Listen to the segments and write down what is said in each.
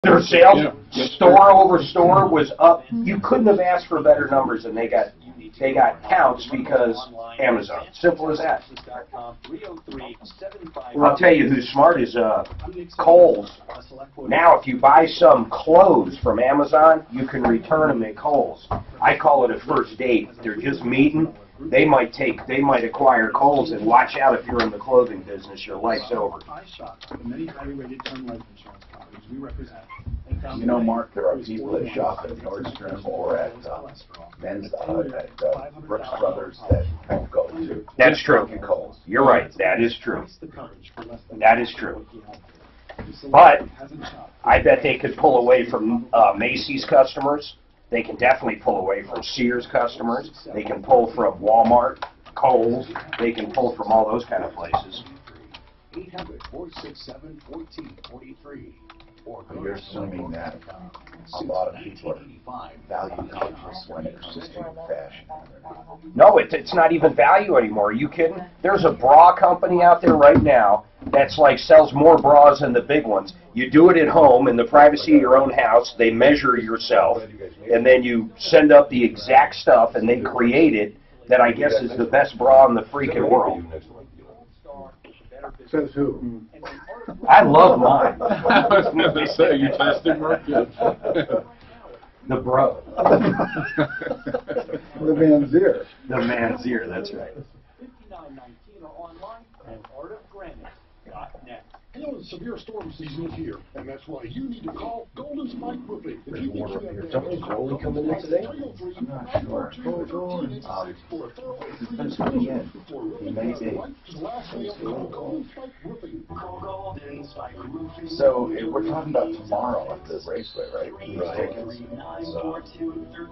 Their sales, store over store, was up. You couldn't have asked for better numbers, and they got counts because Amazon. Simple as that. I'll tell you who's smart is Kohl's. Now, if you buy some clothes from Amazon, you can return them at Kohl's. I call it a first date. They're just meeting. They might acquire Kohl's, and watch out if you're in the clothing business, your life's over. You know, Mark, there are people that shop at Nordstrom or at Men's at Brooks Brothers that won't go to. That's true. Kohl's. You're right. That is true. That is true. But I bet they could pull away from Macy's customers. They can definitely pull away from Sears customers. They can pull from Walmart, Kohl's. They can pull from all those kind of places. 800-467-1443. You're assuming that a lot of people are value conscious when it comes to fashion. No, it's not even value anymore. Are you kidding? There's a bra company out there right now that's like sells more bras than the big ones. You do it at home in the privacy of your own house. They measure yourself, and then you send up the exact stuff, and they create it. That I guess is the best bra in the freaking world. Says who? I love mine. I was going to say, you testing, Mark? The bro. The man's ear. The man's ear, that's right. 5919 or online at artofgranite.net. You know, the severe storm season is here, and that's why you need to call Golden Spike Roofing. If you get you Somebody's rolling coming in today? I'm not sure. It's coming in. He may be. So we're talking about tomorrow at the raceway, right? Right.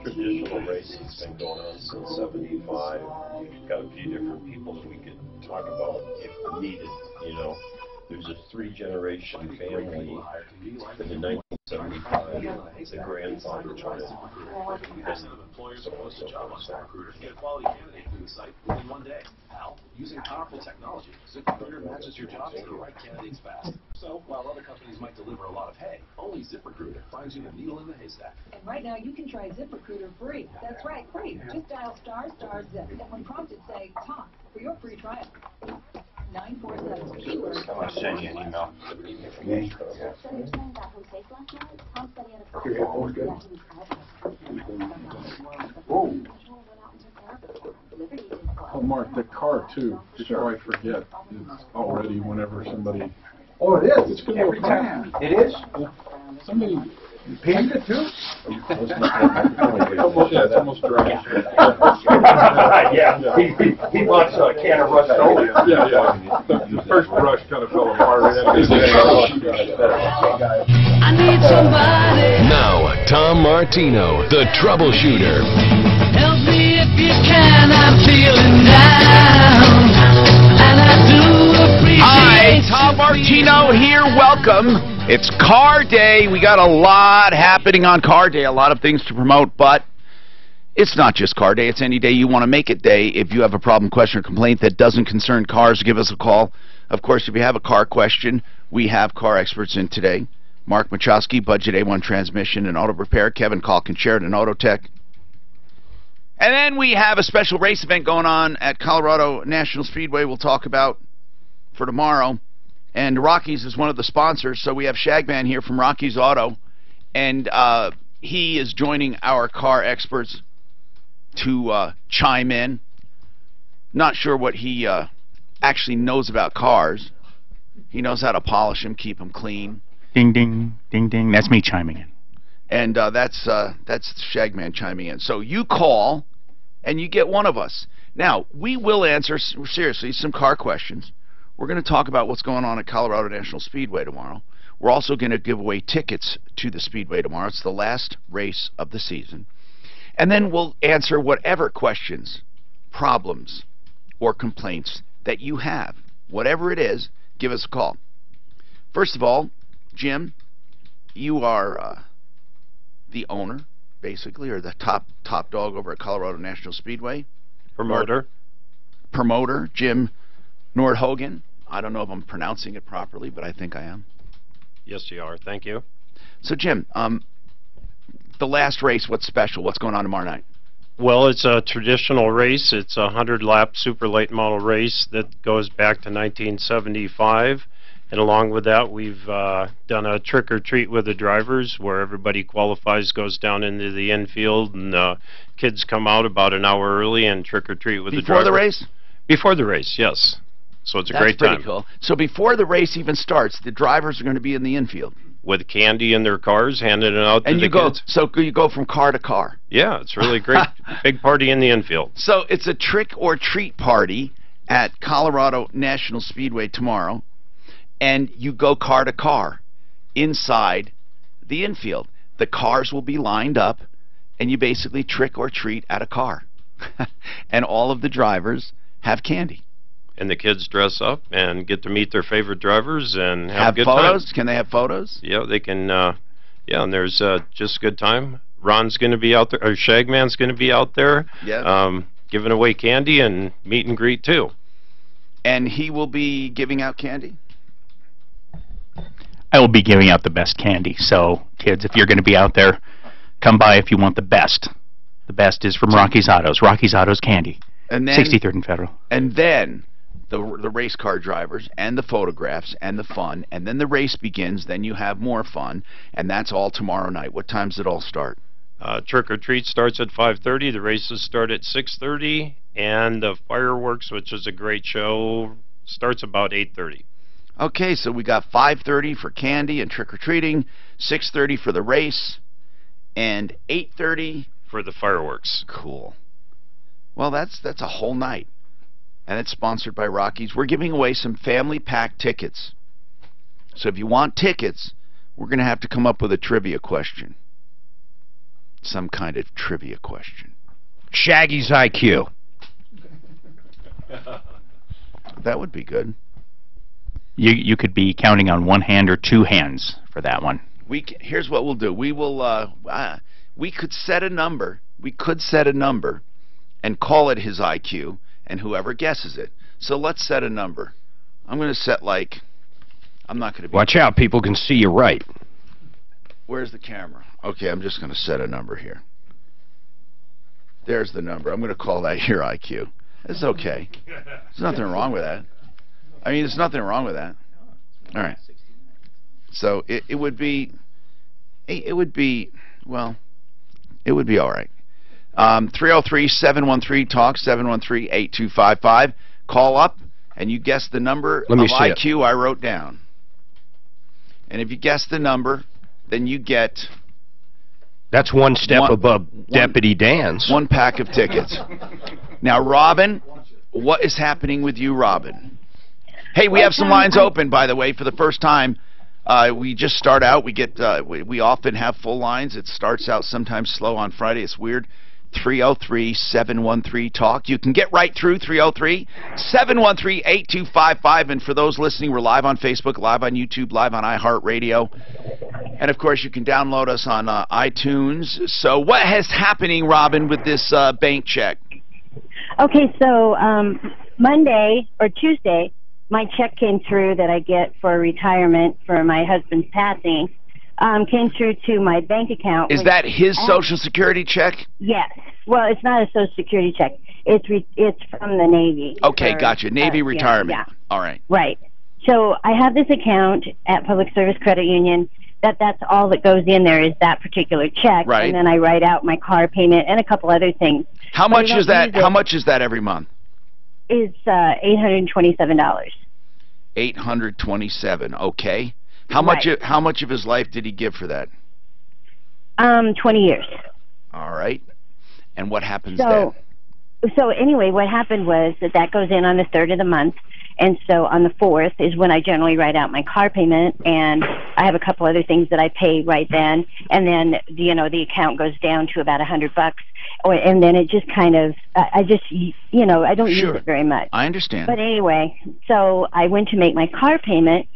Traditional racing's been going on since '75. Got a few different people that we could talk about if needed. You know, there's a 3-generation family in the 1975. The grandfather tried it. Get a quality candidate from the site within one day. How? Using powerful technology, ZipRecruiter matches your job to the right candidates fast. So, while other companies might deliver a lot of hay, only ZipRecruiter finds you the needle in the haystack. And right now, you can try ZipRecruiter free. That's right, free. Just dial ***zip, and when prompted, say talk for your free trial. 947 keyword. I'm going to send you an email. Oh, Mark, the car, too, before I forget, is already whenever somebody... Oh, it is. It's going to go fast. It is? Yeah. Somebody... Paint it, too? It's almost dry. Yeah, he wants a can of Rust-Oleum. Yeah. The first brush kind of fell apart. I need somebody. Now, Tom Martino, the Troubleshooter. Help me if you can. I'm feeling down, and I do appreciate. Hi, Tom Martino here. Welcome. It's Car Day. We got a lot happening on Car Day, a lot of things to promote, but it's not just Car Day. It's any day you want to make it day. If you have a problem, question, or complaint that doesn't concern cars, give us a call. Of course, if you have a car question, we have car experts in today. Mark Machowski, Budget A1 Transmission and Auto Repair. Kevin Kalkin, Sheridan Auto Tech. And then we have a special race event going on at Colorado National Speedway we'll talk about for tomorrow. And Rockies is one of the sponsors, so we have Shagman here from Rockies Auto, and he is joining our car experts to chime in. Not sure what he actually knows about cars. He knows how to polish them, keep them clean. Ding, ding, ding, ding. That's me chiming in. And that's Shagman chiming in. So you call, and you get one of us. Now, we will answer, seriously, some car questions. We're going to talk about what's going on at Colorado National Speedway tomorrow. We're also going to give away tickets to the Speedway tomorrow. It's the last race of the season. And then we'll answer whatever questions, problems, or complaints that you have. Whatever it is, give us a call. First of all, Jim, you are the owner, basically, or the top dog over at Colorado National Speedway. Promoter. Promoter, Jim Nordhogen. I don't know if I'm pronouncing it properly, but I think I am. Yes, you are. Thank you. So, Jim, the last race, what's special? What's going on tomorrow night? Well, it's a traditional race. It's a 100-lap super late model race that goes back to 1975. And along with that, we've done a trick or treat with the drivers where everybody qualifies, goes down into the infield, and kids come out about an hour early and trick or treat with the drivers. Before the race? Before the race, yes. So it's a great time. That's pretty cool. So before the race even starts, the drivers are going to be in the infield. With candy in their cars, handing it out to the kids. So you go from car to car. Yeah, it's really great. Big party in the infield. So it's a trick or treat party at Colorado National Speedway tomorrow, and you go car to car inside the infield. The cars will be lined up, and you basically trick or treat at a car. And all of the drivers have candy. And the kids dress up and get to meet their favorite drivers and have a good photos? time. Can they have photos? Yeah, they can. Yeah, and there's just a good time. Ron's going to be out there, or Shagman's going to be out there, giving away candy and meet and greet too. And he will be giving out candy? I will be giving out the best candy. So, kids, if you're going to be out there, come by if you want the best. The best is from Rocky's Autos. Rocky's Autos candy. And then 63rd and Federal. And then the race car drivers and the photographs and the fun, and then the race begins. Then you have more fun, and that's all tomorrow night. What time does it all start? Trick or treat starts at 5:30. The races start at 6:30, and the fireworks, which is a great show, starts about 8:30. Okay, so we got 5:30 for candy and trick or treating, 6:30 for the race, and 8:30 for the fireworks. Cool. Well, that's a whole night. And it's sponsored by Rockies. We're giving away some family pack tickets. So if you want tickets, we're going to have to come up with a trivia question. Some kind of trivia question. Shaggy's IQ. That would be good. You could be counting on one hand or two hands for that one. Here's what we'll do. We will we could set a number. We could set a number and call it his IQ, and whoever guesses it. So let's set a number. I'm going to set, like, I'm not going to be... Watch out, people can see you right. Where's the camera? Okay, I'm just going to set a number here. There's the number. I'm going to call that your IQ. It's okay. There's nothing wrong with that. I mean, there's nothing wrong with that. All right. So it would be, well, it would be all right. 303-713-TALK, 713-8255. Call up, and you guess the number of IQ I wrote down. And if you guess the number, then you get... That's one step above Deputy Dan's. One pack of tickets. Now, Robin, what is happening with you, Robin? Hey, we have some lines open, by the way, for the first time. We just start out. We often have full lines. It starts out sometimes slow on Friday. It's weird. 303-713-TALK. You can get right through 303-713-8255. And for those listening, we're live on Facebook, live on YouTube, live on iHeartRadio. And, of course, you can download us on iTunes. So what is happening, Robin, with this bank check? Okay, so Monday or Tuesday, my check came through that I get for retirement for my husband's passing. Came through to my bank account. Is that his Social Security check? Yes. Well, it's not a Social Security check. It's from the Navy. Okay, gotcha. Navy retirement. Yeah. All right. Right. So I have this account at Public Service Credit Union. That's all that goes in there is that particular check. Right. And then I write out my car payment and a couple other things. How much is that? How much is that every month? It's $827. $827. Okay. How much of his life did he give for that? 20 years. All right. And what happens then? So anyway, what happened was that goes in on the 3rd of the month, and so on the 4th is when I generally write out my car payment, and I have a couple other things that I pay right then, and then the account goes down to about $100, and then it just kind of I don't use it very much. I understand. But anyway, so I went to make my car payment,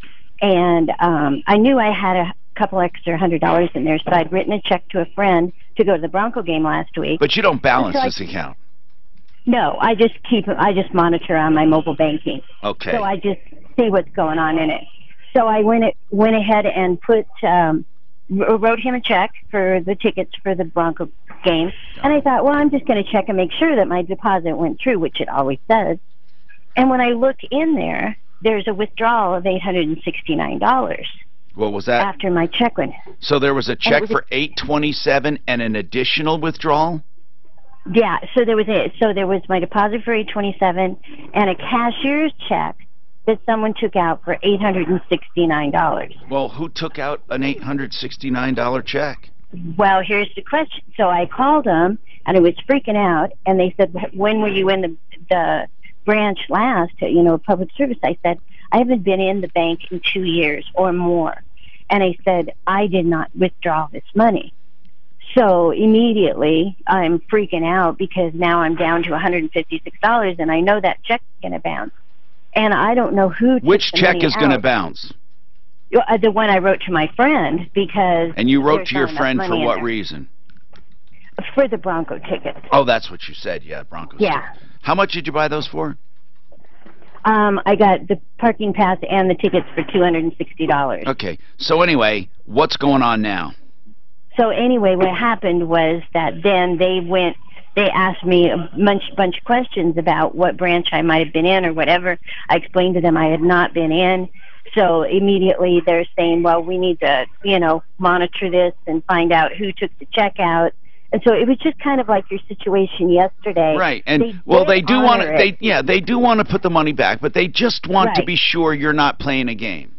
and I knew I had a couple extra $100 in there, so I'd written a check to a friend to go to the Bronco game last week. But you don't balance this account. No, I just monitor on my mobile banking. Okay. So I just see what's going on in it. So I went ahead and put wrote him a check for the tickets for the Bronco game. And I thought, well, I'm just going to check and make sure that my deposit went through, which it always does. And when I look in there, there's a withdrawal of $869. What was that? After my check went. So there was a check for $827 and an additional withdrawal? Yeah, so there was my deposit for $827 and a cashier's check that someone took out for $869. Well, who took out an $869 check? Well, here's the question. So I called them, and I was freaking out, and they said, when were you in the branch last, public service? I said, I haven't been in the bank in 2 years or more. And I said, I did not withdraw this money. So immediately I'm freaking out because now I'm down to $156, and I know that check's going to bounce. And I don't know who. Which check is going to bounce? The one I wrote to my friend because. And you wrote to your friend for what reason? For the Bronco tickets. Oh, that's what you said. Yeah, Bronco. Yeah. How much did you buy those for? I got the parking pass and the tickets for $260. Okay. So anyway, what's going on now? So anyway, what happened was that then they asked me a bunch of questions about what branch I might have been in or whatever. I explained to them I had not been in. So immediately they're saying, well, we need to, monitor this and find out who took the check out. And so it was just kind of like your situation yesterday. Right. And they do want to they do want to put the money back, but they just want to be sure you're not playing a game.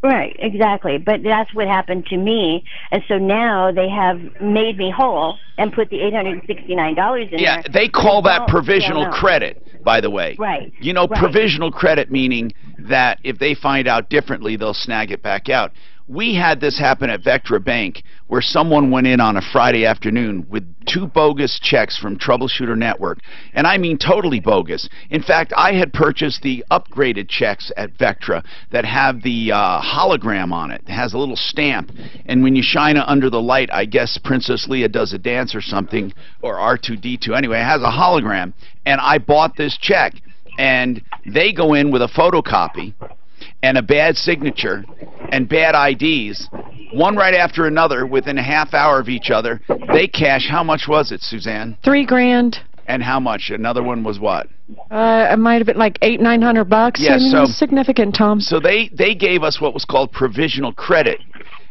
Right, exactly. But that's what happened to me. And so now they have made me whole and put the $869 in there. Yeah, they call that provisional credit, by the way. Right. Provisional credit meaning that if they find out differently, they'll snag it back out. We had this happen at Vectra Bank where someone went in on a Friday afternoon with 2 bogus checks from Troubleshooter Network. And I mean totally bogus. In fact, I had purchased the upgraded checks at Vectra that have the hologram on it. It has a little stamp. And when you shine it under the light, I guess Princess Leia does a dance or something, or R2-D2. Anyway, it has a hologram. And I bought this check. And they go in with a photocopy and a bad signature and bad IDs, one right after another, within a half hour of each other. They cash, how much was it, Suzanne? $3,000. And how much? Another one was what? It might have been like $800-900. Yeah, it was significant, Tom. So they gave us what was called provisional credit,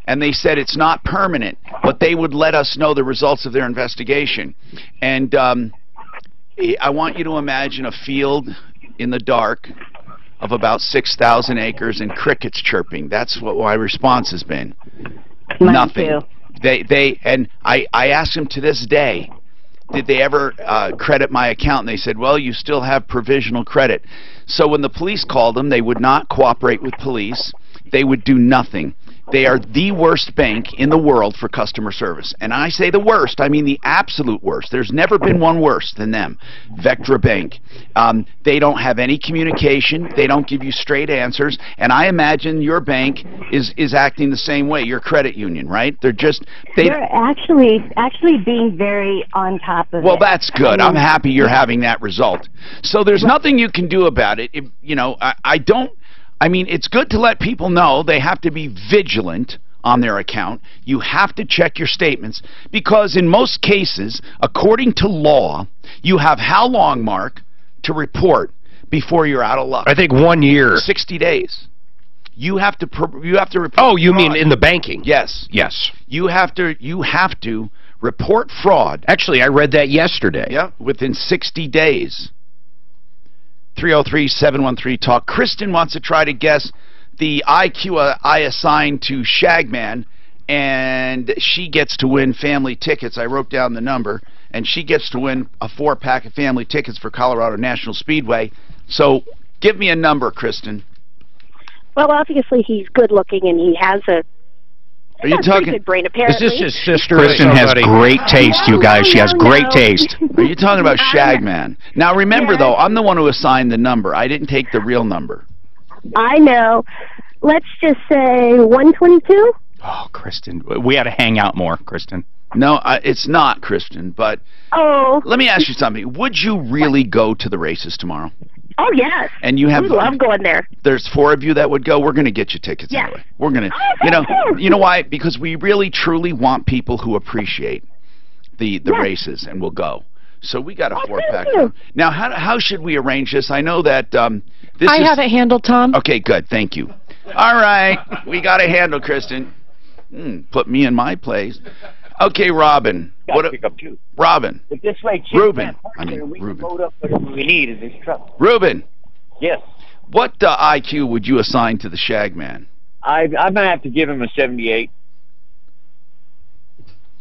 and they said it's not permanent, but they would let us know the results of their investigation. And I want you to imagine a field in the dark of about 6,000 acres and crickets chirping. That's what my response has been. Mine Nothing. Too. And I asked them to this day, did they ever credit my account? And they said, well, you still have provisional credit. So when the police called them, they would not cooperate with police. They would do nothing. They are the worst bank in the world for customer service. And I say the worst, I mean the absolute worst. There's never been one worse than them, Vectra Bank. They don't have any communication. They don't give you straight answers. And I imagine your bank is acting the same way, your credit union, right? They're actually being very on top of it. Well, that's good. I'm happy you're having that result. So there's nothing you can do about it. I mean, it's good to let people know they have to be vigilant on their account. You have to check your statements because in most cases, according to law, you have how long, Mark, to report before you're out of luck? I think 1 year. 60 days. You have to report. Oh, you mean in the banking? Yes. Yes. You have to report fraud. Actually, I read that yesterday. Yeah, within 60 days. 303-713-TALK. Kristen wants to try to guess the IQ I assigned to Shagman, and she gets to win family tickets. I wrote down the number, and she gets to win a 4-pack of family tickets for Colorado National Speedway. So give me a number, Kristen. Well, obviously he's good looking, and he has a pretty good brain, apparently. Is this his sister? Kristen has great taste, you guys. She has great taste. Are you talking about Shagman? Now, remember, though, I'm the one who assigned the number. I didn't take the real number. I know. Let's just say 122? Oh, Kristen. We ought to hang out more, Kristen. No, it's not, Kristen, but let me ask you something. Would you really go to the races tomorrow? Oh, yes. And you have we love going there. There's 4 of you that would go. We're going to get you tickets Yes. anyway. We're going to, Oh, you know why? Because we really truly want people who appreciate the races, and will go. So we got a 4-pack. Now, how should we arrange this? I know that this I have it handled, Tom. Okay, good. Thank you. All right, we got a handle, Kristen. Put me in my place. Okay, Robin. Pick up too. Robin. But this way, Ruben. we can load up whatever we need in this truck. Ruben. Yes. What IQ would you assign to the Shagman? I'm gonna have to give him a 78.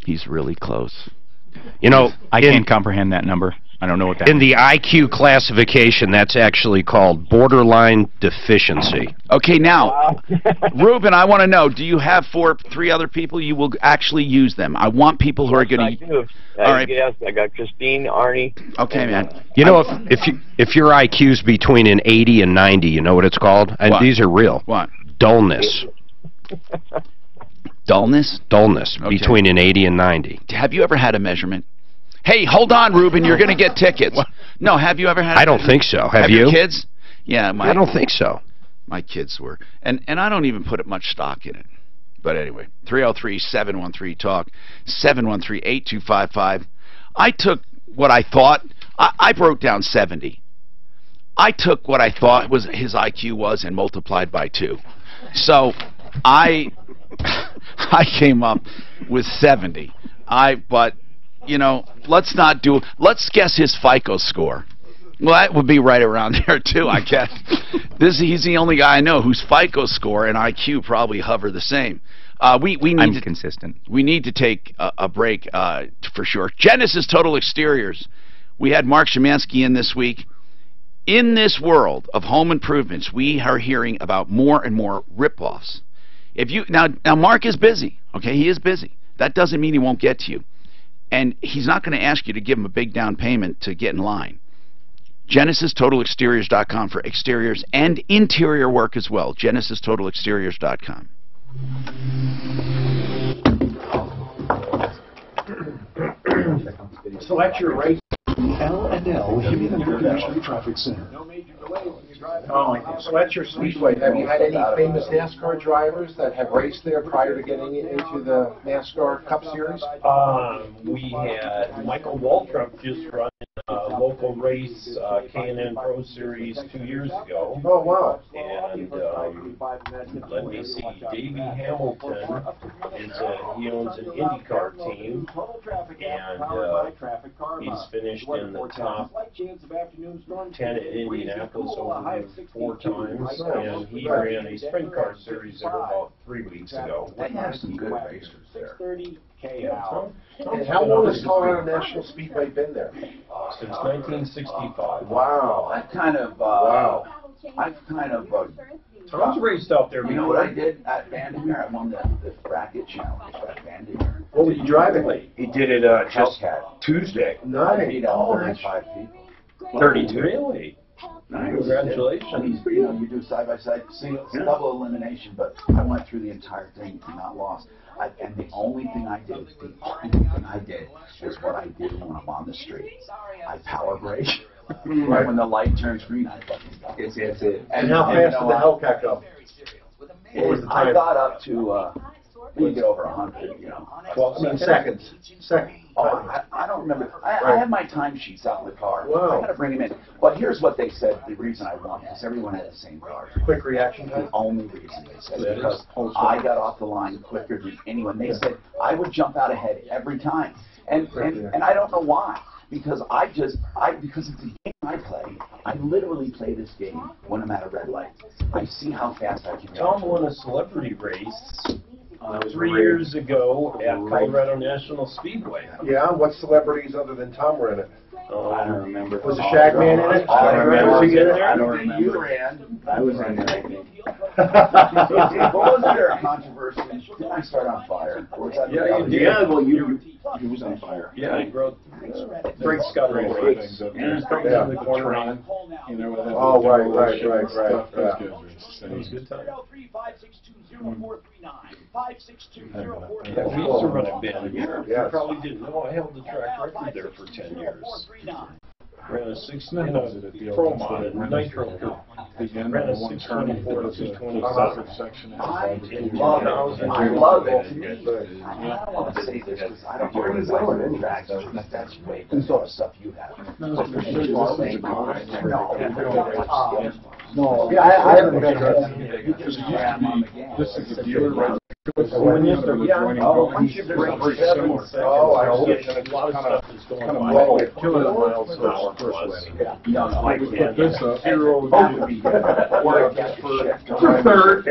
He's really close. You know, I can't comprehend that number. I don't know what that in means. the IQ classification, that's actually called borderline deficiency. Okay, now, Ruben, I want to know, do you have 3 other people you will actually use them? I want people who are going to... I do. All right. Yes, I got Christine, Arnie. Okay, man. You know, if your IQ's between an 80 and 90, you know what it's called? And What? these are real. What? Dullness. Dullness? Dullness, Okay. between an 80 and 90. Have you ever had a measurement? Hey, hold on, Ruben. You're going to get tickets. No, have you ever had I don't think so. Have you? Your kids? Yeah, I don't think so. My kids were. And I don't even put much stock in it. But anyway, 303-713-TALK, 713-8255. I took what I thought. I broke down 70. I took what I thought was his IQ was and multiplied by 2. So I came up with 70. But you know, let's guess his FICO score. Well, that would be right around there too, I guess. He's the only guy I know whose FICO score and IQ probably hover the same. We need consistent. We need to take a break for sure. Genesis Total Exteriors. We had Mark Szymanski in this week. In this world of home improvements, we are hearing about more and more rip-offs. Now Mark is busy. Okay, he is busy. That doesn't mean he won't get to you. And he's not going to ask you to give him a big down payment to get in line. GenesisTotalExteriors.com for exteriors and interior work as well. GenesisTotalExteriors.com. Select your race. L&L Human International Traffic Center. So at your Speedway, have you had any famous NASCAR drivers that have raced there prior to getting into the NASCAR Cup Series? We had Michael Waltrip just run a local race, K&N Pro Series 2 years ago. Oh, wow. And let me see, Davey Hamilton he owns an IndyCar team, and he's finished in the top 10 at Indianapolis over 4 times, and he ran a sprint car series there about 3 weeks ago. They have some good racers there. And how long has Colorado National Speedway been there? Since 1965. Wow. I've kind of Tom's raced out there. You know what I did at Vandermeer? I won the bracket challenge at Vandermeer. What were you driving? He did it just Tuesday. Nice. I beat 105 people. 32. Really? Nice. Congratulations. You do side-by-side, double elimination, but I went through the entire thing and not lost. And the only thing I did was what I did when I'm on the street. I power brake. Right when the light turns green, I fucking go. It's it. And how fast did the Hellcat go? What was the time? I got up to we get over 100, you know. 12 seconds. Oh, I don't remember. I have my timesheets out in the car. Wow. I got to bring them in. But here's what they said. The reason I won is everyone had the same car. Quick reaction time? The only reason they said because I got off the line quicker than anyone. They said I would jump out ahead every time, and I don't know why. Because because it's a game I play. I literally play this game when I'm at a red light. I see how fast I can go. Tom won a celebrity race 3 years ago at Colorado National Speedway. Yeah, what celebrities other than Tom were in it? I don't remember. Was the Shagman in it? I don't remember. Was he in there? I don't remember. You ran. I was in there, I think. What was there a controversy? Didn't I start on fire? Or was that Yeah, you did. Yeah, well, he was on fire. Yeah, he broke Frank Scott race. Yeah. Comes in the corner. You know, Oh, right. That was It was a good time. Yeah, we used to run a band here. Yes. You probably didn't know I held the track record there for 10 years. Ran a 16 the Pro open Mod, foot, Nitro the Coupe. end Ran of a one turn 624 to into the 227. section. I In love 2000. it. I love it. But I don't want to say this because I don't know where in fact, that's way too sort of stuff you have. No, I haven't been. This is the dealer right. When you start, once you break seven, I hope A lot of stuff is going Kind of on. low, killing it miles an hour Plus, first way. no, I We can't. put this up. Zero would be good. Or just For third.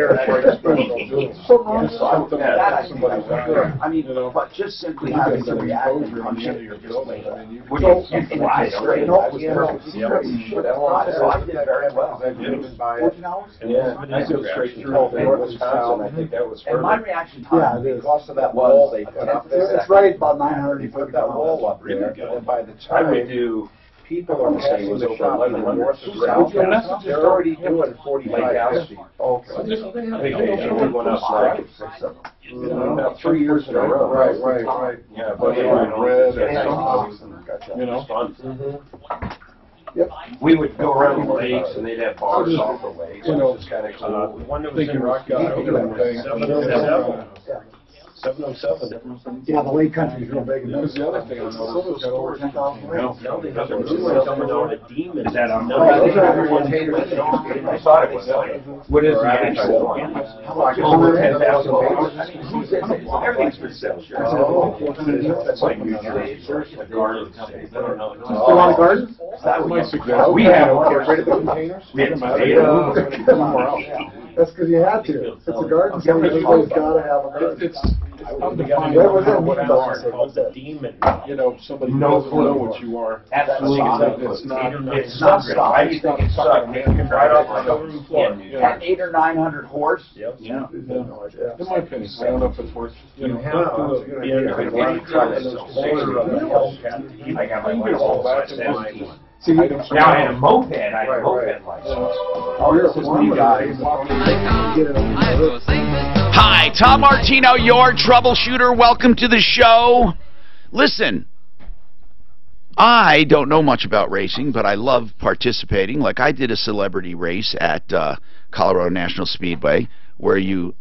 I mean, but just simply having to react and punch it. Would you fly straight up? So I did very well. Yeah, I go straight through Wisconsin. I think that was And my perfect. reaction time, because of that wall they put up there. It's right about 900. They put that wall up there, and by the I time would do, people are say passing was the over shop in the 1100 north to or south, they're already doing 45, 50. I think they usually went up like, 6 of them. about 3 years in a row. Right. Yeah, But but they they were were red and you know, fun. Yep. We would go around the lakes and they'd have bars off the lakes. You know, It's kind of cool. The one that was in thinking Rocky about Island, doing things. 707. Yeah, the lake country's real big. And That's the other thing I know. It's got over 10,000 No, miles. they have a new one coming out, a demon. Is that on? I thought it was like, what is the actual one? Over 10,000 pounds? Everything's for sale. That's like New Jersey, the gardens. A lot of gardens? That was my suggestion. We have Get rid of the containers. We have tomatoes. tomatoes. Somewhere else. That's because you had to. It's a garden, so everybody's got to have a garden. It's undefined. What was that what mean you about are. Called the demon. You know, somebody No doesn't clue. know what you are. Absolutely. It's not. It's not good. Why do you think it sucked? Right off on the floor. At 800 or 900 horse. Yep. Yeah. In my opinion, I don't know if it's worth. You know, I got my license. See, Now I had a moped. I had a moped license. oh, you're a farmer guy. Get it on. Hi, Tom Martino, your troubleshooter. Welcome to the show. Listen, I don't know much about racing, but I love participating. Like I did a celebrity race at Colorado National Speedway where you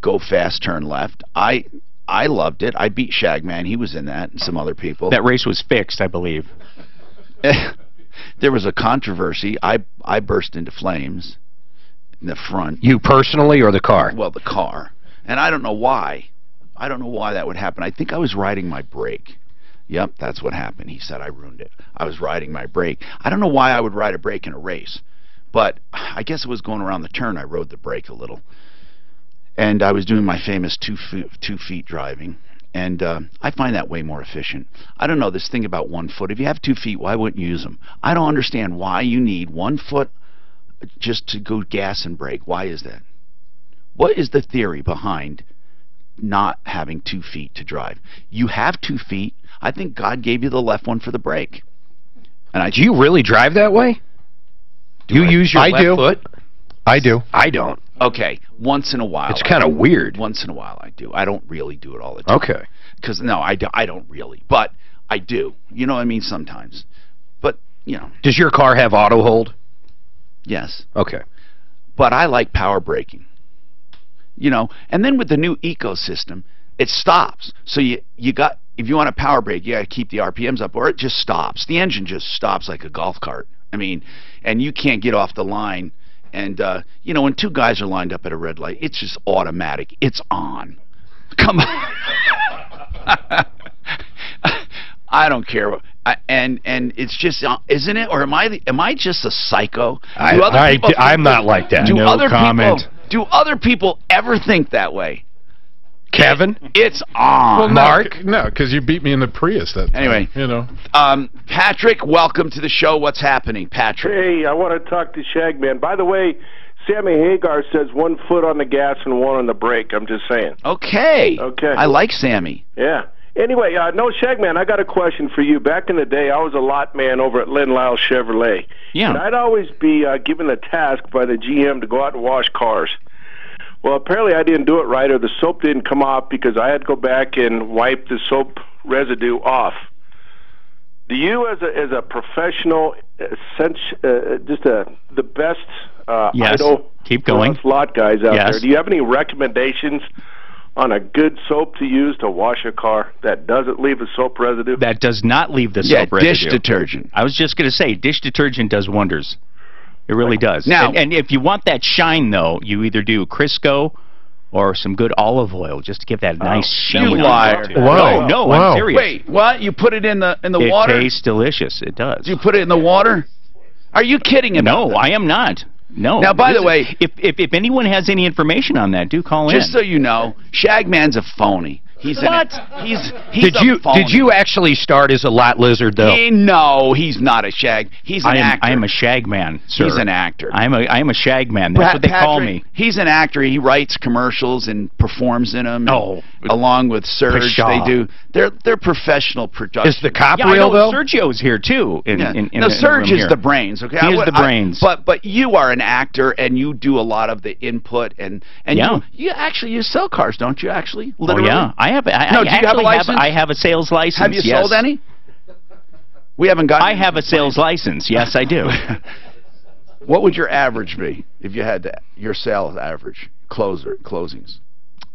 go fast, turn left. I loved it. I beat Shagman. He was in that, and some other people. That race was fixed, I believe. There was a controversy. I burst into flames in the front. You personally or the car? Well, the car. And I don't know why. I don't know why that would happen. I think I was riding my brake. Yep, that's what happened. He said I ruined it. I was riding my brake. I don't know why I would ride a brake in a race, but I guess it was going around the turn. I rode the brake a little. And I was doing my famous 2 feet driving. And I find that way more efficient. I don't know, this thing about 1 foot. If you have 2 feet, why wouldn't you use them? I don't understand why you need 1 foot just to go gas and brake. Why is that? What is the theory behind not having 2 feet to drive? You have 2 feet. I think God gave you the left one for the brake. And Do you really drive that way? Do you use your left foot? I do. I don't. Okay, once in a while. It's kind of weird. Once in a while I do. I don't really do it all the time. Okay. Because, no, I don't really. But I do. You know what I mean? Sometimes. But, you know. Does your car have auto hold? Yes. Okay. But I like power braking. You know, and then with the new ecosystem, it stops. So you got, if you want a power brake, you got to keep the RPMs up, or it just stops. The engine just stops like a golf cart. I mean, and you can't get off the line. And, you know, when 2 guys are lined up at a red light, it's just automatic. It's on. Come on. I don't care. And it's just, isn't it? Or am I just a psycho? I'm not like that. No comment. Do other people ever think that way? Kevin? It's on. Well, Mark? No, because you beat me in the Prius that time. Anyway. You know. Patrick, welcome to the show. What's happening, Patrick? Hey, I want to talk to Shagman. By the way, Sammy Hagar says 1 foot on the gas and 1 on the brake. I'm just saying. Okay. Okay. I like Sammy. Yeah. Anyway, no, Shagman, I got a question for you. Back in the day, I was a lot man over at Lynn Lyle Chevrolet. Yeah. And I'd always be given a task by the GM to go out and wash cars. Well, apparently I didn't do it right, or the soap didn't come off because I had to go back and wipe the soap residue off. Do you, as a professional, the best Yes. idol Keep going. slot guys out Yes. there? Do you have any recommendations on a good soap to use to wash a car that doesn't leave a soap residue? That does not leave the soap residue. Dish detergent. I was just going to say, dish detergent does wonders. It really does. Now- and if you want that shine, though, you either do Crisco or some good olive oil just to give that nice sheen. You liar. Wow. No, Wow. I'm serious. Wait, what? You put it in the it water? tastes delicious. It does. You put it in the water? Are you kidding about No, that? I am not. No. Now, by the way, if anyone has any information on that, do call in. just so you know, Shagman's a phony. He's What? He's Did a you phony. did you actually start as a lot lizard though? No, he's not a shag. He's an actor. I am a shag man, sir. He's an actor. I am a shag man. That's what they call me. He's an actor. He writes commercials and performs in them. Oh. Along with Serge, Pshaw. they do. They're professional production. Is the cop Yeah, I real know though? Sergio's here too. In No, the Serge room is here. the brains. Okay, He is the brains. But you are an actor and you do a lot of the input and Yeah. you sell cars, don't you? Actually, Oh literally. yeah, I have. No, do you actually have a license? I have a sales license. Have you yes. sold any? We haven't gotten. I have a sales license. Yes, I do. What would your average be if you had your sales average closings?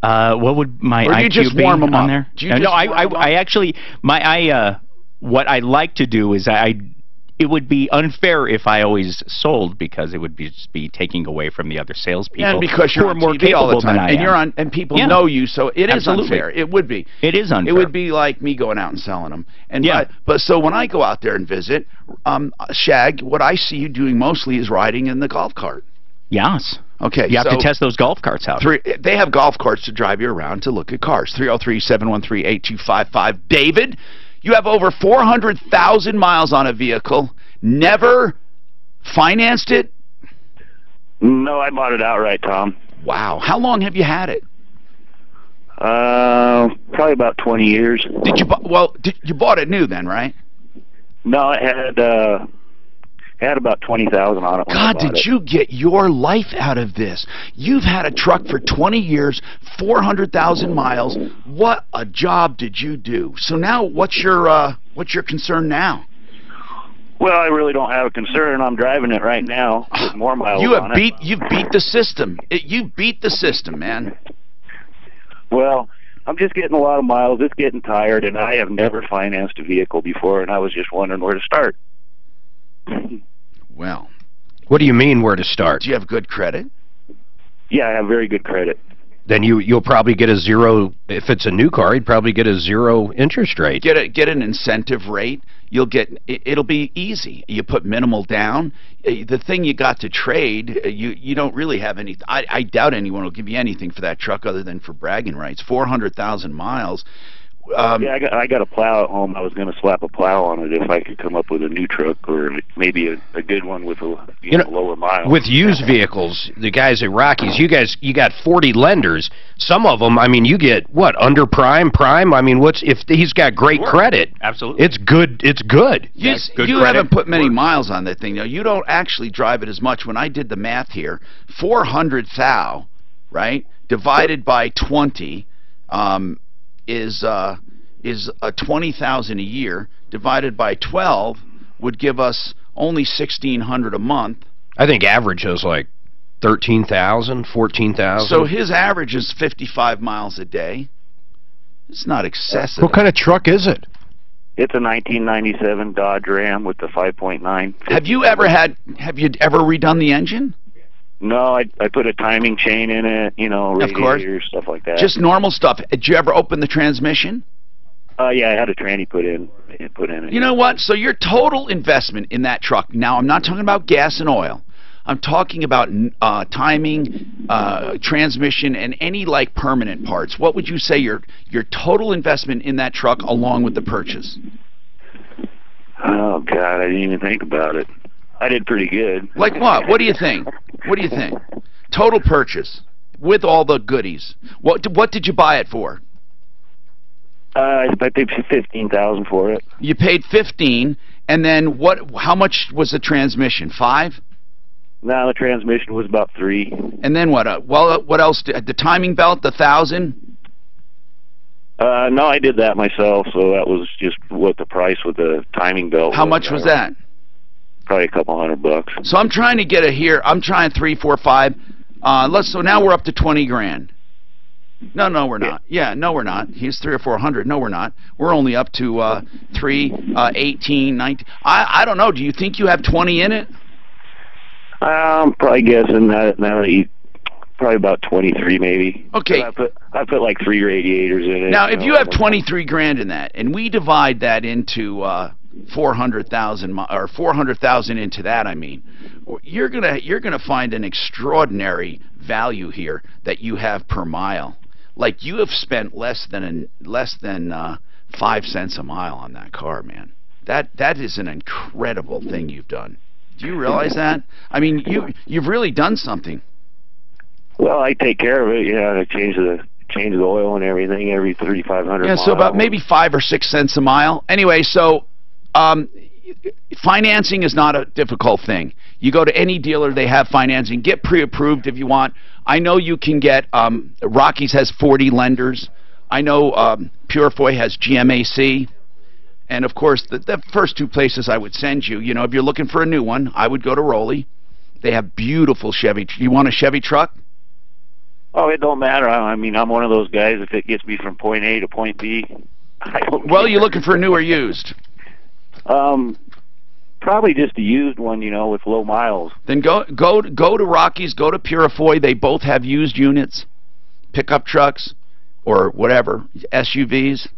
What would my Or do you IQ just be warm 'em on up? there? Do you No, just I warm 'em up? actually what I like to do is it would be unfair if I always sold because it would be taking away from the other salespeople. And because you're who are on more TV all the capable than time, I and am. you're on, and people Yeah. know you, so it is Absolutely. unfair. It would be. It is unfair. It would be like me going out and selling them. And Yeah. but so when I go out there and visit, Shag, what I see you doing mostly is riding in the golf cart. Yes. Okay, You have so to test those golf carts out. They have golf carts to drive you around to look at cars. 303-713-8255. David, you have over 400,000 miles on a vehicle. Never financed it? No, I bought it outright, Tom. Wow. How long have you had it? Probably about 20 years. Did you you bought it new then, right? No, it had about 20,000 on it. When I God, bought did it. you get your life out of this? You've had a truck for 20 years, 400,000 miles. What a job did you do? So now, what's your concern now? Well, I really don't have a concern. I'm driving it right now. With more miles on it. You've beat the system. You beat the system, man. Well, I'm just getting a lot of miles. It's getting tired, and I have never financed a vehicle before, and I was just wondering where to start. Well, What do you mean where to start? do you have good credit? Yeah, I have very good credit. Then you'll probably get a zero, if it's a new car, you'd probably get a 0 interest rate. Get an incentive rate. It'll be easy. You put minimal down. The thing you got to trade, you don't really have any. I doubt anyone will give you anything for that truck other than for bragging rights. 400,000 miles. Yeah, I got a plow at home. I was going to slap a plow on it if I could come up with a new truck or maybe a good one with a lower miles. With used vehicles, the guys at Rockies, you got 40 lenders. Some of them, I mean, you get what, under prime? I mean, if he's got great credit? Absolutely. It's good. It's good. You haven't put many miles on that thing. Now, you don't actually drive it as much. When I did the math here, 400,000, right, divided by 20 is 20,000 a year. Divided by 12 would give us only 1,600 a month. I think average is like 13,000, 14,000. So his average is 55 miles a day. It's not excessive. What kind of truck is it? It's a 1997 Dodge Ram with the 5.9. Have you ever redone the engine? No, I put a timing chain in it, radiator, stuff like that. Just normal stuff. Did you ever open the transmission? Yeah, I had a tranny put in it. You know what? So your total investment in that truck, now I'm not talking about gas and oil. I'm talking about timing, transmission, and any like permanent parts. What would you say your total investment in that truck along with the purchase? Oh, God, I didn't even think about it. I did pretty good. Like what? What do you think? What do you think? Total purchase with all the goodies. What did you buy it for? I paid $15,000 for it. You paid 15, and then what? How much was the transmission? 5? No, the transmission was about 3. And then what? What else? The timing belt, the 1,000. No, I did that myself, so that was just what the price with the timing belt. How much was that? Probably a couple $100. So I'm trying to get it here. I'm trying 3, 4, 5. So now we're up to 20 grand. No, we're not. Yeah, no, we're not. He's 300 or 400. No, we're not. We're only up to 3, 18, 19. I don't know. Do you think you have 20 in it? I'm probably guessing that now that you probably about 23 maybe. Okay. I put like 3 radiators in it. Now, if you have 23 grand in that, and we divide that into 400,000 or 400,000 into that, I mean, you're gonna find an extraordinary value here that you have per mile. Like you have spent less than 5 cents a mile on that car, man. That is an incredible thing you've done. Do you realize that? I mean, you've really done something. Well, I take care of it. Yeah, I change the oil and everything every 3,500 Yeah, miles. so about maybe 5 or 6 cents a mile. Anyway, so financing is not a difficult thing. You go to any dealer, they have financing. Get pre-approved if you want. I know you can get, Rockies has 40 lenders. I know Purifoy has GMAC. And, of course, the first 2 places I would send you, you know, if you're looking for a new one, I would go to Rolly. They have beautiful Chevy. You want a Chevy truck? Oh, it don't matter. I mean, I'm one of those guys. If it gets me from point A to point B, I don't Well, you're looking for new or used? Probably just a used one, you know, with low miles. Then go to Rockies, go to Purifoy. They both have used units, pickup trucks, or whatever, SUVs.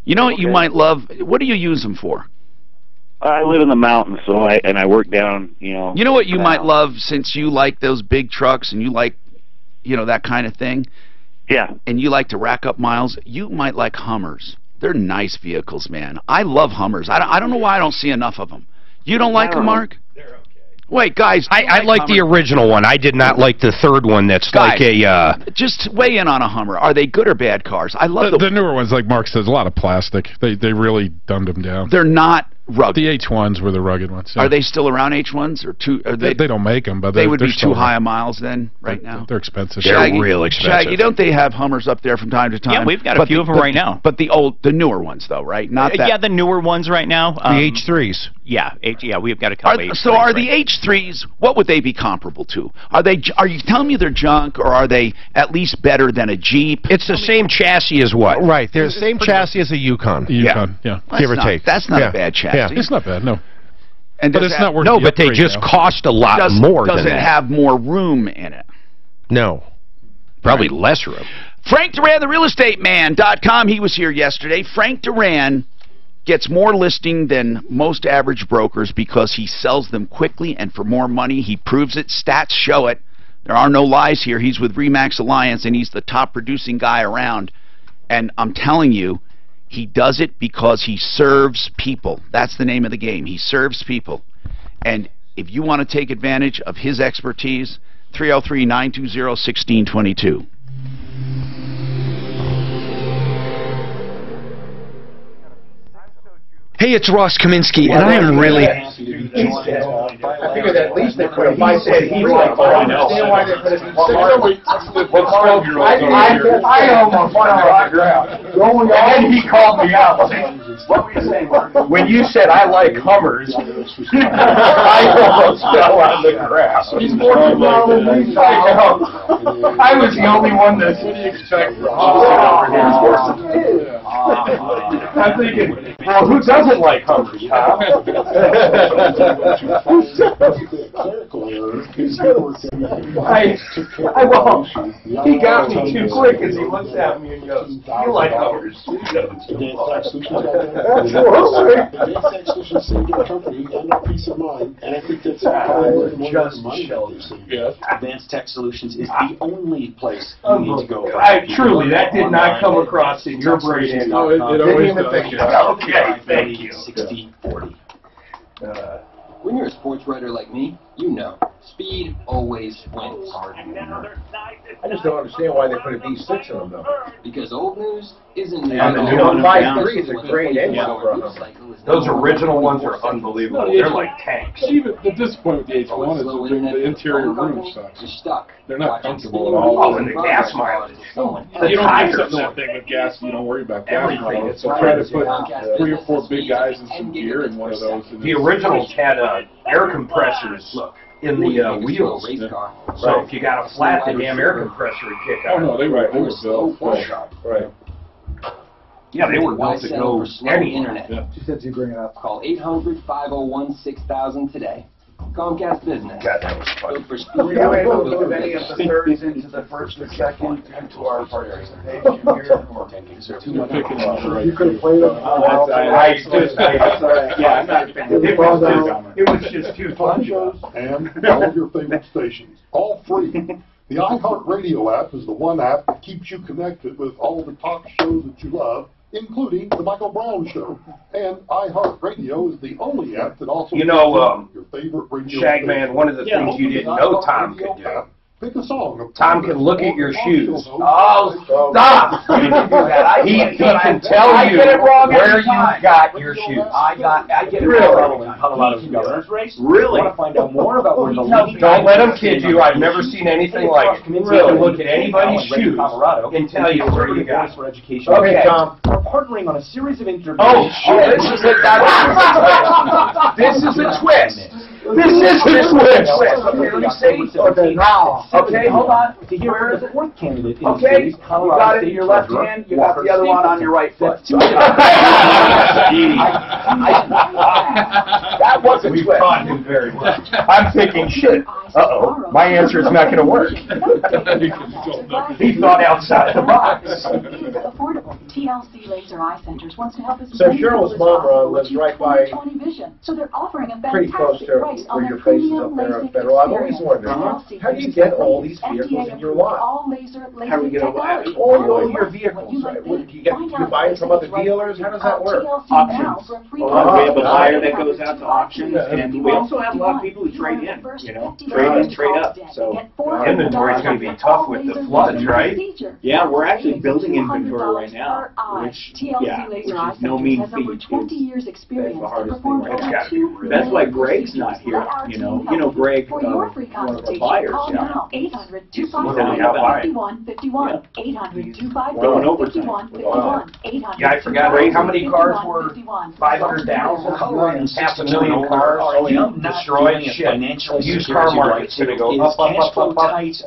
You know what you might love? What do you use them for? I live in the mountains, so I work down, you know. You know what you might love, since you like those big trucks and you like, you know, that kind of thing? Yeah. And you like to rack up miles? You might like Hummers. They're nice vehicles, man. I love Hummers. I don't know why I don't see enough of them. You don't like them, Mark? Wait, guys. I like the original one. I did not like the third one that's guys, like a... Just weigh in on a Hummer. Are they good or bad cars? I love the newer ones, like Mark says, a lot of plastic. They really dumbed them down. They're not rugged. The H1s were the rugged ones. Yeah. Are they still around, H1s? Or two? Are they don't make them, but they would be too high around. a miles then, right now? They're expensive. Shaggy, they're real expensive. Shaggy, don't they have Hummers up there from time to time? Yeah, we've got a few of them right now. But the newer ones, though, right? Not that. Yeah, the newer ones right now. The H3s. Yeah, we've got a couple of H3s. So are the H3s, what would they be comparable to? Are you telling me they're junk, or are they at least better than a Jeep? It's the same chassis as what? Right, they're the same chassis as a Yukon. Yukon, yeah. Give or take. That's not a bad chassis. Yeah, it's not bad, no. And but it's not worth No, but they just cost a lot more than that. Does it have more room in it? No. Probably less room. Frank Duran, therealestateman.com. He was here yesterday. Frank Duran gets more listing than most average brokers because he sells them quickly and for more money. He proves it. Stats show it. There are no lies here. He's with RE/MAX Alliance, and he's the top producing guy around. And I'm telling you, he does it because he serves people. That's the name of the game. He serves people. And if you want to take advantage of his expertise, 303-920-1622. Hey, it's Ross Kaminsky, and I am really... I figured at least they could have. He said he liked it. I understand why they could have. I almost went on the ground. And then he called me out. What were you saying, Mark? When you said I like Hummers, I almost fell on the ground. He's more than me. I was the only one that... What do you expect from I'm thinking, well, who doesn't like Hummers, Tom? Well, he got me too quick as he looks at me and goes, you like Hummers. Advanced Tech Solutions is the only place you need to go. Truly, that did not come across in your brain. No, it always does. Okay, thank you. 60/40. When you're a sports writer like me, You know, speed always wins. I just don't understand why they put a V6 in them, though. Because old news isn't new. And the new 153 is a great engine over a hundred. Those original ones are unbelievable. They're like tanks. But even the disappointment with the H1 is the interior room sucks. They're not comfortable at all. Oh, and the gas mileage. You don't have something that thing with gas. You don't worry about gas mileage. So try to put 3 or 4 big guys in some gear in one of those. The originals had air compressors in the wheels. So if you got a flat, the damn air compressor would kick out. Oh no, they were built. Right. Yeah, they were built to go any internet. She said you bring it up. Call 800-501-6000 today. Comcast Business. God, that was funny. Look for speed. Were you able to move any of the thirds into the first or second due to our participation here? Or is there too much? You could have played them. It was just too fun. And all of your favorite stations, all free. The iHeartRadio app is the one app that keeps you connected with all the talk shows that you love, including The Michael Brown Show. And iHeartRadio is the only app that also You know, your favorite radio Shagman, one of the things you didn't know Tom could do. Pick a song. Tom can look at your shoes. Oh, stop! He can tell you where you got your shoes. I get it wrong in Colorado's governor's race. Really? I want to find out more about where the leading. Don't let him kid you. I've never seen anything like it. He can look at anybody's shoes and tell you where you got it. Okay, Tom. We're partnering on a series of interviews. Oh, shit. This is a twist. This is a twist. Okay, now. Okay, hold on. To hear where is the fourth candidate in okay, you got it in your left hand, you got the other one on your right foot. That was a twist. We fought him very well. I'm thinking, shit, uh-oh, my answer is not going to work. He thought outside the box. Affordable. TLC Laser Eye Centers wants to help us. So Cheryl's mom lives right by, vision. So they're offering a pretty close to where your place is up there on Federal. I've always wondered, how do you get all these vehicles in your lot? How do you get all your vehicles? Right? You buy them from other dealers? How does that work? Auctions. We have a buyer that goes out to auctions, and we also have a lot of people who trade in, trade in, trade up. So inventory's going to be tough with the floods, right? Yeah, we're actually building inventory right now, which is no mean feat. It's the hardest thing right now. That's why Greg's not here. You know Greg, one of our buyers. Now 800-255-5151. 800-255-5151. Yeah, I forgot. How many cars were 500,000? Half a million cars destroyed. Shit. Used car market's going to go up.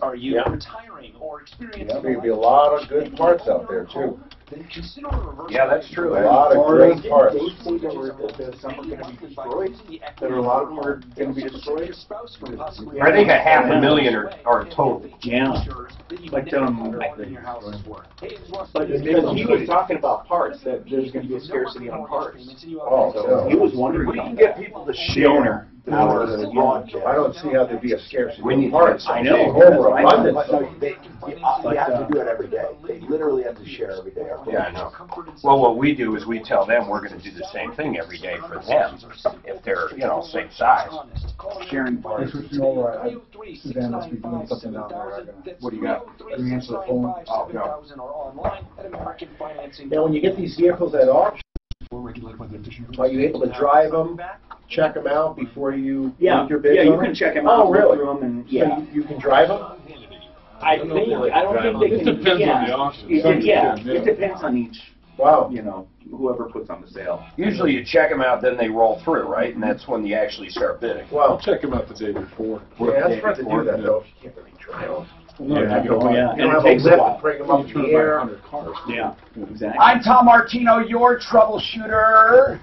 Are you retiring or experiencing? There's going to be a lot of good parts out there, too. Yeah, that's true. A lot of great parts. They say that some are going to be destroyed. That a lot of them are going to be destroyed. I think 500,000 are total. Yeah. But he was talking about parts, that there's going to be a scarcity on parts. Oh, so he was wondering. We can get people to share. I don't see how there'd be a scarcity of parts. I know. Overabundance. You have to do it every day. They literally have to share every day. Yeah, I know. Well, what we do is we tell them we're going to do the same thing every day for them if they're, same size. Sharing parts. Suzanne must be doing something down there. What do you got? Can you answer the phone? Oh, no. Now, when you get these vehicles at auction, are you able to drive them, check them out before you make your bid? Yeah, you can check them out. Oh, really? Through them and, So you can drive them? I don't think they can. It depends on the auction. It depends on each. Wow. Whoever puts on the sale. Usually you check them out, then they roll through, right? And that's when you actually start bidding. Well, I'll check them out the day before. Yeah, that's hard to do that, though. You can't really drive them. You don't have a lift to bring them up in the air. Yeah, exactly. I'm Tom Martino, your troubleshooter.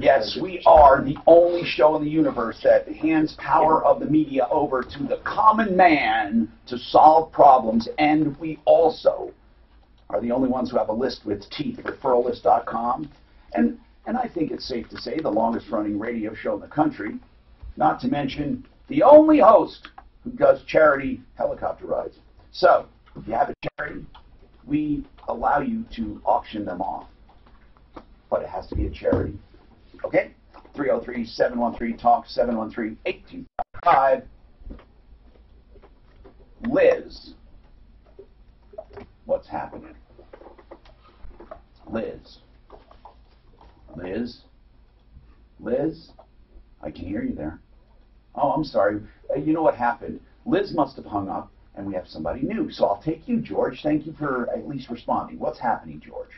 Yes, we are the only show in the universe that hands power of the media over to the common man to solve problems, and we also are the only ones who have a list with teeth, referrallist.com, and I think it's safe to say the longest running radio show in the country, not to mention the only host who does charity helicopter rides. So, if you have a charity, we allow you to auction them off, but it has to be a charity. Okay? 303-713-TALK, 713-8255. 5. Liz. What's happening? Liz. Liz? Liz? I can hear you there. Oh, I'm sorry. You know what happened? Liz must have hung up, and we have somebody new. So I'll take you, George. Thank you for at least responding. What's happening, George?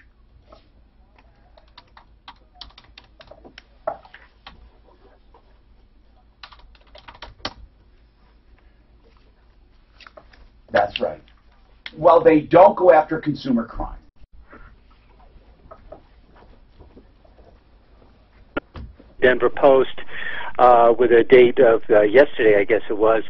That's right. Well, they don't go after consumer crime. Denver Post with a date of yesterday, I guess it was.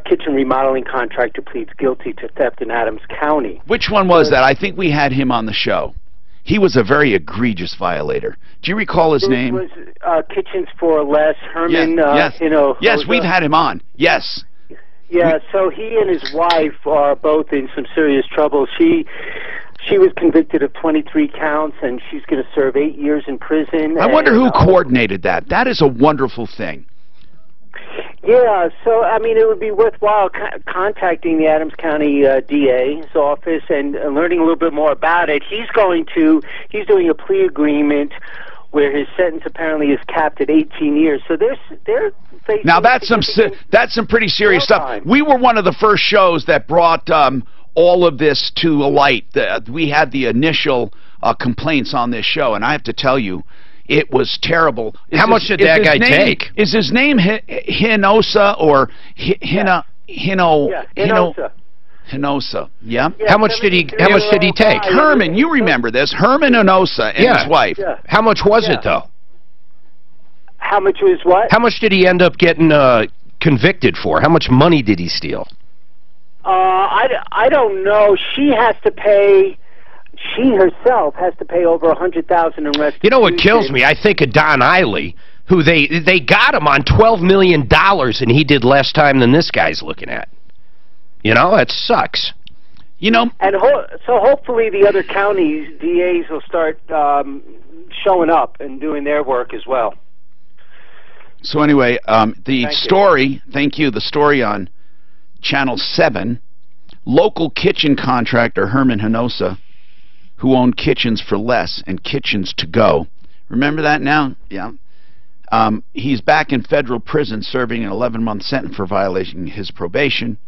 Kitchen remodeling contractor pleads guilty to theft in Adams County. Which one was that? I think we had him on the show. He was a very egregious violator. Do you recall his name? It was Kitchens for Less, Herman, yes. Yes, Hosa. we've had him on. Yes. Yeah, so he and his wife are both in some serious trouble. She was convicted of 23 counts, and she's going to serve 8 years in prison. I wonder who coordinated that. That is a wonderful thing. Yeah, so, I mean, it would be worthwhile contacting the Adams County DA's office and learning a little bit more about it. He's doing a plea agreement where his sentence apparently is capped at 18 years. So they're facing... Now, that's some pretty serious stuff. We were one of the first shows that brought all of this to light. We had the initial complaints on this show, and I have to tell you, it was terrible. How much did that guy take? Is his name Hinosa or Hinosa? Yeah. How much did he take? Herman, you remember this? Herman Hinosa and his wife. Yeah. How much was it though? How much was what? How much did he end up getting convicted for? How much money did he steal? I don't know. She has to pay. She herself has to pay over $100,000 in restitution. You know what kills me? I think of Don Eiley, who they got him on $12 million, and he did less time than this guy's looking at. You know, that sucks. You know, and so hopefully the other counties DAs will start showing up and doing their work as well. So anyway, the story on Channel 7, local kitchen contractor Herman Hinosa, who owned Kitchens for Less and Kitchens to Go. Remember that now? Yeah. He's back in federal prison serving an 11-month sentence for violating his probation.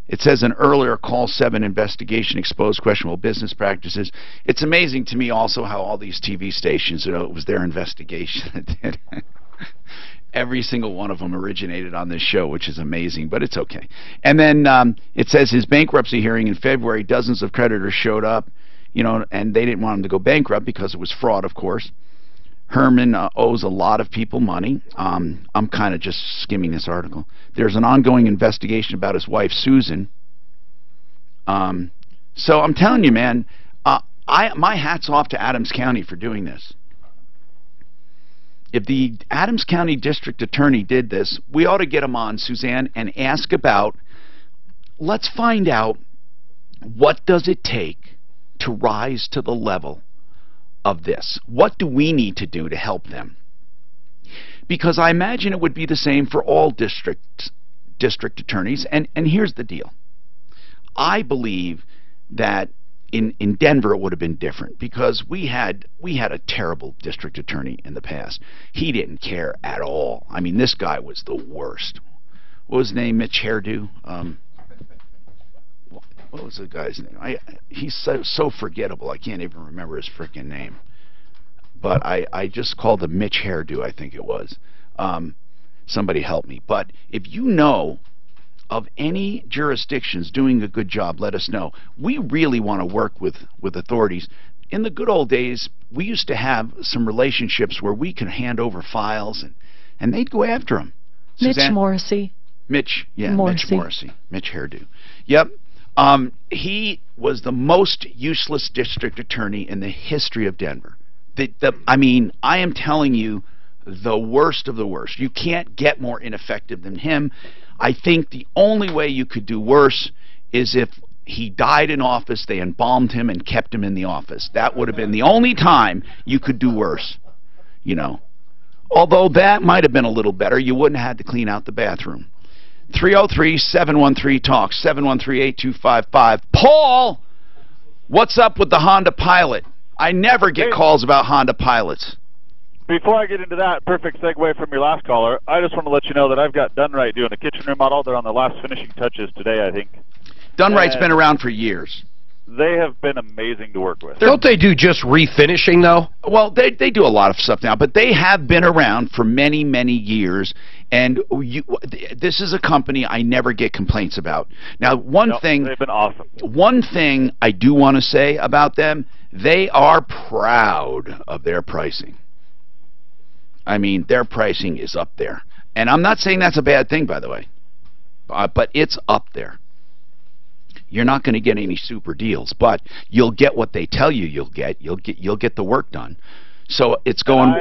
It says an earlier Call 7 investigation exposed questionable business practices. It's amazing to me also how all these TV stations, it was their investigation that did it. Every single one of them originated on this show, which is amazing, but it's okay. And then it says his bankruptcy hearing in February, dozens of creditors showed up, and they didn't want him to go bankrupt because it was fraud, of course. Herman owes a lot of people money. I'm kind of just skimming this article. There's an ongoing investigation about his wife, Susan. So I'm telling you, man, my hat's off to Adams County for doing this. If the Adams County District Attorney did this, we ought to get him on, Suzanne, and ask about, let's find out, what does it take to rise to the level of this? What do we need to do to help them? Because I imagine it would be the same for all district attorneys. And here's the deal. I believe that in Denver it would have been different, because we had a terrible district attorney in the past. He didn't care at all. I mean, this guy was the worst. What was his name? Mitch Hairdo? What was the guy's name? He's so forgettable. I can't even remember his frickin' name. But I just called him Mitch Hairdo, I think it was. Somebody help me. But if you know of any jurisdictions doing a good job, let us know. We really want to work with authorities. In the good old days, we used to have some relationships where we could hand over files, and they'd go after them. Mitch Morrissey. Mitch Morrissey. Mitch Hairdo. Yep. He was the most useless district attorney in the history of Denver. I mean, I am telling you, the worst of the worst. You can't get more ineffective than him. I think the only way you could do worse is if he died in office, they embalmed him and kept him in the office. That would have been the only time you could do worse. Although that might have been a little better. You wouldn't have had to clean out the bathroom. 303-713-TALK, 713-8255. Paul, what's up with the Honda Pilot? I never get calls about Honda Pilots. Before I get into that, perfect segue from your last caller, I just want to let you know that I've got Done Right doing a kitchen remodel. They're on the last finishing touches today, I think. Done Right's been around for years. They have been amazing to work with. Don't they do just refinishing, though? Well, they do a lot of stuff now, but they have been around for many, many years, and this is a company I never get complaints about. Now, they've been awesome. One thing I do want to say about them, they are proud of their pricing. I mean, their pricing is up there. And I'm not saying that's a bad thing, by the way, but it's up there. You're not going to get any super deals, but you'll get what they tell you you'll get. You'll get the work done. So it's going.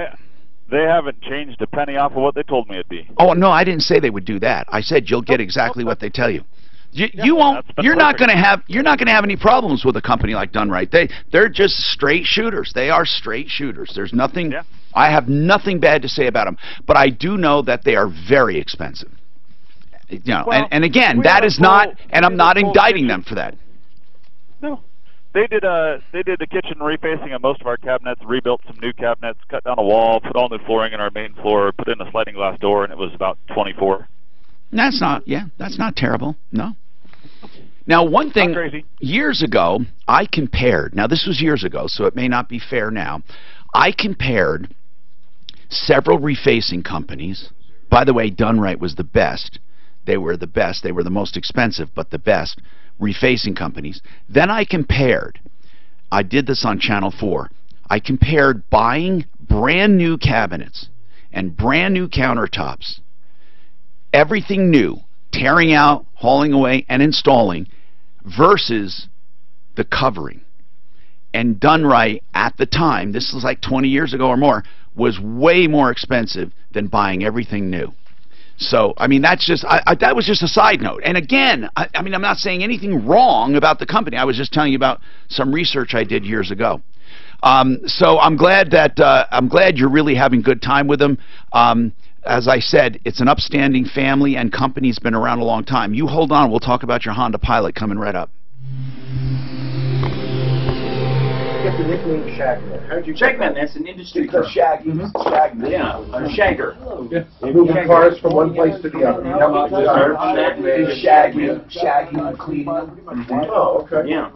They haven't changed a penny off of what they told me it'd be. Oh no, I didn't say they would do that. I said you'll get exactly what they tell you. You won't. You're not going to have any problems with a company like Done Right. They're just straight shooters. They are straight shooters. There's nothing. Yeah. I have nothing bad to say about them, but I do know that they are very expensive. You know, well, and again, that is not, and I'm not indicting them for that. No, they did the kitchen refacing on most of our cabinets, rebuilt some new cabinets, cut down a wall, put all new flooring in our main floor, put in a sliding glass door, and it was about $24. That's not terrible. No. Now, one thing, years ago, I compared. Now, this was years ago, so it may not be fair now. I compared several refacing companies. By the way, Done Right was the best. They were the best. They were the most expensive, but the best refacing companies. Then I compared. I did this on Channel 4. I compared buying brand new cabinets and brand new countertops, everything new, tearing out, hauling away, and installing, versus the covering. And Done Right at the time, this was like 20 years ago or more, was way more expensive than buying everything new. So, I mean, that's just, that was just a side note. And again, I mean, I'm not saying anything wrong about the company. I was just telling you about some research I did years ago. So I'm glad you're really having good time with them. As I said, it's an upstanding family, and company's been around a long time. You hold on, we'll talk about your Honda Pilot coming right up. Get the nickname Shagman. How'd you Shagman, that's an industry term. Shaggy. Shagman. Yeah, a shagger. Moving cars from one place to the other. Shaggy, cleaning. Oh, okay. Yeah.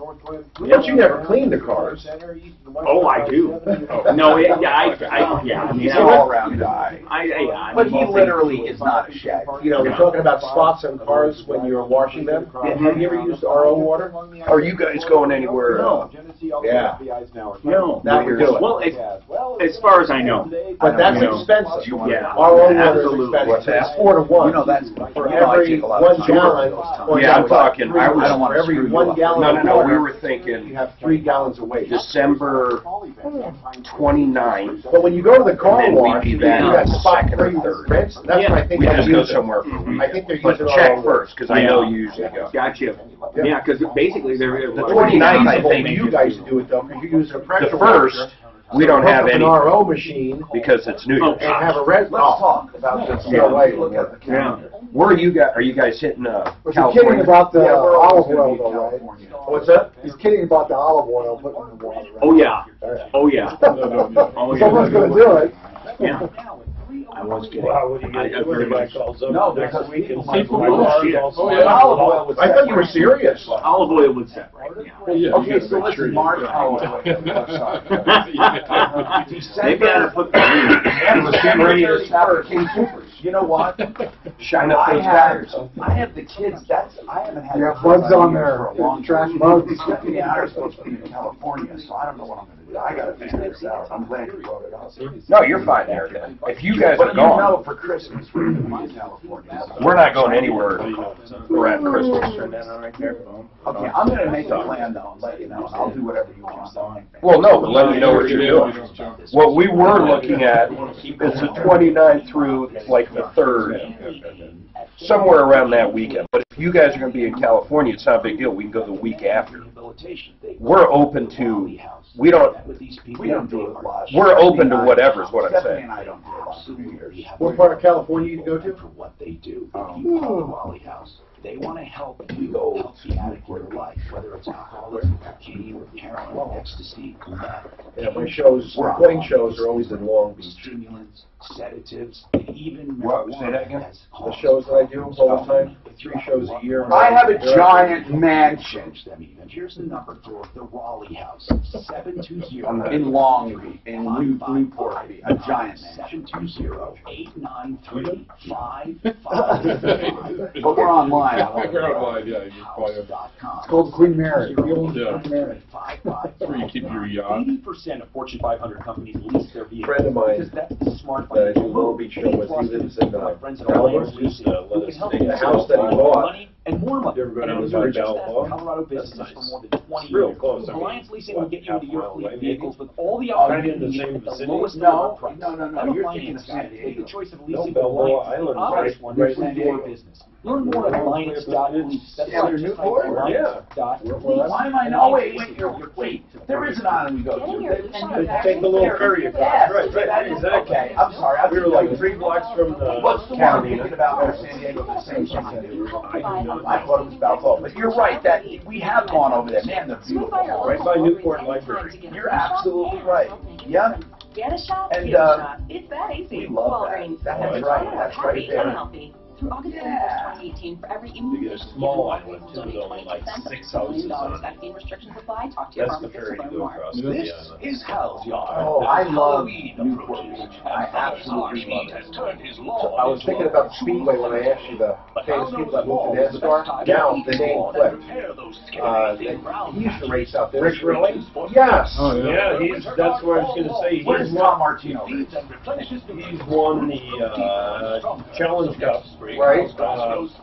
But you never clean the cars. Oh, I do. No, he's an all-around guy. But he literally is not a shagger. You know, we're talking about spots on cars when you're washing them. Have you ever used RO water? Are you guys going anywhere? No. Yeah. No. That would do it. Well, as far as I know. But that's expensive. Yeah. RO water is expensive. It's 4 to 1. You know, that's for every 1 gallon. Yeah, I'm talking. I don't want to every 1 gallon. No. We were thinking. You have 3 gallons of waste. December 29th. But when you go to the car wash, you got got spot free rinse. That's what I think. We just go somewhere for a week. I think they're using check first, because I know you usually go. Gotcha. Yeah, because basically they're the 29th. I think you guys do it though, because you're using a pressure. The first, we don't have any RO machine because it's New Year's. And have a red. Let's talk about this. Look at the calendar. Where are you guys? Are you guys hitting He's California? kidding about the olive oil, though, right? What's that? He's kidding about the olive oil putting in the water. Right? Oh yeah. Oh yeah. Someone's going to do it. Yeah. I was kidding. Wow, what do you get? Everybody calls up. No, because people olive oil would. I thought you were serious. Olive oil would set right now. Okay, so listen, Mark. They've got to put King Coopers. You know what? Shine up those batteries. I have the kids. I haven't had. You have bugs on there. For a long Trash time. bugs. Yeah, I'm supposed to be in California, so I don't know what I'm going to do. I got to figure this out. I'm glad you brought it up. No, you're fine there. Then. If you guys are But gone, you know, for Christmas we're going to be in California. we're not going anywhere around Christmas. Okay, I'm going to make a plan though and let you know, and I'll do whatever you want. Well, no, but let me know what you're doing. What we were looking at is the 29th through like the 3rd. somewhere around that weekend. But if you guys are going to be in California, it's not a big deal. We can go the week after. We're open to. We don't do it live. We're open to whatever is what I'm saying. What part of California you go to? For what they do. Raleigh House. They want to help you help the addict in your life, whether it's alcoholism, cocaine, heroin, ecstasy, meth. Yeah, my shows, my playing shows are always in Long Beach. Stimulants, sedatives, and even marijuana. Say that again? The shows that I do all the time, 3 shows a year. I have a giant mansion. Here's the number for the Raleigh House, 720 in Long Beach, in Newport Beach, a giant mansion. 720-893-5555. But we're online. We're online, yeah. You can buy it. It's called Queen Mary. Yeah. That's where you keep your yacht. 80% of Fortune 500 companies lease their vehicles. A friend of mine because that's the smart that I do Long Beach show with, he lives in Malibu. The house that he bought. And more money. You ever go down to Colorado business for more than 20 years. Real close. Alliance Leasing will get you into your fleet vehicles with all the Kind options of in the same at the vicinity? lowest No. price. No. I'm a You're finance thinking of guy. San Take Diego. the choice of No, leasing Balboa Alliance. Island, The obvious one right is in San your Diego. business. Learn more at alliance.lease. That's Yeah, right, they're just like Newport? alliance.lease. Why am I not? Wait. There is an island we go to. Take the little ferry across. Yes, Right, that is, exactly. okay. I'm sorry. We were like 3 blocks from the What's the one I'm thinking about for San Diego? The same thing. I thought it was Balboa. But you're right that we have gone over there. Man, they're beautiful. Right by Newport Library. You're absolutely right. Yeah. Get a shot, And, get a shot. It's that easy. we love that. Walgreens. That's Walgreens. right. That's right Happy there. and healthy. Through August 31st, 2018, for every You get a small island, too, with only like 6 houses on it. Vaccine restrictions apply. Talk to your That's the pharmacist ferry to to learn go more. across This the is Hal's Yard. Oh, I love Halloween Newport approaches, Beach. and I Father absolutely Pete love it. has turned his lawn I was thinking about the Speedway when I asked you the famous people that moved to NASCAR. Now the name flipped. He used to race out there. Rich Riley? Yes. Oh, yeah. Yeah, that's what I was going to say. Where's He's Tom won, Martino? he's won the Challenge Cup. Right.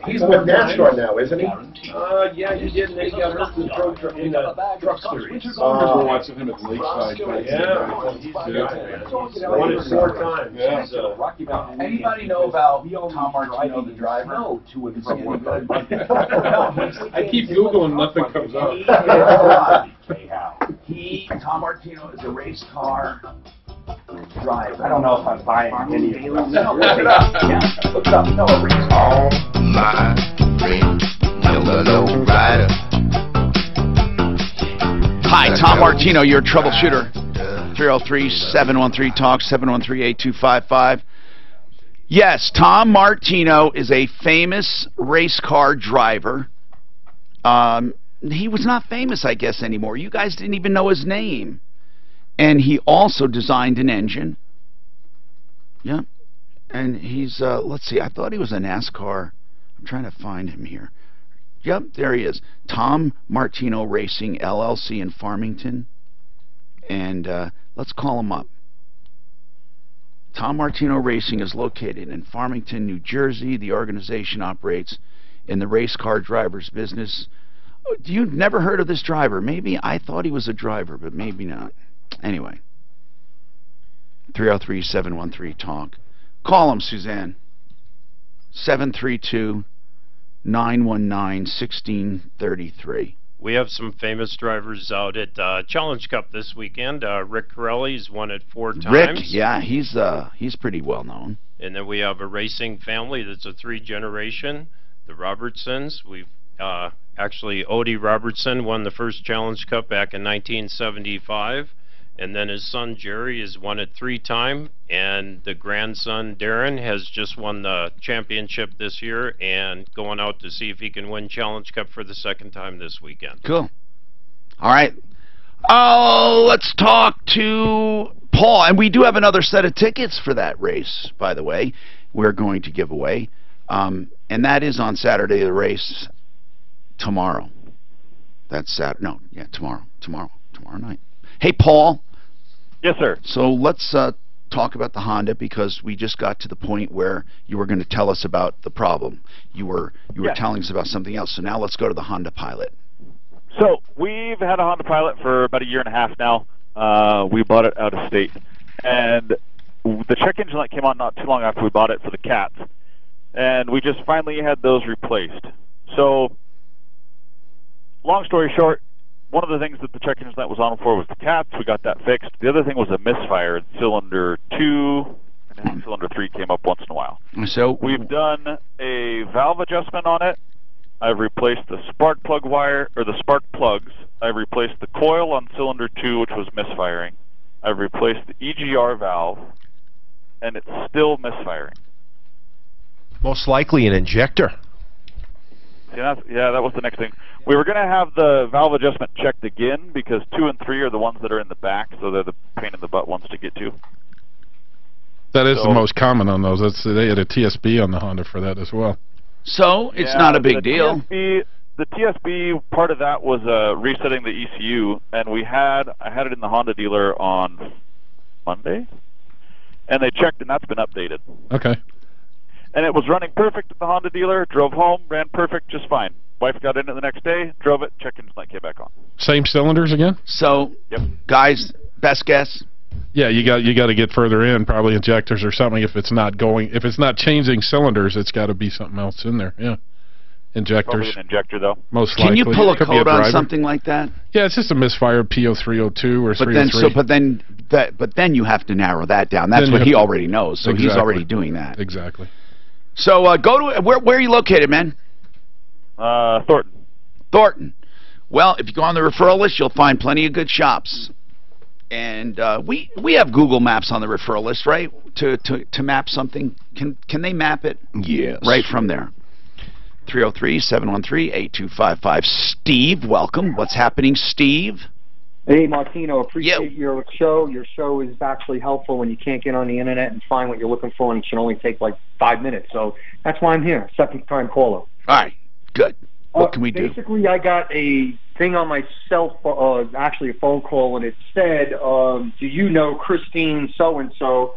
He's with NASCAR now, isn't he? Yeah, he did, and then he got hurt in the truck series. I remember watching him at Lakeside. Yeah, won it 4 times. Yeah. He's, Anybody know about Tom Martino, the driver? No, to and from work. I keep Googling, nothing comes up. Tom Martino is a race car driver. I don't know if I'm buying any of them. No, look it up. Yeah, look it up. No, a race car. My friend, yellow rider. Hi, Tom Martino, your troubleshooter. 303-713-TALK, 713-8255. Yes, Tom Martino is a famous race car driver. He was not famous, I guess, anymore. You guys didn't even know his name. And he also designed an engine. Yeah. And he's, let's see, I thought he was a NASCAR. I'm trying to find him here. Yep, there he is. Tom Martino Racing, LLC in Farmington. And let's call him up. Tom Martino Racing is located in Farmington, New Jersey. The organization operates in the race car driver's business. Oh, you've never heard of this driver? Maybe I thought he was a driver, but maybe not. Anyway, 303-713-TALK. Call him, Suzanne. 732-919-1633. We have some famous drivers out at Challenge Cup this weekend. Rick Corelli's won it 4 times. Rick, yeah, he's pretty well known. And then we have a racing family that's a 3-generation, the Robertsons. We've actually, Odie Robertson won the first Challenge Cup back in 1975. And then his son Jerry has won it 3 times, and the grandson Darren has just won the championship this year and going out to see if he can win Challenge Cup for the 2nd time this weekend. Cool. All right. Oh, let's talk to Paul. And we do have another set of tickets for that race, by the way, we're going to give away. And that is on Saturday, the race tomorrow. That's Saturday. No, yeah, tomorrow night. Hey, Paul. Yes, sir. So let's talk about the Honda, because we just got to the point where you were going to tell us about the problem. You were telling us about something else. So now let's go to the Honda Pilot. So we've had a Honda Pilot for about 1.5 years now. We bought it out of state, and the check engine light came on not too long after we bought it for the cats. And we just finally had those replaced. So, long story short, one of the things that the check engine light was on for was the caps. We got that fixed. The other thing was a misfire in cylinder 2, and then cylinder 3 came up once in a while. So we've done a valve adjustment on it. I've replaced the spark plug wire, or the spark plugs. I've replaced the coil on cylinder 2, which was misfiring. I've replaced the EGR valve, and it's still misfiring. Most likely an injector. Yeah, that was the next thing. We were going to have the valve adjustment checked again because 2 and 3 are the ones that are in the back, so they're the pain in the butt ones to get to. That is the most common on those. They had a TSB on the Honda for that as well. So it's not a big deal. The TSB part of that was resetting the ECU, and I had it in the Honda dealer on Monday, and they checked, and that's been updated. Okay. And it was running perfect at the Honda dealer. Drove home, ran perfect, just fine. Wife got in it the next day, drove it, check engine light came back on. Same cylinders again? So, guys, best guess? Yeah, you got to get further in, probably injectors or something. If it's not changing cylinders, it's got to be something else in there. Yeah, injectors. Probably an injector though. Most likely. likely. Can you pull a code on something like that? Yeah, it's just a misfire P0302 or 303. But then you have to narrow that down. That's what he already knows. So he's already doing that. Exactly. So go to where are you located, man? Thornton. Thornton. Well, if you go on the referral list, you'll find plenty of good shops. And we have Google Maps on the referral list, right? To map something. Can they map it? Yes. Right from there. 303-713-8255. Steve, welcome. What's happening, Steve? Hey, Martino, appreciate your show. Your show is actually helpful when you can't get on the internet and find what you're looking for, and it should only take like 5 minutes. So that's why I'm here, second-time caller. All right, good. What can we do? Basically, I got a thing on my cell phone, actually a phone call, and it said, do you know Christine so-and-so?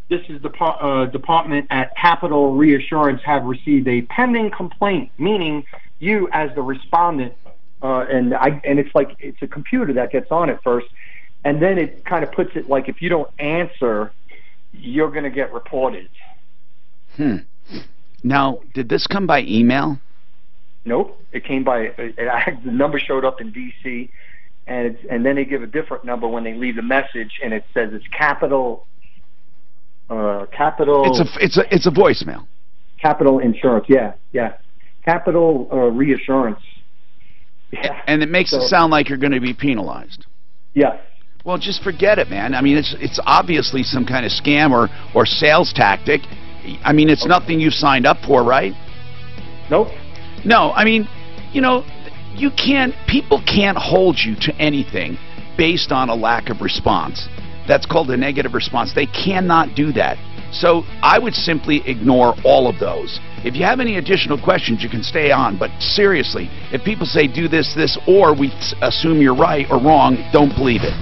This is the department at Capital Reassurance have received a pending complaint, meaning you as the respondent, and it's like it's a computer that gets on it first, and then it kind of puts it like if you don't answer, you're going to get reported. Now, did this come by email? Nope, it came by. The number showed up in D.C. and then they give a different number when they leave the message, and it says it's Capital. It's a voicemail. Capital Insurance, yeah. Capital Reassurance. Yeah. And it makes it sound like you're going to be penalized. Yes. Well, just forget it, man. I mean, it's obviously some kind of scam or sales tactic. I mean, it's nothing you signed up for, right? Nope. No, I mean, people can't hold you to anything based on a lack of response. That's called a negative response. They cannot do that. So I would simply ignore all of those. If you have any additional questions, you can stay on. But seriously, if people say do this, or we assume you're right or wrong, don't believe it.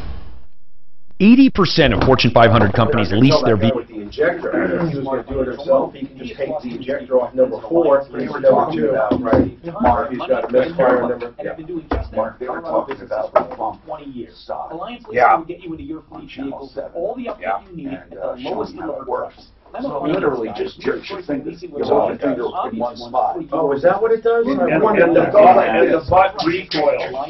80% of Fortune 500 companies lease their vehicles. With the injector, he was going to do it himself. He can just take the injector off number 4, and we're number 2 now, right? Mark, he's got a misfire number. Mark, they were talking about for 20 years. Alliance will get you into your fleet vehicles with all the update you need at the lowest level it works. So literally just jerks your fingers. You hold your finger in one spot. Oh, is that what it does? And the butt recoil.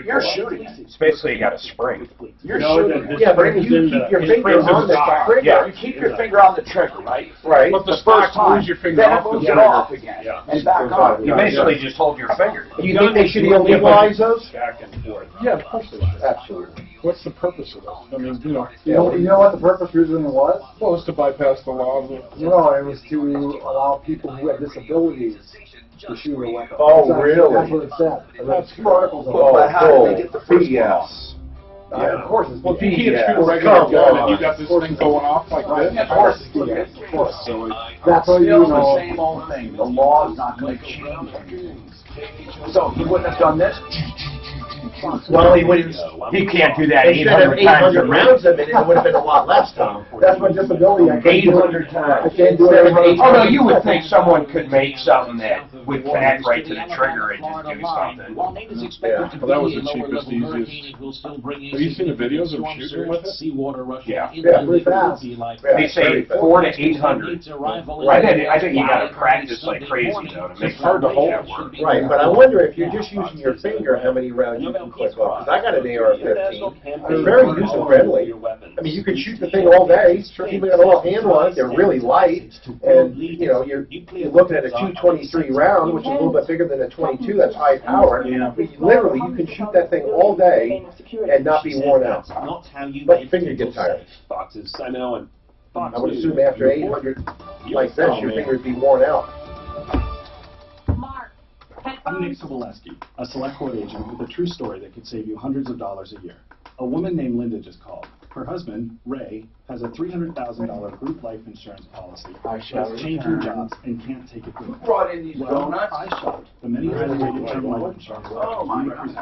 You're shooting. It's basically you got a spring. You're shooting. Yeah, but if you keep your finger on the trigger, you keep your finger on the trigger, right? Right. But the first time, then it moves it off again and back on. You basically just hold your finger. Do you think they should illegalize those? Back and forth. Yeah, of course they should. Absolutely. What's the purpose of this? I mean, You know what the purpose reason was? Well, it's to bypass the laws. No, it was to allow people who have disabilities to shoot a weapon. Oh, really? That's what it said. That's articles But how did they get the first BS. Of course it's Well, if you can't shoot a regular gun and you got this thing going off like this. Of course it's BS. Of course. So that's what you Still know. the same old thing. The law's not going to change. So he wouldn't have done this. Well, he can't do that Instead of 800 times a 800 rounds a minute, it would have been a lot less, Tom. That's my disability. I can't do it. 800 times. I can't do it. Oh, no, you would think someone could make something that would connect right to the trigger and just do something. Yeah. Well, that was the cheapest, easiest. Have you seen the videos of shooting with it? Yeah. Yeah, pretty fast. They say 400 to 800. I think you got to practice like crazy though to make It's hard to hold. that work. Right, but I wonder if you're just using your finger, how many rounds you can click off. Because I got an AR-15. It's very user-friendly. I mean, you can shoot the thing all day. Even got a little handle on it. They're really light, and you know you're looking at a 223 round, which is a little bit bigger than a 22. That's high power. But literally, you can shoot that thing all day and not be worn out. But your finger gets tired. I know, and I would assume after 800 like this, your fingers be worn out. I'm Nick Soboleski, a Select Court agent with a true story that could save you hundreds of dollars a year. A woman named Linda just called. Her husband, Ray, has a $300,000 group life insurance policy, has changing jobs, and can't take it with him. Brought in these Well, donuts? I shopped the many highly rated term life insurance companies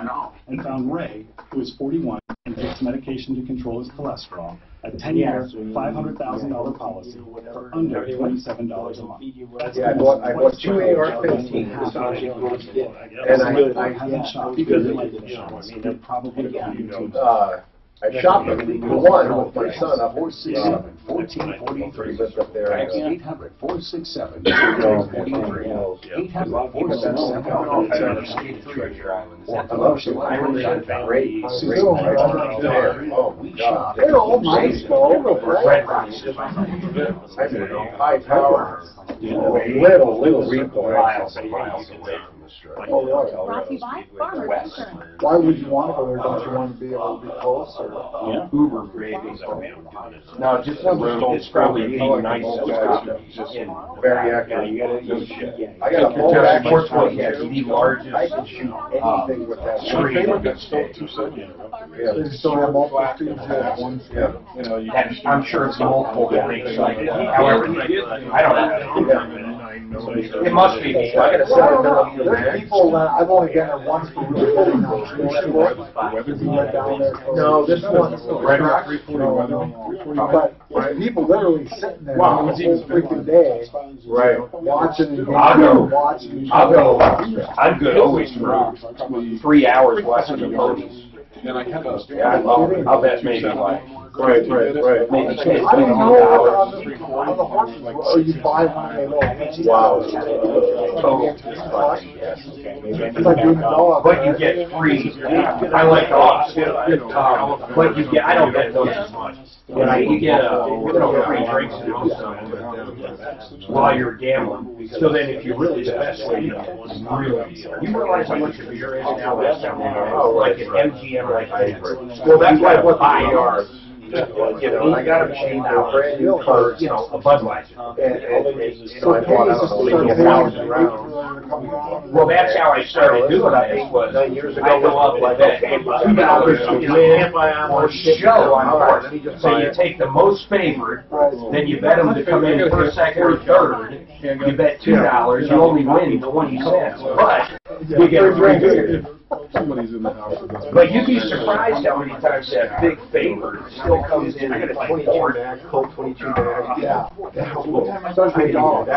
and found Ray, who is 41 and takes medication to control his cholesterol, a 10-year, $500,000 policy for under $27 a month. Yeah, I bought two AR-15s, and I haven't shopped because of life insurance. They're probably I shopped them for one with my son up in 1443. He lives up there. 800-467. They're all nice, though. High power, little recoil. Why would you want to go there? Don't you want to be able to be close? Or? Yeah. Uber cravings. No, just it's probably being nice and very accurate. I got a full back 420. I can shoot anything with that screen. They still have multiple speeds at once. Yeah. I'm sure it's multiple things like that. However, I don't know. It must be. There's people that I've only gotten it once for really getting went down there. No, this one's Red Rock 340 weather. But people literally sitting there the whole freaking day, right? Watching. I'll go. I'm good always for 3 hours watching the ponies. And I had a. I'll bet maybe like. Right. Maybe I didn't know on the horses, or you buy one and they go. Wow. It's like doing a dog. But you get free. I like dogs too. But you get. I don't get those as much. But you get free drinks and most of them while you're gambling. So then, if you really the best way to get is really. You realize how much of beer is now? That's like an MGM like that. Well, that's why I bought the ARs. You know, I got them cheap. They're brand new for a Budweiser. And so I bought maybe 1,000 rounds. Well, that's how I started doing it. Was 9 years ago, I go up and bet $2 to win or show on horse. So you take the most favored, then you bet them to come in first, second, or third. You bet $2. You only win 20 cents, but you get a free beer. Somebody's in the house with us. But you'd be surprised how many times that big favorite still comes in. I got a 22 mag, Colt 22 mag. Yeah.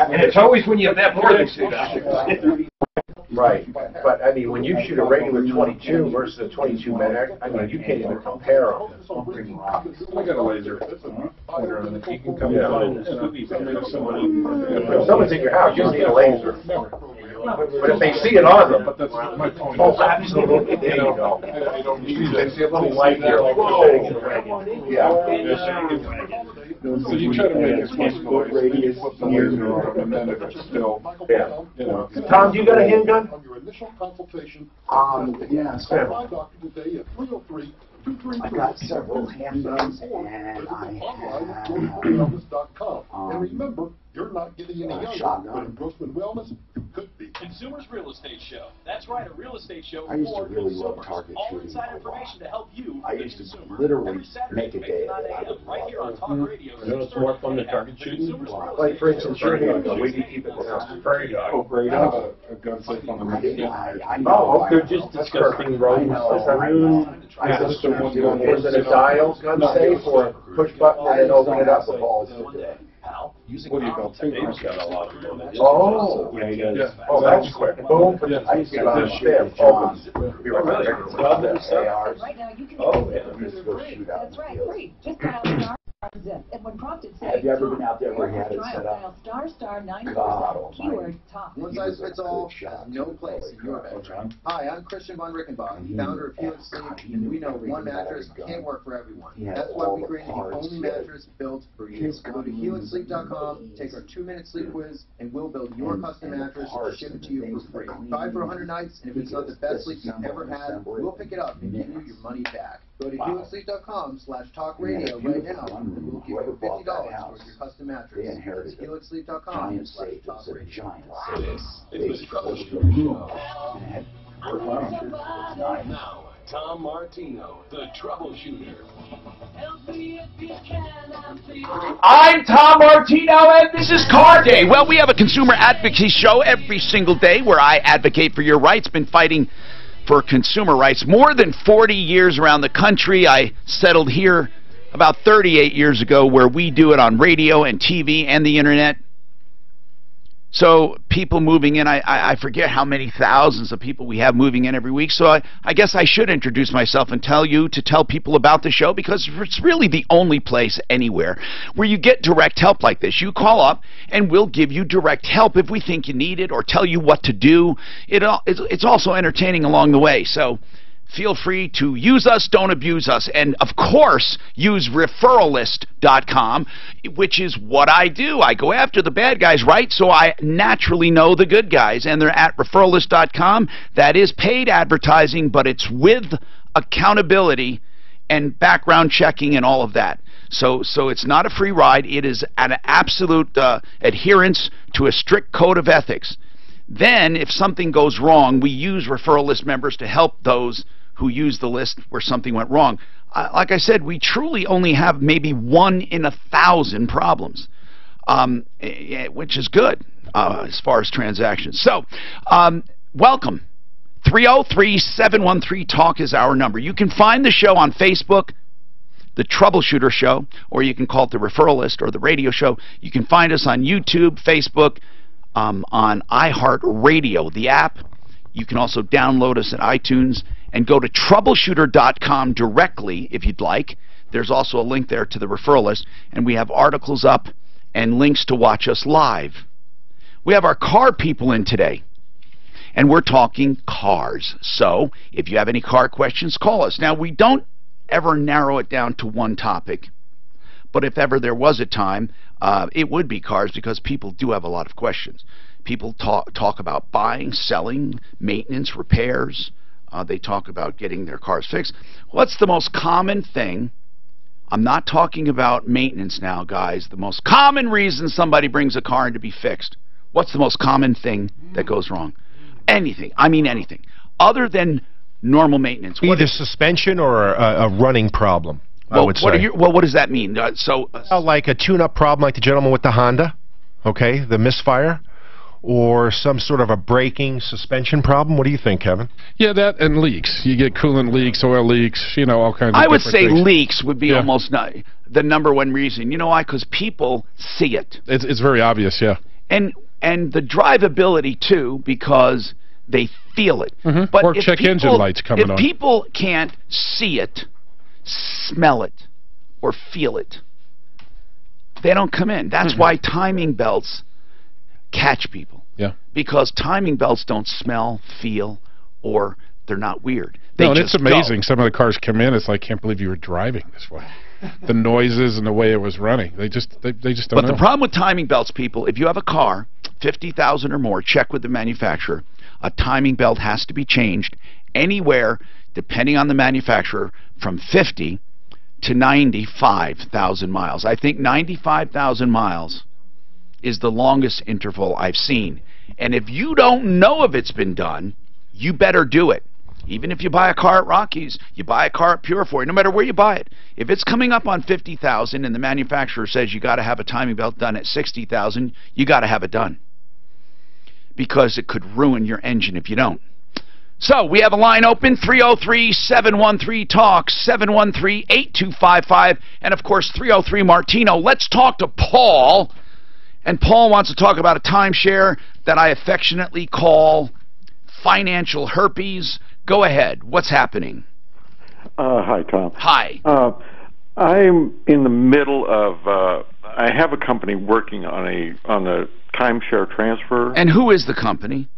And it's always when you bet more than $2. Right, but I mean, when you shoot a regular 22 versus a 22 mag, I mean, you can't even compare them. I got a laser. You can come down and If someone's in your house, you don't need a laser. But if they see it on them, but that's my point. Oh, absolutely. There you go. I don't need They see a little light here, like, whoa. Yeah. So you try to make as much noise, then you flip the laser on them, and then if it's still, you know. Tom, do you got a handgun? On your initial consultation, yeah. my doctor today at 303. I got several handguns, and I have. And remember, You're not getting any younger, but in Grossman Wellness, you could be. Consumers Real Estate Show. That's right, a real estate show I used to for really consumers. love target All shooting inside for a information to help you, I the used to consumer. literally Every Saturday, make a day 8 to 9 out a.m. of right here on Talk Radio. You know, it's more fun than target shooting. Like, for instance, your neighbor, where do you keep it now? Prairie dog. Oh, great. I have a gun safe on the market. Oh, They're just disgusting rodents. Is it a dial gun safe or a push button and then open it up? What do you call it? Dave's got a lot of them. Oh. Yeah, he does. Oh, that's quick. Boom. I used to get on a ship. Be right back. Right now, you can Oh, get yeah. computer free. That's right, free. Just dial star zip. And when prompted, say Have you ever been top. out there where you had it Trial, set up? dial star star God 947. almighty. Keyword top. One size fits all, no place in your bed. Hi, I'm Christian von Rickenbach, founder of Helix Sleep, and we know one mattress can't work for everyone. That's why we created the only mattress built for you. Go to helixsleep.com, take our 2-minute sleep quiz, and we'll build your custom mattress and ship it to you for free. Try for 100 nights, and if it's not the best sleep you've ever had, we'll pick it up and give you your money back. Go to helixsleep.com/talkradio right now, and we'll give you $50 towards your custom mattress. It's helixsleep.com/talkradio. It's the Troubleshooter. Now, Tom Martino, the Troubleshooter. I'm Tom Martino, and this is Car Day. Well, we have a consumer advocacy show every single day where I advocate for your rights. Been fighting for consumer rights more than 40 years around the country. I settled here about 38 years ago, where we do it on radio and TV and the internet. So people moving in, I forget how many thousands of people we have moving in every week. So I guess I should introduce myself and tell people about the show, because it's really the only place anywhere where you get direct help like this. You call up and we'll give you direct help if we think you need it, or tell you what to do. It's also entertaining along the way. So feel free to use us, don't abuse us. And, of course, use referralist.com, which is what I do. I go after the bad guys, right? So I naturally know the good guys. And they're at referralist.com. That is paid advertising, but it's with accountability and background checking and all of that. So it's not a free ride. It is an absolute adherence to a strict code of ethics. Then, if something goes wrong, we use referral list members to help those who use the list where something went wrong. Like I said, we truly only have maybe 1 in 1,000 problems, which is good as far as transactions. So, welcome. 303-713-TALK is our number. You can find the show on Facebook, The Troubleshooter Show, or you can call it The Referral List or The Radio Show. You can find us on YouTube, Facebook, on iHeartRadio, the app. You can also download us at iTunes and go to troubleshooter.com directly if you'd like. There's also a link there to the referral list, and we have articles up and links to watch us live. We have our car people in today, and we're talking cars. So if you have any car questions, call us. Now, we don't ever narrow it down to one topic, but if ever there was a time, it would be cars, because people do have a lot of questions. People talk about buying, selling, maintenance, repairs. They talk about getting their cars fixed. What's the most common thing? I'm not talking about maintenance now, guys. The most common reason somebody brings a car in to be fixed. What's the most common thing that goes wrong? Anything. I mean anything. Other than normal maintenance. Either suspension or a running problem, I would say. What does that mean? Like a tune-up problem like the gentleman with the Honda, okay, the misfire, or some sort of a braking suspension problem. What do you think, Kevin? Yeah, that and leaks. You get coolant leaks, oil leaks, you know, all kinds of I would say things. Leaks would be almost the number one reason. You know why? Because people see it. It's very obvious, yeah. And the drivability, too, because they feel it. But or check engine lights coming on. If people can't see it, smell it, or feel it, they don't come in. That's why timing belts catch people. Yeah. Because timing belts don't smell, feel, or they're not weird. No, and it's amazing. Some of the cars come in, it's like, can't believe you were driving this way. The noises and the way it was running. They just don't know. But the problem with timing belts, people, if you have a car, 50,000 or more, check with the manufacturer. A timing belt has to be changed anywhere, depending on the manufacturer, from 50 to 95,000 miles. I think 95,000 miles is the longest interval I've seen. And if you don't know if it's been done, you better do it. Even if you buy a car at Rockies, you buy a car at Purifoy, no matter where you buy it. If it's coming up on 50,000 and the manufacturer says you got to have a timing belt done at 60,000, you got to have it done. Because it could ruin your engine if you don't. So, we have a line open, 303-713-TALK, 713-8255, and of course 303-MARTINO. Let's talk to Paul. And Paul wants to talk about a timeshare that I affectionately call financial herpes. Go ahead. What's happening? Hi, Tom. Hi. I'm in the middle of, I have a company working on a timeshare transfer. And who is the company?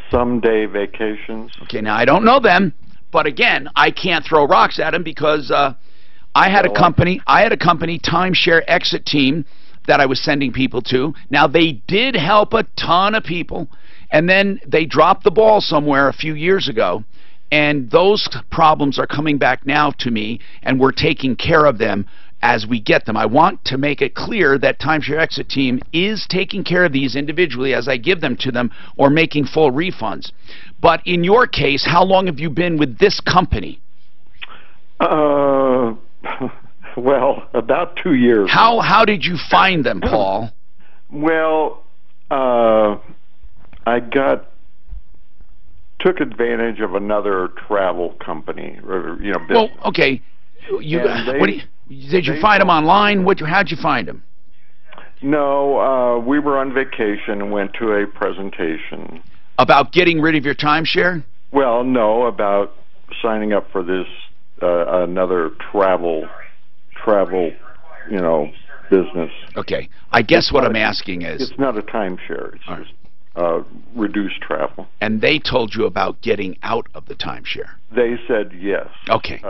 Someday Vacations. Okay, now I don't know them, but again, I can't throw rocks at them because I had a company, Timeshare Exit Team, that I was sending people to. Now, they did help a ton of people, and then they dropped the ball somewhere a few years ago, and those problems are coming back now to me, and we're taking care of them as we get them. I want to make it clear that Timeshare Exit Team is taking care of these individually as I give them to them or making full refunds. But in your case, how long have you been with this company? Well, about 2 years. How did you find them, Paul? Well, I took advantage of another travel company, or, you know, business. Well, okay. Did you find them online? How'd you find them? No, we were on vacation and went to a presentation. About getting rid of your timeshare? Well, no, about signing up for this another travel, you know, business. Okay. I guess what I'm asking is... It's not a timeshare. It's just reduced travel. And they told you about getting out of the timeshare? They said yes. Okay.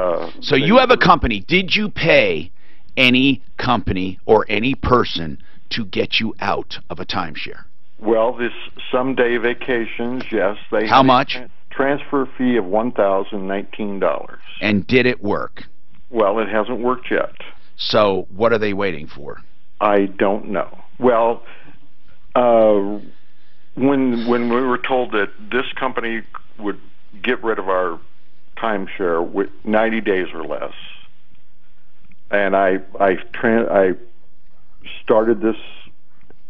So you have a company. Did you pay any company or any person to get you out of a timeshare? Well, this Someday Vacations, yes. They How much? Transfer fee of $1,019. And did it work? Well, it hasn't worked yet. So what are they waiting for? I don't know. Well, when we were told that this company would get rid of our timeshare with 90 days or less, and I started this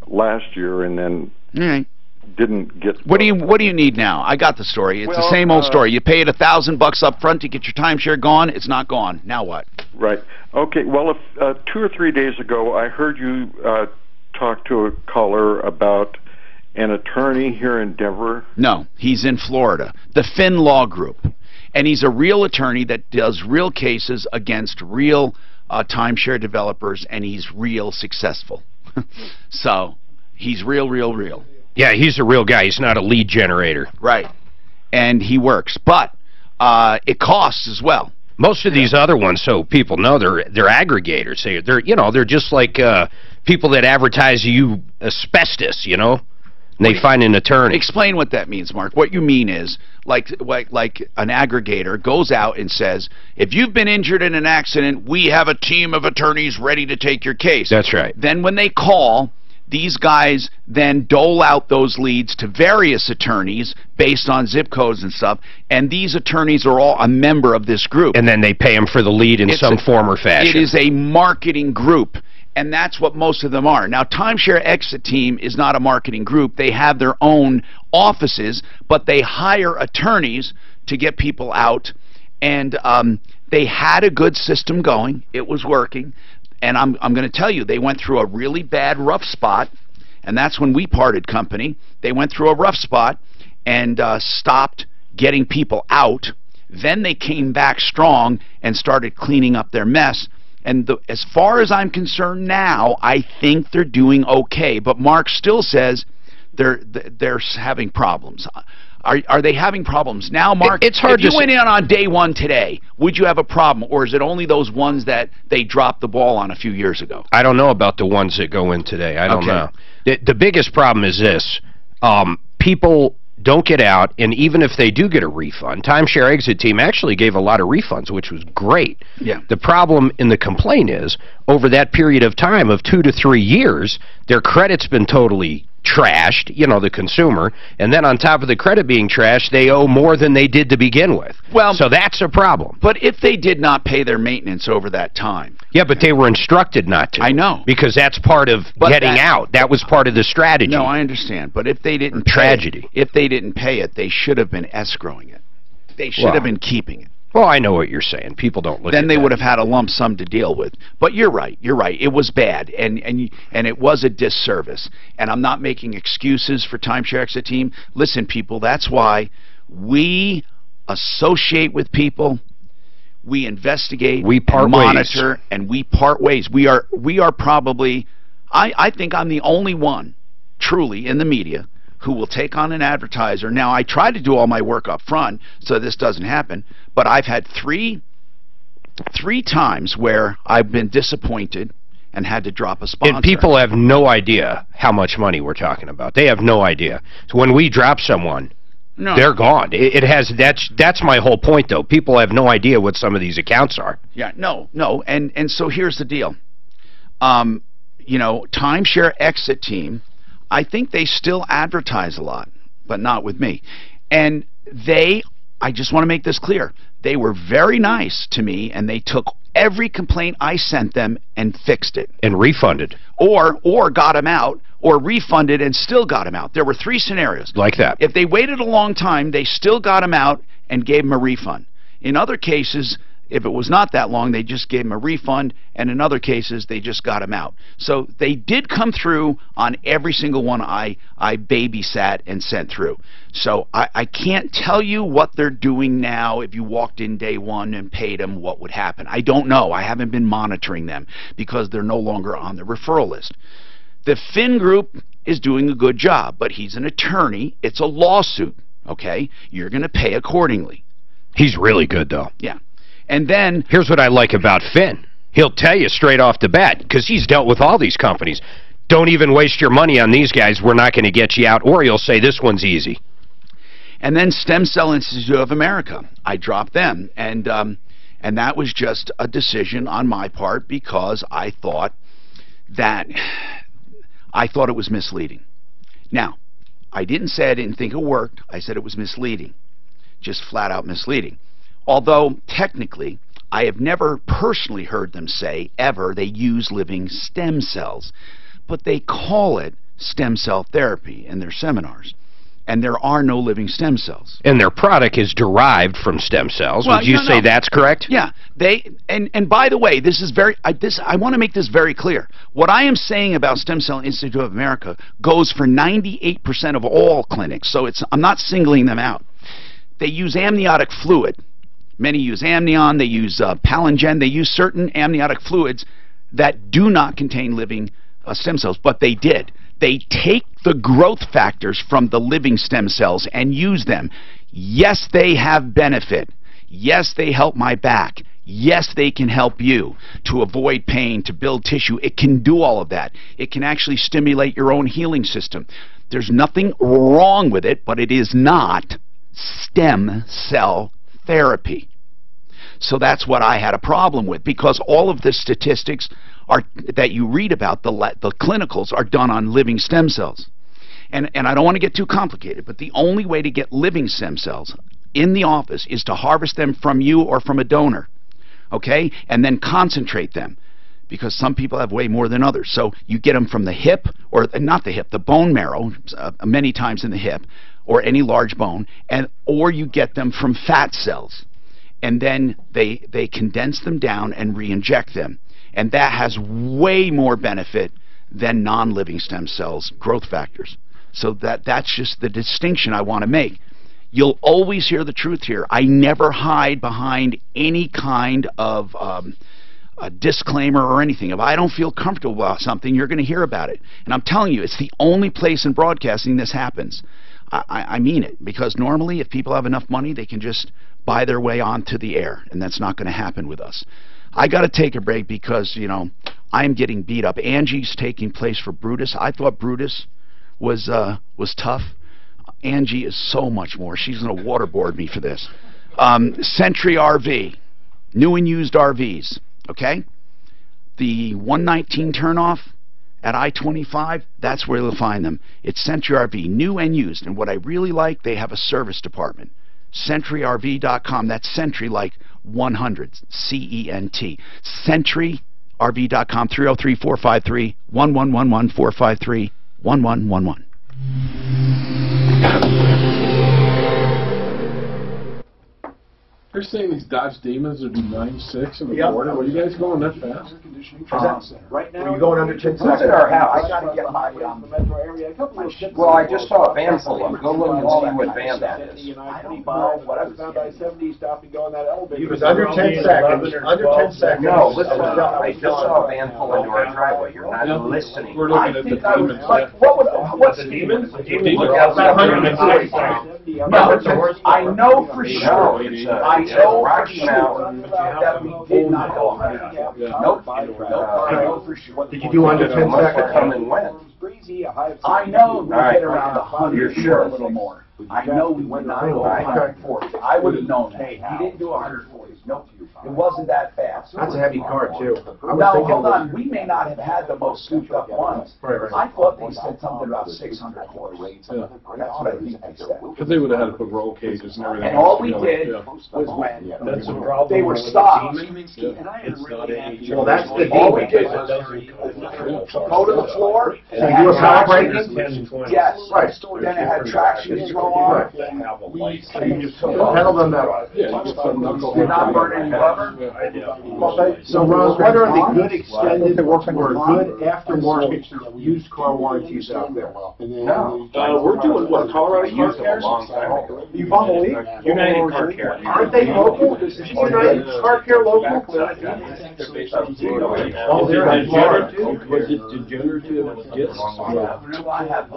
last year and then didn't get. What do you need now? I got the story. It's the same old story. You paid $1,000 up front to get your timeshare gone. It's not gone. Now what? Right. Okay. Well, 2 or 3 days ago, I heard you talk to a caller about an attorney here in Denver. No, he's in Florida. The Finn Law Group. And he's a real attorney that does real cases against real timeshare developers, and he's real successful. So, he's real. Yeah, he's a real guy. He's not a lead generator. Right. And he works. But it costs as well. Most of these other ones, so people know, they're aggregators. They're just like people that advertise you asbestos, you know? And they find an attorney. Explain what that means, Mark. What you mean is, like an aggregator goes out and says, if you've been injured in an accident, we have a team of attorneys ready to take your case. That's right. Then when they call, these guys then dole out those leads to various attorneys based on zip codes and stuff, and these attorneys are all a member of this group. And then they pay them for the lead in some form or fashion. It is a marketing group. And that's what most of them are. Now, Timeshare Exit Team is not a marketing group. They have their own offices, but they hire attorneys to get people out. And they had a good system going. It was working. And I'm going to tell you, they went through a really bad rough spot. And that's when we parted company. They went through a rough spot and stopped getting people out. Then they came back strong and started cleaning up their mess. And as far as I'm concerned now, I think they're doing okay. But Mark still says they're having problems. Are they having problems now, Mark? It's hard to say. If you went in on day one today, would you have a problem, or is it only those ones that they dropped the ball on a few years ago? I don't know about the ones that go in today. I don't know. The biggest problem is this: people don't get out, and even if they do get a refund, Timeshare Exit Team actually gave a lot of refunds, which was great. Yeah. The problem in the complaint is, over that period of time of 2 to 3 years, their credit's been totally trashed, you know, the consumer, and then on top of the credit being trashed, they owe more than they did to begin with. Well, so that's a problem. But if they did not pay their maintenance over that time. Yeah, but they were instructed not to. I know. Because that's part of getting out. That was part of the strategy. No, I understand. But if they didn't tragedy. If they didn't pay it, they should have been escrowing it. They should have been keeping it. Well, I know what you're saying. People don't look then at they that. would have had a lump sum to deal with. But you're right. You're right. It was bad, and it was a disservice. And I'm not making excuses for Timeshare Exit Team. Listen, people, that's why we associate with people, we investigate, we monitor, and we part ways. We are probably, I think I'm the only one, truly, in the media who will take on an advertiser. Now, I try to do all my work up front so this doesn't happen, but I've had three times where I've been disappointed and had to drop a sponsor. And people have no idea how much money we're talking about. They have no idea. So when we drop someone, they're gone. It has that's my whole point, though. People have no idea what some of these accounts are. Yeah, no. And so here's the deal. You know, Timeshare Exit Team, I think they still advertise a lot, but not with me. And I just want to make this clear, they were very nice to me, and they took every complaint I sent them and fixed it. And refunded. Or got them out, or refunded and still got them out. There were 3 scenarios. Like that. If they waited a long time, they still got them out and gave them a refund. In other cases, if it was not that long, they just gave them a refund, and in other cases, they just got them out. So they did come through on every single one I babysat and sent through. So I can't tell you what they're doing now. If you walked in day one and paid them, what would happen? I don't know. I haven't been monitoring them because they're no longer on the referral list. The Finn Group is doing a good job, but he's an attorney. It's a lawsuit, okay? You're going to pay accordingly. He's really good, though. Yeah. And then... Here's what I like about Finn. He'll tell you straight off the bat, because he's dealt with all these companies. Don't even waste your money on these guys. We're not going to get you out. Or he'll say, this one's easy. And then Stem Cell Institute of America. I dropped them. And that was just a decision on my part because I thought it was misleading. Now, I didn't say I didn't think it worked. I said it was misleading. Just flat out misleading. Although, technically, I have never personally heard them say, ever, they use living stem cells. But they call it stem cell therapy in their seminars. And there are no living stem cells. And their product is derived from stem cells. Well, Would you say that's correct? Yeah. And by the way, this is very I want to make this very clear. What I am saying about Stem Cell Institute of America goes for 98% of all clinics. So I'm not singling them out. They use amniotic fluid. Many use amnion, they use Palingen, they use certain amniotic fluids that do not contain living stem cells, but they did. They take the growth factors from the living stem cells and use them. Yes, they have benefit. Yes, they help my back. Yes, they can help you to avoid pain, to build tissue. It can do all of that. It can actually stimulate your own healing system. There's nothing wrong with it, but it is not stem cell therapy. So that's what I had a problem with, because all of the statistics that you read about, the clinicals, are done on living stem cells. And I don't want to get too complicated, but the only way to get living stem cells in the office is to harvest them from you or from a donor, okay? And then concentrate them, because some people have way more than others. So you get them from the hip, or not the hip, the bone marrow, many times in the hip, or any large bone, or you get them from fat cells. And then they condense them down and re-inject them. And that has way more benefit than non-living stem cells growth factors. So that's just the distinction I want to make. You'll always hear the truth here. I never hide behind any kind of a disclaimer or anything. If I don't feel comfortable about something, you're going to hear about it. And I'm telling you, it's the only place in broadcasting this happens. I mean it, because normally if people have enough money, they can just buy their way onto the air, and that's not going to happen with us. I got to take a break because, you know, I'm getting beat up. Angie's taking place for Brutus. I thought Brutus was tough. Angie is so much more. She's going to waterboard me for this. Century RV, new and used RVs, okay? The 119 turnoff at I-25, that's where you'll find them. It's Century RV, new and used. And what I really like, they have a service department. CentryRV.com, that's Century like 100, C-E-N-T. CentryRV.com, 303-453-1111, 453-1111. They're saying these Dodge Demons would be 9.6 in the quarter. Are you guys going that fast? Right now, you're going under 10 seconds. Who's at our house? I gotta get my metro area. Well, I just saw a van pull up. Go look and see what van that is. I don't know what I was down by 70, stop and go on that elevator. It was under 10 seconds. Under 10 seconds. No, listen. I just saw a van pull into our driveway. You're not listening. We're looking at the Demons. What's the Demons? Look outside 140 seconds. No, I know for sure. I know for Rocky sure Mountain. that we did not go 100. Nope. I know for sure. Did you do under 10 seconds? Come and went. I know we Right. get around 100 You're sure? a little more. I know we would not go 140. I would have known that. He didn't do 140. Nope. It wasn't that fast. That's a heavy car, too. No, hold on. We may not have had the most souped up ones. Right. I thought they said something about 600 horse. That's what I think they said. Because they would have had to put roll cages and everything. And all we else, did yeah. was when That's the problem they were with the stopped. Demons. Yeah. Well, that's the All we Demon. did was go to the floor. So you do a power braking? Yes. Right. Then it had traction control on. Pedal them that way. Yeah, you just put knuckle. Did not burn any rubber. So, Ron, what are the good extended or good aftermarket used car warranties out there? No. We're doing what, Colorado Used Car them a Cares? long time ago. You follow me? United Car Care. Aren't they local? Is United Car Care local? Oh, they're in Florida too? Was it degenerative discs? I have,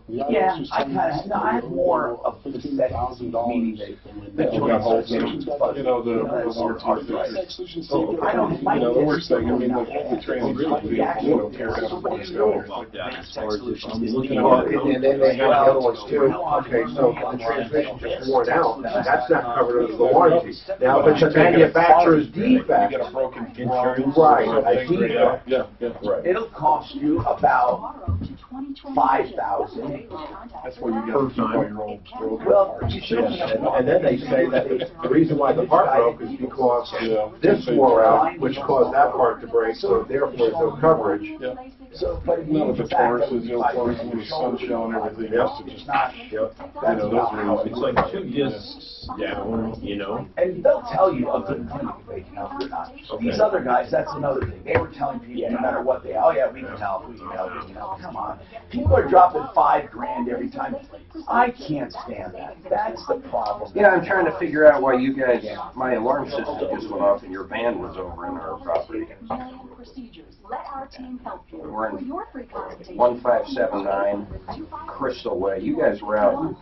yeah, I kind of, no, I have more of the set, meaning the joints. You know, the warranty. So I don't, You know, the worst thing, I mean, the training really, you know, tears up the And then they have the other ones too. Okay, so the transmission just worn out, that's not covered under the warranty. Now, if it's a manufacturer's defect, You got a broken insurance. right, a defect. Yeah, right. it'll cost you about $5,000. That's what you get per time. Well, you should. And then they say that the reason why the part broke is because this wore out, which caused that part to break, so therefore there's no coverage. Yeah. So, but None of the Tauruses, the old Tauruses with sunshine and everything else, it just, you know, those are, It's like 2 discs down, you know? And they'll tell you a good thing if they can help or not. These other guys, that's another thing. They were telling people no matter what they, oh yeah, we can help, we can help, we can help. Come on. People are dropping $5,000 every time. I can't stand that. That's the problem. Yeah, I'm trying to figure out why you guys, my alarm system just went off and your van was over in our property. Let our team help you. We're in For your free consultation, 1579 Crystal Way. You guys were out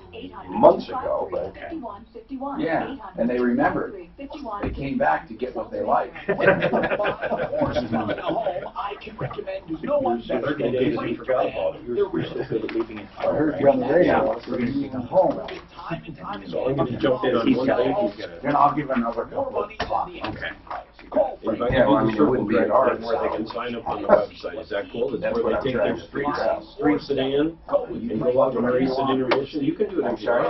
months ago, but Yeah, and they remembered. They came back to get what they like. I can recommend no one better. 30 days you forgot about it. I heard you on the radio. We're going to take them home. So I'm going to jump in on one thing. Then I'll give another couple of spots. Okay. Yeah, well, I mean, it wouldn't be at ours. Where they can sign up on the website. Is that cool? That's where they take their street sedan and go out and race it intermission. You can do it. I'm sorry?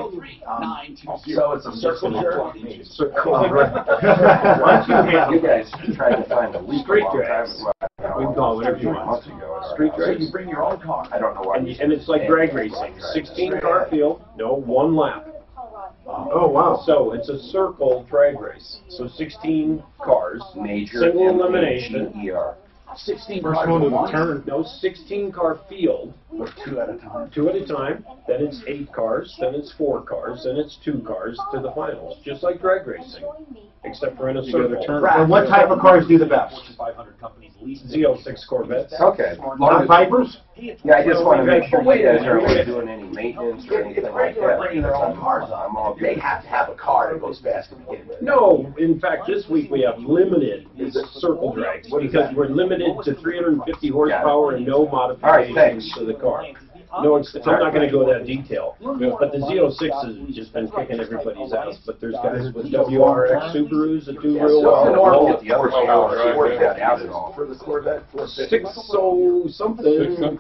So it's a circle jerk. You guys tried to find a leak Street a long drag. time ago. We can call it whatever you want. Months ago. Street So drag. you bring your own car. I don't know why. And it's like drag racing. 16 car field, no, 1 lap. Oh, wow. So it's a circle drag race. So 16 cars, Major single elimination. ER. 16 First cars one to at the once? turn. No, 16 car field. Or 2 at a time. 2 at a time. Then it's 8 cars. Then it's 4 cars. Then it's 2 cars to the finals. Just like drag racing, except for in a circle. And what type of cars do the best? Z06 Corvettes. Okay. Large Pipers? Yeah, I just want to make sure you guys aren't really doing any maintenance or anything If like regular that. bringing their own cars I'm all on, they good. have to have a car that goes fast to begin with. No, in fact, this week we have limited circle drags because we're limited to 350 horsepower and no modifications to the car. no, I'm not gonna go that detail. But the Z06 has just been kicking everybody's ass, but there's guys with WRX Subarus that do real well. The other power Corvette out at all. For the Corvette 450. 60 something. No.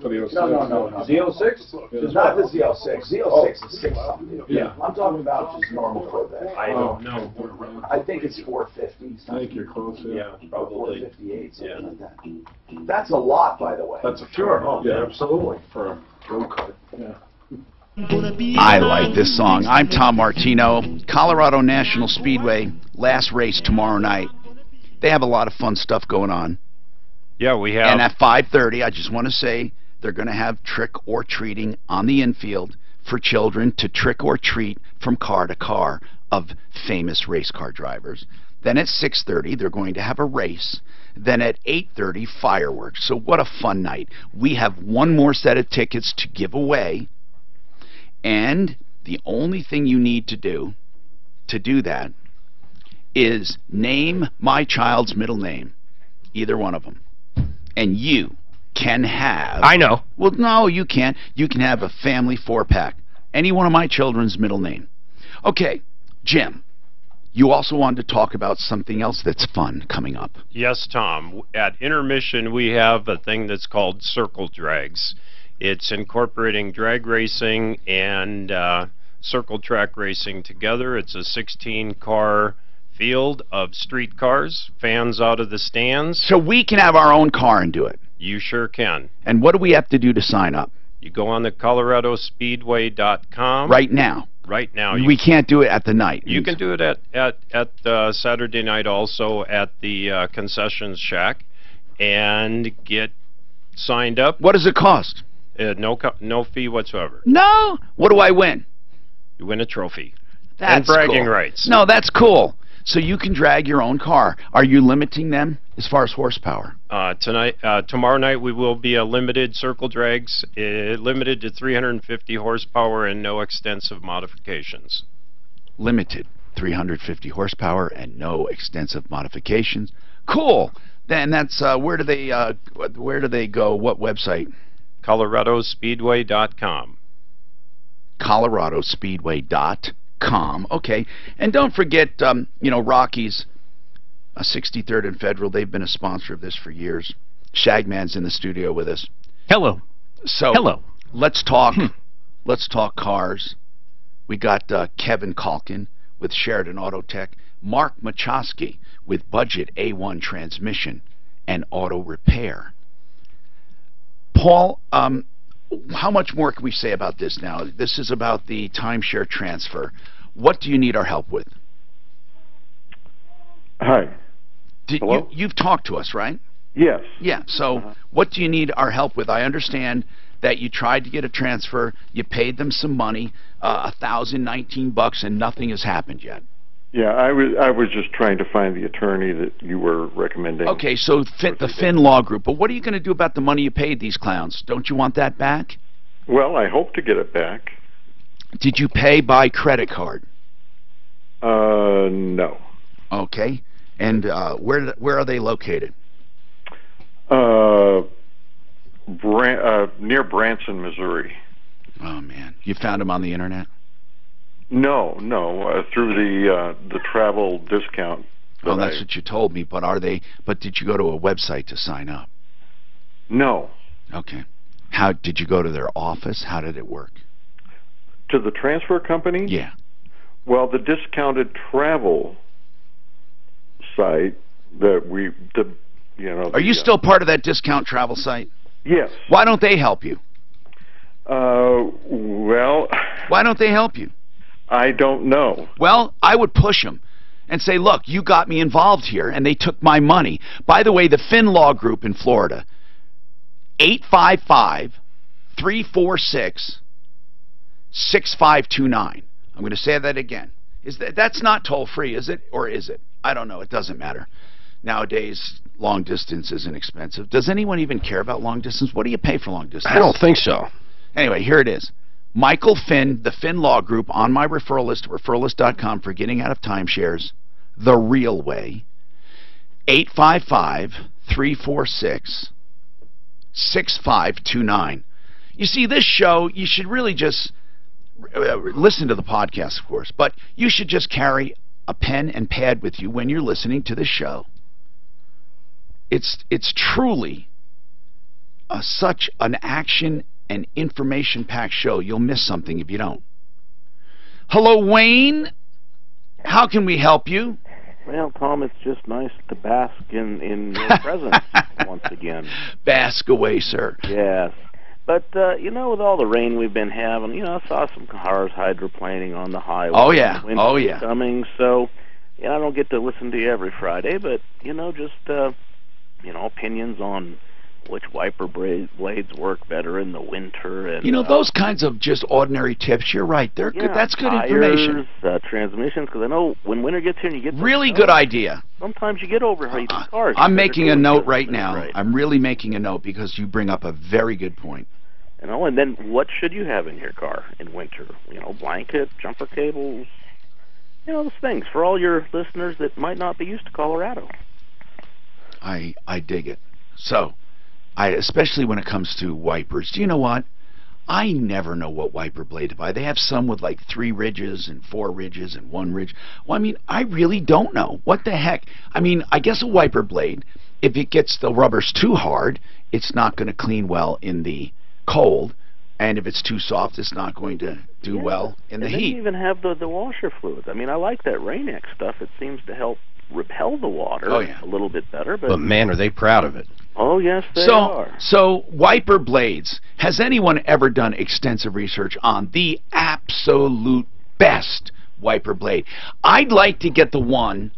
Z06? Not the Z06. Z06 is 6 something. Yeah. I'm talking about just normal Corvette. I don't know. I think it's 450. I think you're close. Yeah, probably. 458, something like that. That's a lot, by the way. That's sure. Oh, yeah, absolutely. For a go-kart. Yeah. I like this song. I'm Tom Martino. Colorado National Speedway, last race tomorrow night. They have a lot of fun stuff going on. Yeah, we have. And at 5:30, I just want to say they're going to have trick or treating on the infield for children to trick or treat from car to car of famous race car drivers. Then at 6:30, they're going to have a race. Then at 8:30, fireworks. So what a fun night. We have one more set of tickets to give away. And the only thing you need to do that is name my child's middle name, either one of them. And you can have... I know. Well, no, you can't. You can have a family 4-pack. Any one of my children's middle name. Okay, Jim, you also wanted to talk about something else that's fun coming up. Yes, Tom. At intermission, we have a thing that's called Circle Drags. It's incorporating drag racing and circle track racing together. It's a 16-car field of street cars, fans out of the stands. So we can have our own car and do it? You sure can. And what do we have to do to sign up? You go on the coloradospeedway.com. Right now? Right now. We can't do it at the night. You can do it at Saturday night also at the concessions shack and get signed up. What does it cost? No fee whatsoever. No? What do I win? You win a trophy. That's and bragging cool. rights. No, that's cool. So you can drag your own car. Are you limiting them as far as horsepower? Tomorrow night we will be a limited circle drags, limited to 350 horsepower and no extensive modifications. Limited 350 horsepower and no extensive modifications. Cool. Then that's where do they go? What website? coloradospeedway.com. coloradospeedway.com. Okay. And don't forget, Rockies, 63rd and Federal, they've been a sponsor of this for years. Shagman's in the studio with us. Hello. So, hello. Let's talk. Let's talk cars. We got Kevin Kalkin with Sheridan Auto Tech, Mark Machowski with Budget A1 Transmission and Auto Repair. Paul, how much more can we say about this now? This is about the timeshare transfer. What do you need our help with? Hi. Hello? You've talked to us, right? Yes. Yeah, so what do you need our help with? I understand that you tried to get a transfer, you paid them some money, $1,019, and nothing has happened yet. Yeah, I was just trying to find the attorney that you were recommending. Okay, so the Finn Law Group. But what are you going to do about the money you paid these clowns? Don't you want that back? Well, I hope to get it back. Did you pay by credit card? No. Okay. And where are they located? Near Branson, Missouri. Oh, man. You found them on the internet? No, through the travel discount. Oh, that's what you told me. But But did you go to a website to sign up? No. Okay. How did you go to their office? How did it work? To the transfer company? Yeah. Well, the discounted travel site that Are you still part of that discount travel site? Yes. Why don't they help you? Well. Why don't they help you? I don't know. Well, I would push them and say, look, you got me involved here, and they took my money. By the way, the Finn Law Group in Florida, 855-346-6529. I'm going to say that again. That's not toll-free, is it? Or is it? I don't know. It doesn't matter. Nowadays, long distance isn't expensive. Does anyone even care about long distance? What do you pay for long distance? I don't think so. Anyway, here it is. Michael Finn, the Finn Law Group, on my referral list, referralist.com, for getting out of timeshares the real way. 855-346-6529. You see, this show, you should really just listen to the podcast, of course, but you should just carry a pen and pad with you when you're listening to this show. It's truly such an action and information-packed show. You'll miss something if you don't. Hello, Wayne. How can we help you? Well, Tom, it's just nice to bask in your presence once again. Bask away, sir. Yes. But, you know, with all the rain we've been having, you know, I saw some cars hydroplaning on the highway. Oh, yeah. Winter's Oh, yeah. coming, so, you know, I don't get to listen to you every Friday, but, you know, just, you know, opinions on which wiper blades work better in the winter. And, you know, those kinds of just ordinary tips, you're right. They're good. That's good information. Transmissions, because I know when winter gets here and you get... Really good idea. Sometimes you get overheated cars. I'm making a note right now. Right. I'm really making a note because you bring up a very good point. You know, and then what should you have in your car in winter? You know, blanket, jumper cables, you know, those things for all your listeners that might not be used to Colorado. I dig it. So, especially when it comes to wipers, do you know what? I never know what wiper blade to buy. They have some with like 3 ridges and 4 ridges and 1 ridge. Well, I mean, I really don't know. What the heck? I mean, I guess a wiper blade, if it gets the rubbers too hard, it's not going to clean well in the cold, and if it's too soft, it's not going to do well in the heat. And then you even have the washer fluids. I mean, I like that Rain-X stuff. It seems to help repel the water a little bit better. But man, are they proud of it. Oh, yes, they are. So, wiper blades. Has anyone ever done extensive research on the absolute best wiper blade? I'd like to get the one...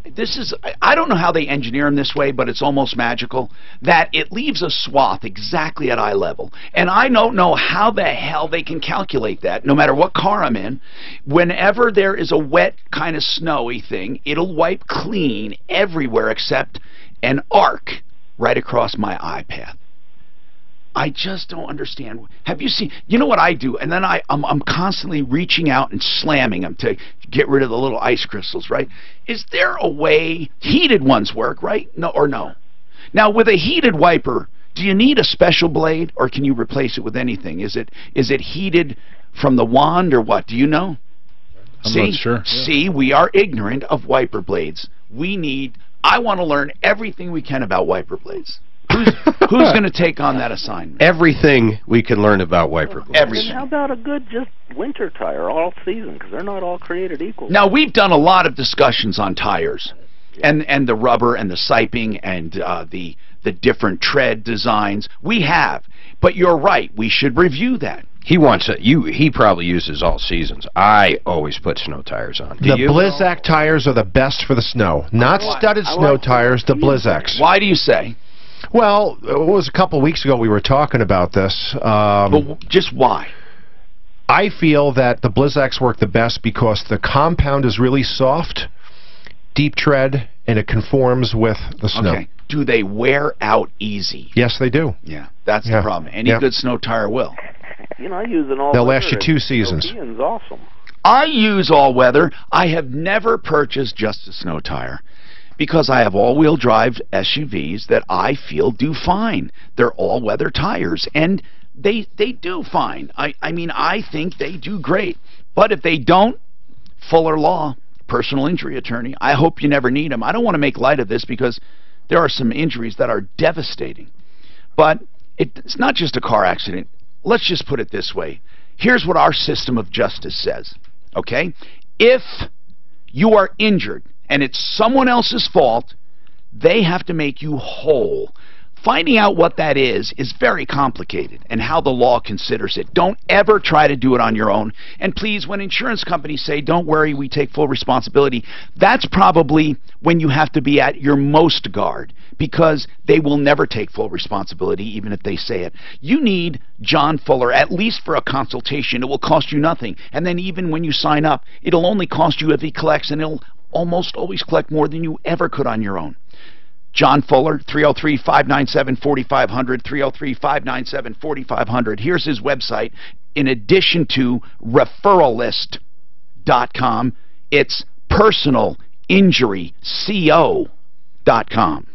This is, I don't know how they engineer them this way, but it's almost magical, that it leaves a swath exactly at eye level. And I don't know how the hell they can calculate that, no matter what car I'm in. Whenever there is a wet, kind of snowy thing, it'll wipe clean everywhere except an arc right across my eye path. I just don't understand. Have you seen, you know what I do? And then I'm constantly reaching out and slamming them to get rid of the little ice crystals, right? Is there a way, heated ones work, right? No or no? Now, with a heated wiper, do you need a special blade, or can you replace it with anything? Is it heated from the wand, or what? Do you know? I'm not sure. See, we are ignorant of wiper blades. I want to learn everything we can about wiper blades. Who's going to take on that assignment? Everything we can learn about wiper blades. Everything. And how about a good just winter tire all season? Because they're not all created equal. Now, we've done a lot of discussions on tires, and the rubber and the siping and the different tread designs. We have, but you're right. We should review that. He wants it. He probably uses all seasons. I always put snow tires on. The Blizzak tires are the best for the snow. Not studded snow tires, the Blizzaks. Why do you say? Well, it was a couple weeks ago we were talking about this. But just why? I feel that the Blizzaks work the best because the compound is really soft, deep tread, and it conforms with the snow. Okay. Do they wear out easy? Yes, they do. Yeah, that's the problem. Any good snow tire will. You know, I use an all-weather. They'll last you 2 seasons. European's awesome. I use all-weather. I have never purchased just a snow tire, because I have all-wheel drive SUVs that I feel do fine. They're all-weather tires, and they do fine. I mean, I think they do great. But if they don't, Fuller Law, personal injury attorney, I hope you never need them. I don't want to make light of this because there are some injuries that are devastating. But it's not just a car accident. Let's just put it this way. Here's what our system of justice says, okay? If you are injured, and it's someone else's fault, they have to make you whole. Finding out what that is very complicated, and how the law considers it. Don't ever try to do it on your own. And please, when insurance companies say, don't worry, we take full responsibility, that's probably when you have to be at your most guard, because they will never take full responsibility, even if they say it. You need John Fuller, at least for a consultation. It will cost you nothing. And then even when you sign up, it'll only cost you if he collects, and it'll almost always collect more than you ever could on your own. John Fuller, 303-597-4500, 303-597-4500. Here's his website. In addition to referralist.com, it's personalinjuryco.com.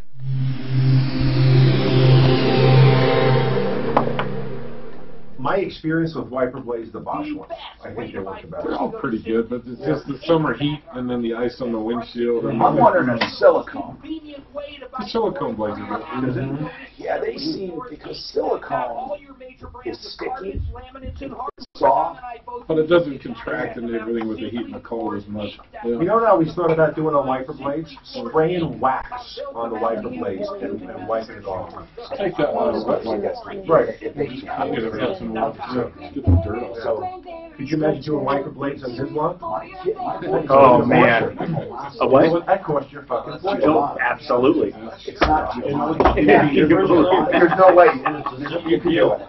My experience with wiper blades, the Bosch ones, I think they work the best. They're all pretty good, but it's just the summer heat and then the ice on the windshield. And I'm wondering if silicone. the silicone blades are good. Yeah, they seem, because silicone is sticky, soft. But it doesn't contract and everything with the heat and the cold as much. You know what I always thought about doing on wiper blades? Spraying wax on the wiper blades and wiping it off. Take that one. Right. Get the dirt off. So, could you imagine doing wiper blades on his lawn? Oh, man. A what? That cost your fucking fortune. Oh, absolutely. It's not There's no way you can do it.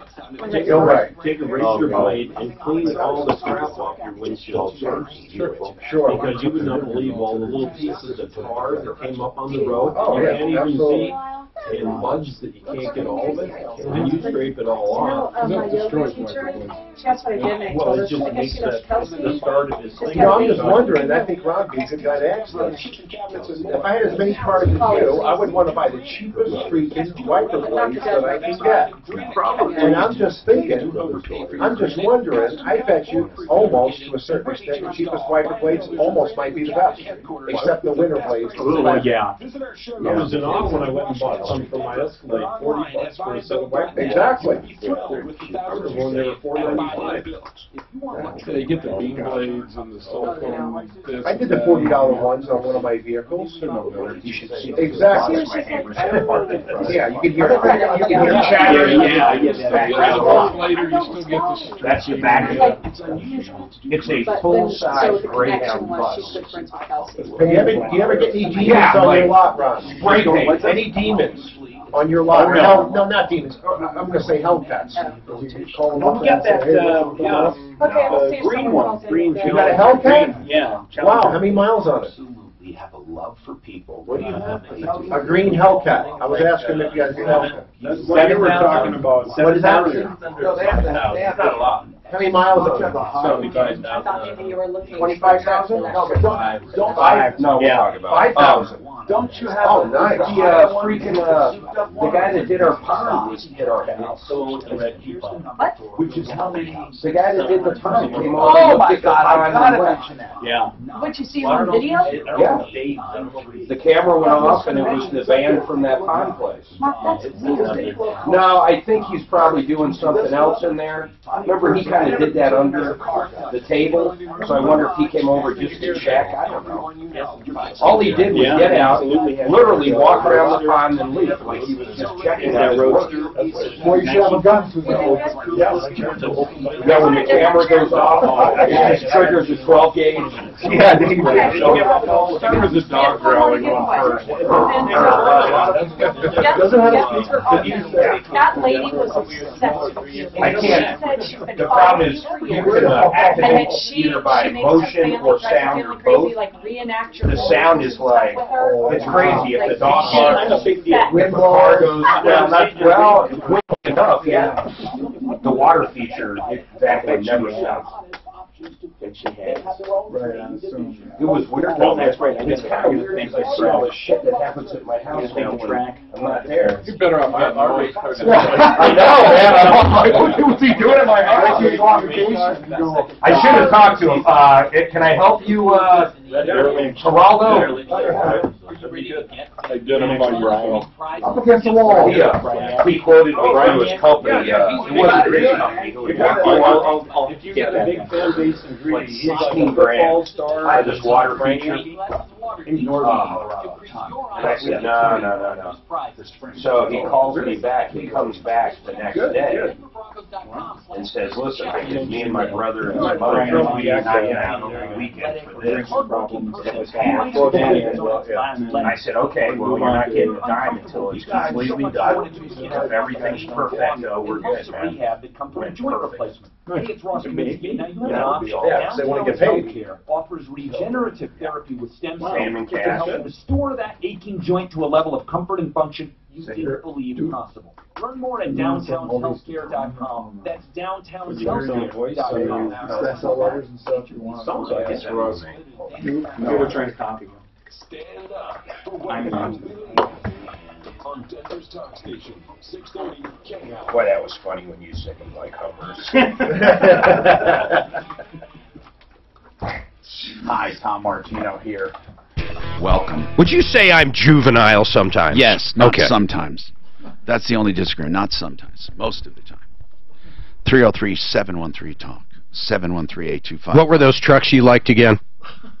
No way. Take a razor blade and clean all the scrap off your windshield first. Sure. Because you would not believe all the little pieces of tar that came up on the road. Oh, You yeah, can't even absolutely. see. And mudge that you can't get all of it. And you scrape it all off. My yoga teacher, that's what I did, and I Well, told her, it just I guess makes she goes, that Kelsey, the start of his thing. You know, I'm just wondering, I think Ron being a good guy to ask this. If I had as many cars as you, I would want to buy the cheapest freaking wiper blades that I can get. And I'm just thinking, I'm just wondering, I bet you almost, to a certain extent, the cheapest wiper blades almost might be the best. Except the winter blades. Oh, yeah. I was in awe when I went and bought some for my Escalade, $40 for a set of wipers. Exactly. I was when they were $4.95. They get the beam blades and the silicone. I did the $40 ones on one of my vehicles. You should see. Exactly. Yeah, you can hear chatter. Yeah, later you still get the. That's the back. It's a full-size Greyhound bus. Do you ever get any demons on your lot, Ron? Spray paint. Any demons on your lot? No, not demons. I'm going to say Hellcats. Don't get that, green one. Green. You got a Hellcat? Yeah. Wow, how many miles on it? We have a love for people. What do you have? A green Hellcat. I was asking if you guys had a Hellcat. That's what you were talking about. What is that? No, they have not a lot. How many miles on it? 75,000. I thought maybe you were looking. 25,000? Don't No, yeah. 5,000. Don't you have nice. the freaking the guy that did our pond was at our house? What? Which is how many? The guy that did the pond came over. Oh and my looked at the God, I pond gotta and went, mention that. Yeah. What, you see on video? Yeah. The camera went off and it was the band from that pond place. Mark, that's weird. No, I think he's probably doing something else in there. Remember, he kind of did that under the table, so I wonder if he came over just to check. I don't know. All he did was get out, literally walk around the pond and leave, like he was just checking out his work. Well, you should have a gun. Yeah, when the camera goes off, it just triggers the 12 gauge. Yeah, There was a dog growling on first. Doesn't have a speaker. That lady was obsessed with you. I can't. She said she's been The problem following is, you for you years. can And then activate she either by makes motion her or family sound or friends feeling both. crazy, like reenact your The whole sound is like, it's crazy. If the dog barks, if the car goes, well, quick enough, yeah. The water feature, that would never stop. It was weird. Oh, that's right. It's kind of weird because I see all this shit that happens at my house now when I'm not there. You're better off getting noise. I know, man. I'm like, what's he doing at my house? I should have talked to him. Can I help you, Geraldo? I did them by Brian. Up against the wall. He quoted me to his company. It wasn't his company. If you got a big fan base in Like Greece, 16 grand. I had this water feature. In Northern And I said, no. So he calls me back. He comes back the next day and says, listen, me and my brother and my mother are meeting out every weekend for this. It was half. And I said, okay, well, you're not getting a dime until it's completely done. If everything's perfecto, we're good, man. rehab that come from a joint replacement. Hey, it's Ross Kaminsky. Now you Yeah, yeah, they want to get paid. Healthcare offers regenerative therapy with stem cells Salmon that can help cast. restore that aching joint to a level of comfort and function you didn't believe possible. Learn more at downtownshealthcare.com. That's downtownshealthcare.com. That's all letters and stuff you want. Sounds like it's Russ. No, we're trying to copy him. Stand up. I'm not. on Denver's talk station, 630 KL. Boy, that was funny when you said you like Hummers. Hi, Tom Martino here. Welcome. Would you say I'm juvenile sometimes? Yes, not okay. sometimes. That's the only disagreement. Not sometimes. Most of the time. 303-713-TALK. 713-825. What were those trucks you liked again?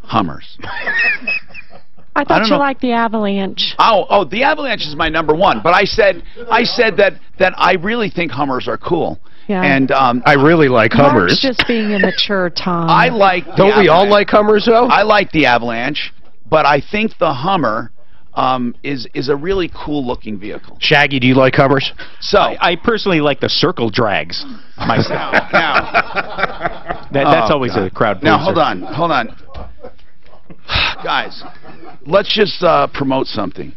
Hummers. I thought you liked the Avalanche. Oh, the Avalanche is my number one. But I said that I really think Hummers are cool. Yeah. And I really like Mark's Hummers. just being immature, Tom. I like. Don't we all like Hummers though? I like the Avalanche, but I think the Hummer is a really cool looking vehicle. Shaggy, do you like Hummers? So I personally like the circle drags myself. That's always a crowd pleaser. Now hold on, guys. Let's just promote something.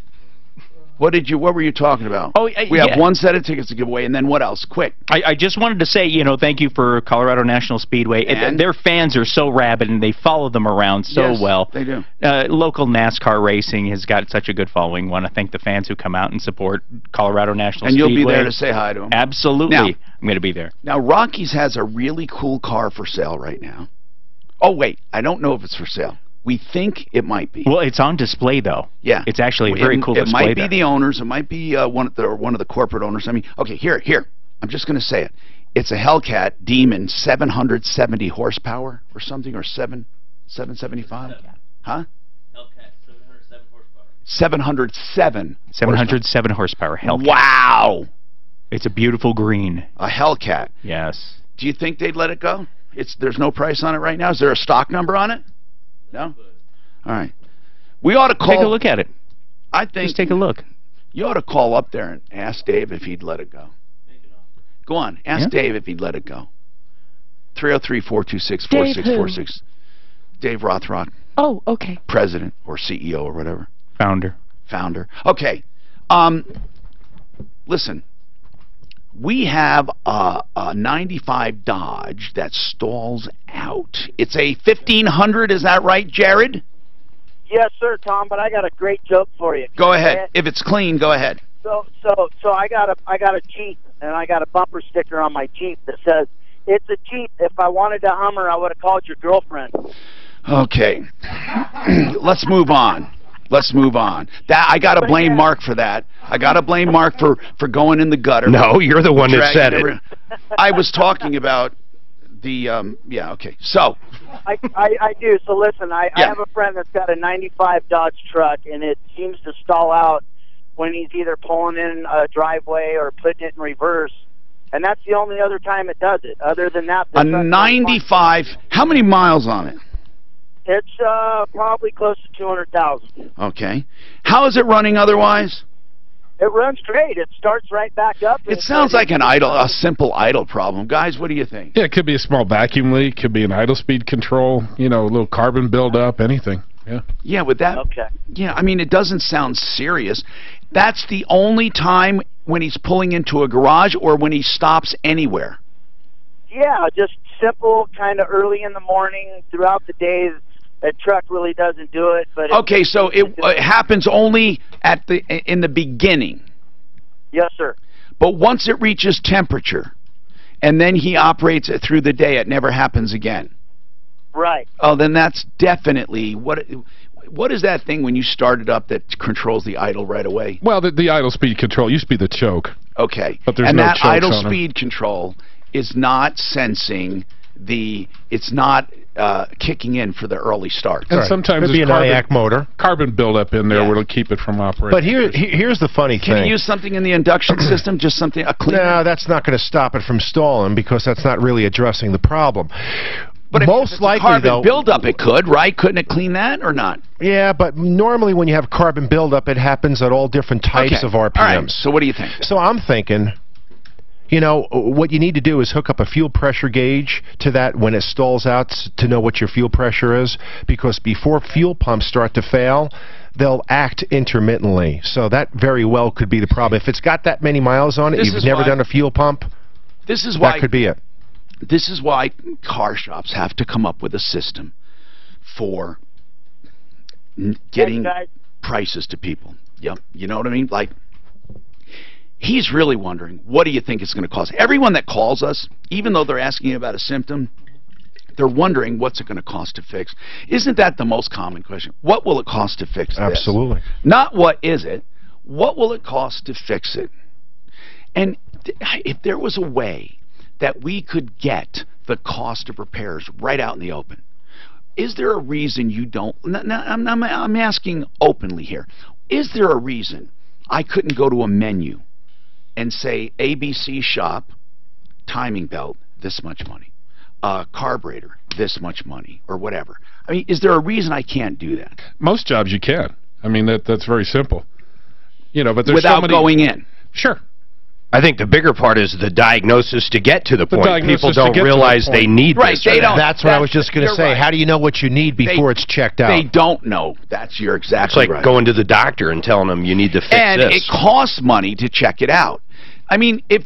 What were you talking about? Oh, we have one set of tickets to give away, and then what else? Quick. I just wanted to say, thank you for Colorado National Speedway. And? Their fans are so rabid, and they follow them around so Yes, well. they do. Local NASCAR racing has got such a good following. Want to thank the fans who come out and support Colorado National And Speedway. you'll be there to say hi to them. Absolutely. Now, I'm going to be there. Now, Rockies has a really cool car for sale right now. Oh, wait. I don't know if it's for sale. We think it might be. Well, it's on display, though. Yeah. It's actually a very cool display. It might be there. the owners. It might be one of the corporate owners. I mean, okay, here. I'm just going to say it. It's a Hellcat Demon 770 horsepower or something, or 775? Huh? Hellcat, 707 horsepower. 707 horsepower Hellcat. Wow. It's a beautiful green. A Hellcat. Yes. Do you think they'd let it go? There's no price on it right now. Is there a stock number on it? No? All right. We ought to call... Take a look at it. I think... Just take a look. You ought to call up there and ask Dave if he'd let it go. Go on. Ask Dave if he'd let it go. 303-426-4646. Dave Rothrock. Oh, okay. President or CEO or whatever. Founder. Okay. Listen. We have a 95 Dodge that stalls out. It's a 1500, is that right, Jared? Yes, sir, Tom, but I got a great joke for you. Go ahead. If it's clean, go ahead. So I got a Jeep, and I got a bumper sticker on my Jeep that says, "It's a Jeep. If I wanted a Hummer, I would have called your girlfriend." Okay. Let's move on. That I got to blame Mark for that. I got to blame Mark for going in the gutter. No, you're the one that said it. I was talking about the yeah, okay. So I do. So listen, I have a friend that's got a 95 Dodge truck, and it seems to stall out when he's either pulling in a driveway or putting it in reverse. And that's the only other time it does it. Other than that, a 95. How many miles on it? It's probably close to 200,000. Okay. How is it running otherwise? It runs great. It starts right back up. It sounds like a simple idle problem. Guys, what do you think? Yeah, it could be a small vacuum leak, could be an idle speed control, a little carbon buildup, anything. Yeah. Yeah, with that. Okay. Yeah, I mean, it doesn't sound serious. That's the only time when he's pulling into a garage or when he stops anywhere. Yeah, just simple, kind of early in the morning, throughout the day. That truck really doesn't do it, but okay, so it happens only in the beginning. Yes, sir. But once it reaches temperature, and then he operates it through the day, it never happens again. Right. Oh, then that's definitely what is that thing when you start it up that controls the idle right away? Well, the idle speed control used to be the choke. Okay, but there's and no that chokes idle on speed control is not sensing it's not kicking in for the early start. And sometimes there's an IAC motor. Carbon buildup in there will keep it from operating. But here's the funny thing. Can you use something in the induction system? Just something, a cleaner? No, that's not going to stop it from stalling because that's not really addressing the problem. But most likely, carbon though, buildup, it could, right? Couldn't it clean that or not? Yeah, but normally when you have carbon buildup, it happens at all different types of RPMs. All right. So what do you think? So I'm thinking, what you need to do is hook up a fuel pressure gauge to that when it stalls out to know what your fuel pressure is, because before fuel pumps start to fail, they'll act intermittently. So that very well could be the problem. If it's got that many miles on it, you've never done a fuel pump, that could be it. This is why car shops have to come up with a system for getting prices to people. Yep. You know what I mean? Like, he's really wondering, what do you think it's going to cost? Everyone that calls us, even though they're asking about a symptom, they're wondering what's it going to cost to fix. Isn't that the most common question? What will it cost to fix this? Absolutely. Not what is it, what will it cost to fix it? And if there was a way that we could get the cost of repairs right out in the open, is there a reason you don't? Now, I'm asking openly here. Is there a reason I couldn't go to a menu and say ABC shop, timing belt, this much money, carburetor, this much money, or whatever? I mean, is there a reason I can't do that? Most jobs you can. I mean, that's very simple. You know, but there's without so many, going in. Sure. I think the bigger part is the diagnosis to get to the point. People don't realize they need right, this. They don't. That's what I was just going to say. Right. How do you know what you need before it's checked out? They don't know. You're exactly It's like right. going to the doctor and telling them you need to fix and this. it costs money to check it out. I mean, if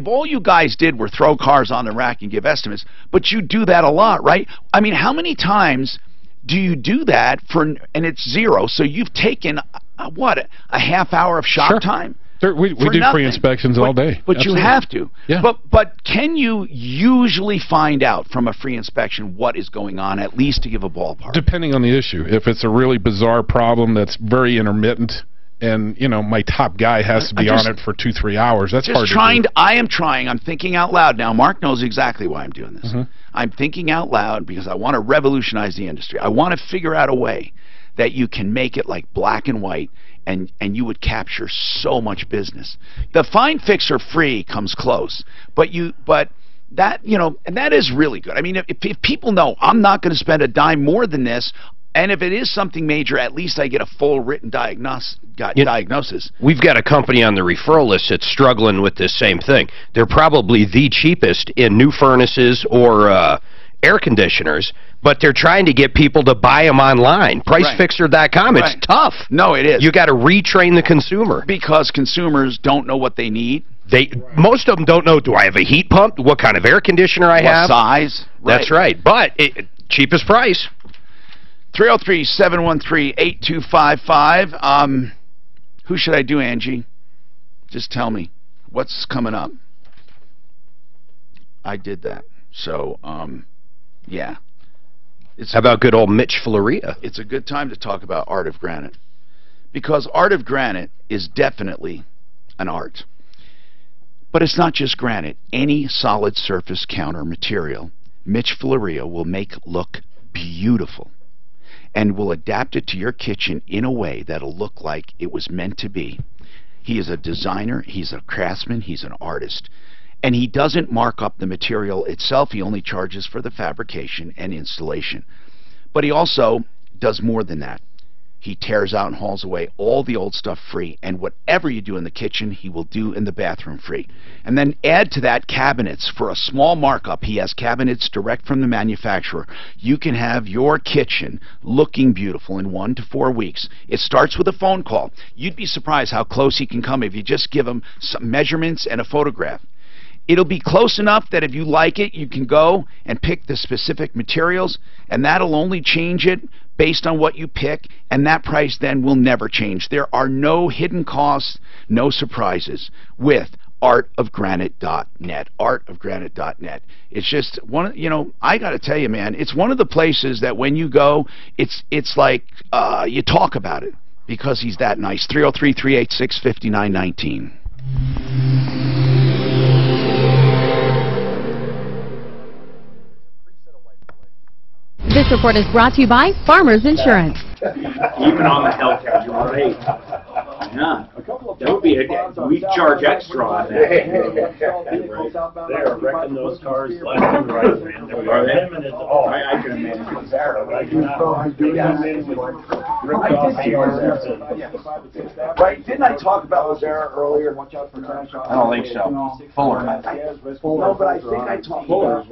all you guys did were throw cars on the rack and give estimates, but you do that a lot, right? I mean, how many times do you do that and it's zero? So you've taken, a half hour of shop time? We do free inspections all day. But Absolutely. you have to. Yeah. But can you usually find out from a free inspection what is going on, at least to give a ballpark? Depending on the issue. If it's a really bizarre problem that's very intermittent, and you know my top guy has to be on it for 2-3 hours, that's hard to do. I am trying. I'm thinking out loud now. Mark knows exactly why I'm doing this. Mm-hmm. I'm thinking out loud because I want to revolutionize the industry. I want to figure out a way that you can make it like black and white, and you would capture so much business. The Find Fix or Free comes close, but that, you know, and that is really good. I mean, if people know I'm not going to spend a dime more than this, and if it is something major, at least I get a full written diagnosis. We've got a company on the referral list that's struggling with this same thing. They're probably the cheapest in new furnaces or air conditioners, but they're trying to get people to buy them online. Pricefixer.com. It's tough. No, it is. You got to retrain the consumer. Because consumers don't know what they need. Most of them don't know, do I have a heat pump? What kind of air conditioner I have? What size? That's right. But cheapest price. 303-713-8255. Who should I do, Angie? Just tell me. What's coming up? I did that. So, yeah. How about good old Mitch Floria? It's a good time to talk about Art of Granite. Because Art of Granite is definitely an art. But it's not just granite. Any solid surface counter material, Mitch Floria will make look beautiful. And will adapt it to your kitchen in a way that'll look like it was meant to be. He is a designer, he's a craftsman, he's an artist. And he doesn't mark up the material itself, he only charges for the fabrication and installation. But he also does more than that. He tears out and hauls away all the old stuff free, and whatever you do in the kitchen, he will do in the bathroom free. And then add to that cabinets for a small markup. He has cabinets direct from the manufacturer. You can have your kitchen looking beautiful in 1 to 4 weeks. It starts with a phone call. You'd be surprised how close he can come if you just give him some measurements and a photograph. It'll be close enough that if you like it, you can go and pick the specific materials, and that'll only change it based on what you pick, and that price then will never change. There are no hidden costs, no surprises with artofgranite.net. Artofgranite.net. It's just one, you know, I got to tell you, man, it's one of the places that when you go, it's like you talk about it because he's that nice. 303-386-5919. This report is brought to you by Farmers Insurance. Even on the health care, you're right. Yeah. That would be we charge extra on that. They're wrecking those cars left and right, man. Are they? I can imagine. Right, didn't I talk about Lazera earlier? I don't think so. Fuller. No, but I think I talked about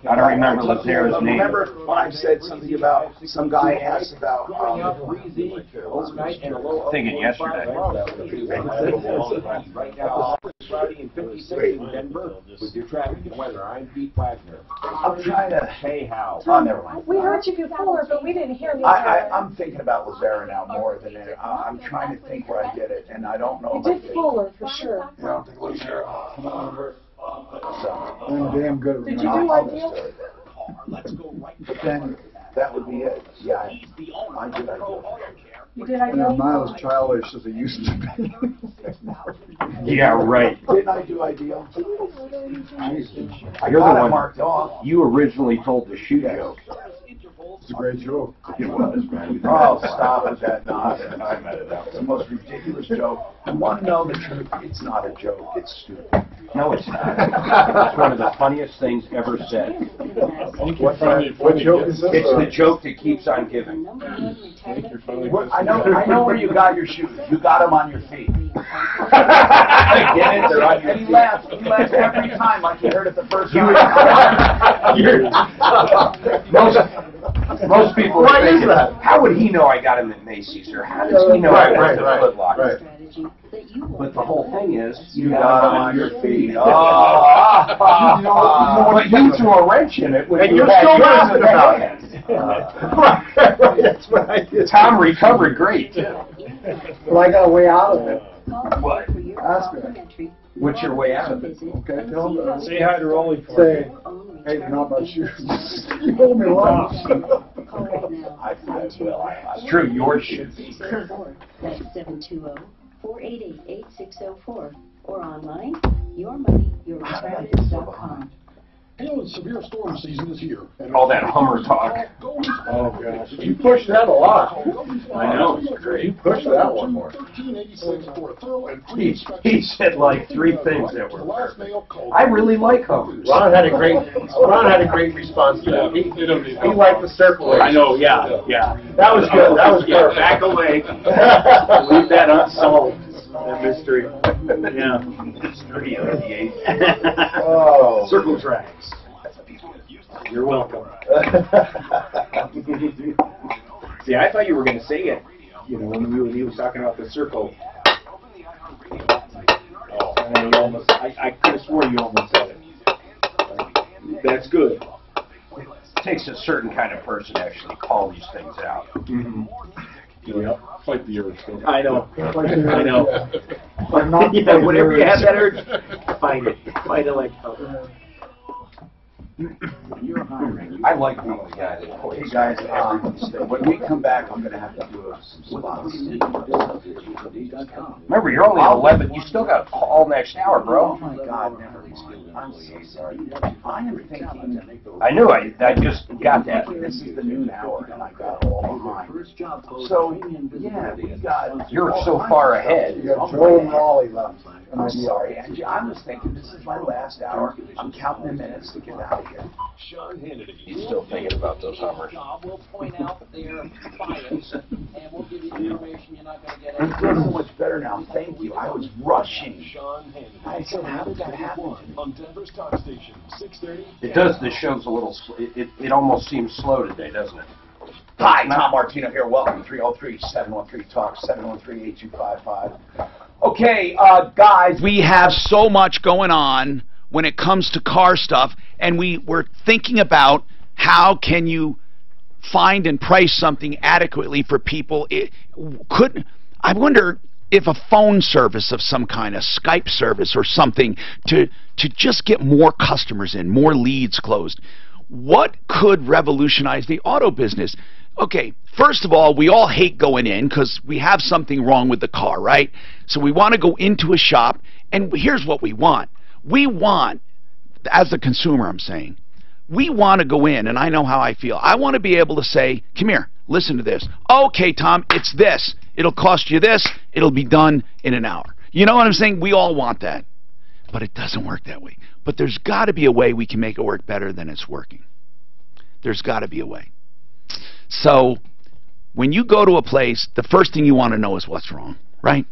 I don't remember Lazera's name. Remember when I said something about some guy asked about Thinking yesterday. Right now, Friday and 56 in Denver with your traffic and weather. I'm Pete Wagner. I'm trying to. Hey, how? Oh, never mind. We heard you before, but we didn't hear you. I'm thinking about Lazara now more than it. I'm trying to think where I did it, and I don't know You if I did did. Fuller for sure. I don't think Lazara. I'm damn good at Did you do Ideal? But then that would be it. Yeah, I did Ideal. You did And Ideal? I'm not as childish as I used to be. Yeah, right. Didn't I do Ideal? You're the one marked off. you originally told the shoe joke. It's a great joke. It was, man. Oh, stop it, that not. It's the most ridiculous joke. I want to know the truth. It's not a joke. It's stupid. No, it's not. It's one of the funniest things ever said. What joke is this? It's the joke that keeps on giving. I know where you got your shoes. You got them on your feet. Get it? They're on your And he feet. laughs. He laughs every time like he heard it the first time. Most people Why are thinking, is that? how would he know I got him at Macy's, or how does he know I went to Foot Locker? But the whole thing is, You got them on your feet. But you threw a wrench in it, And you're still laughing about it. Right, that's what I did. Tom recovered great, too. Well, I got a way out of it. What? Ask me. What's your way out of it? Okay, tell me. Say hi to Rolly for Say, hey, they're not my shoes. You hold me lunch. It's true, your shoes. That's 720-488-8604 or online, yourmoneyyourretirement.com. You know, the severe storm season is here. All that Hummer talk. Oh, gosh. You pushed that a lot. I know, it's great. You pushed that one more. 1386 for a thorough and free He said like 3 things that were perfect. I really like Hummers. Ron had a great response to that. He liked the circle. I know, yeah. That was good. That was good. Back away. Leave that unsolved. That mystery. Yeah. Mystery of the age. Oh. Circle tracks. You're welcome. See, I thought you were going to say it. You know, when he was talking about the circle. Oh, and you almost, I could have sworn you almost said it. That's good. It takes a certain kind of person to actually call these things out. Mm-hmm. Yep. Fight the urge. I know. I know. Yeah, whenever you have that urge, fight it. Fight it like hell. You're hiring. I like being the guy that Hey guys, when we come back, I'm going to have to do some spots. Remember, you're only 11. You still got all next hour, Oh bro. my God, never mind. I'm so sorry. I am thinking. I knew. I just got that. This is the noon hour, and I got all behind. So yeah, we got. You're so far ahead. You got Joe and Raleigh left. I'm sorry, Angie. I was thinking this is my last hour. I'm counting the minutes to get out of here. Sean Hannity. He's still thinking about those Hummers. We'll point out their bias, and we'll give you the information you're not going to get. I feel so much better now. Thank you. I was rushing. Sean Hannity. I said, how did that happen? On Denver's Talk Station, 630. It does. The show's a little. It almost seems slow today, doesn't it? Hi, Tom Martino here. Welcome to 303-713-TALK, 713-8255. Okay, guys. We have so much going on when it comes to car stuff, and we were thinking about how can you find and price something adequately for people. I wonder if a phone service of some kind, a Skype service or something, to just get more customers in, more leads closed. What could revolutionize the auto business? Okay, first of all, we all hate going in because we have something wrong with the car, right? So we want to go into a shop, and here's what we want. We want, as a consumer I'm saying, we want to go in, and I know how I feel. I want to be able to say, come here, listen to this. Okay, Tom, it's this. It'll cost you this. It'll be done in an hour. You know what I'm saying? We all want that. But it doesn't work that way. But there's got to be a way we can make it work better than it's working. There's got to be a way. So when you go to a place, the first thing you want to know is what's wrong, right?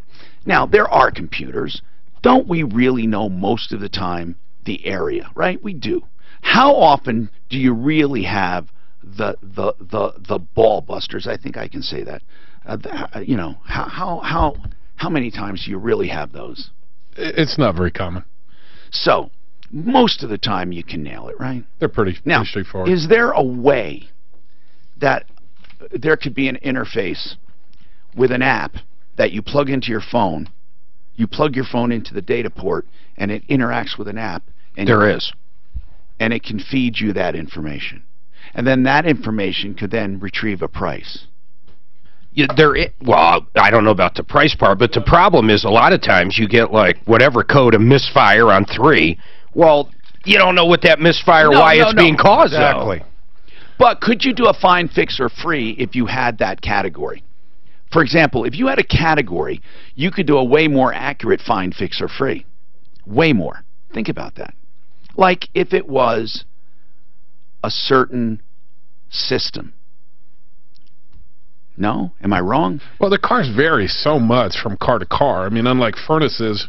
Now, there are computers. Don't we really know most of the time the area, right? We do. How often do you really have the ball busters? I think I can say that. You know, how How many times do you really have those? It's not very common. So, most of the time you can nail it, right? They're pretty straightforward. Is there a way that there could be an interface with an app that you plug into your phone, you plug your phone into the data port, and it interacts with an app? And There is. And it can feed you that information. And then that information could then retrieve a price. Yeah, well, I don't know about the price part, but the problem is a lot of times you get, like, whatever code, a misfire on 3. Well, you don't know what that misfire, why it's being caused. Exactly. But could you do a find, fix, or free if you had that category? For example, if you had a category, you could do a way more accurate find, fix, or free. Way more. Think about that. Like if it was a certain system. No? Am I wrong? Well, the cars vary so much from car to car. I mean, unlike furnaces,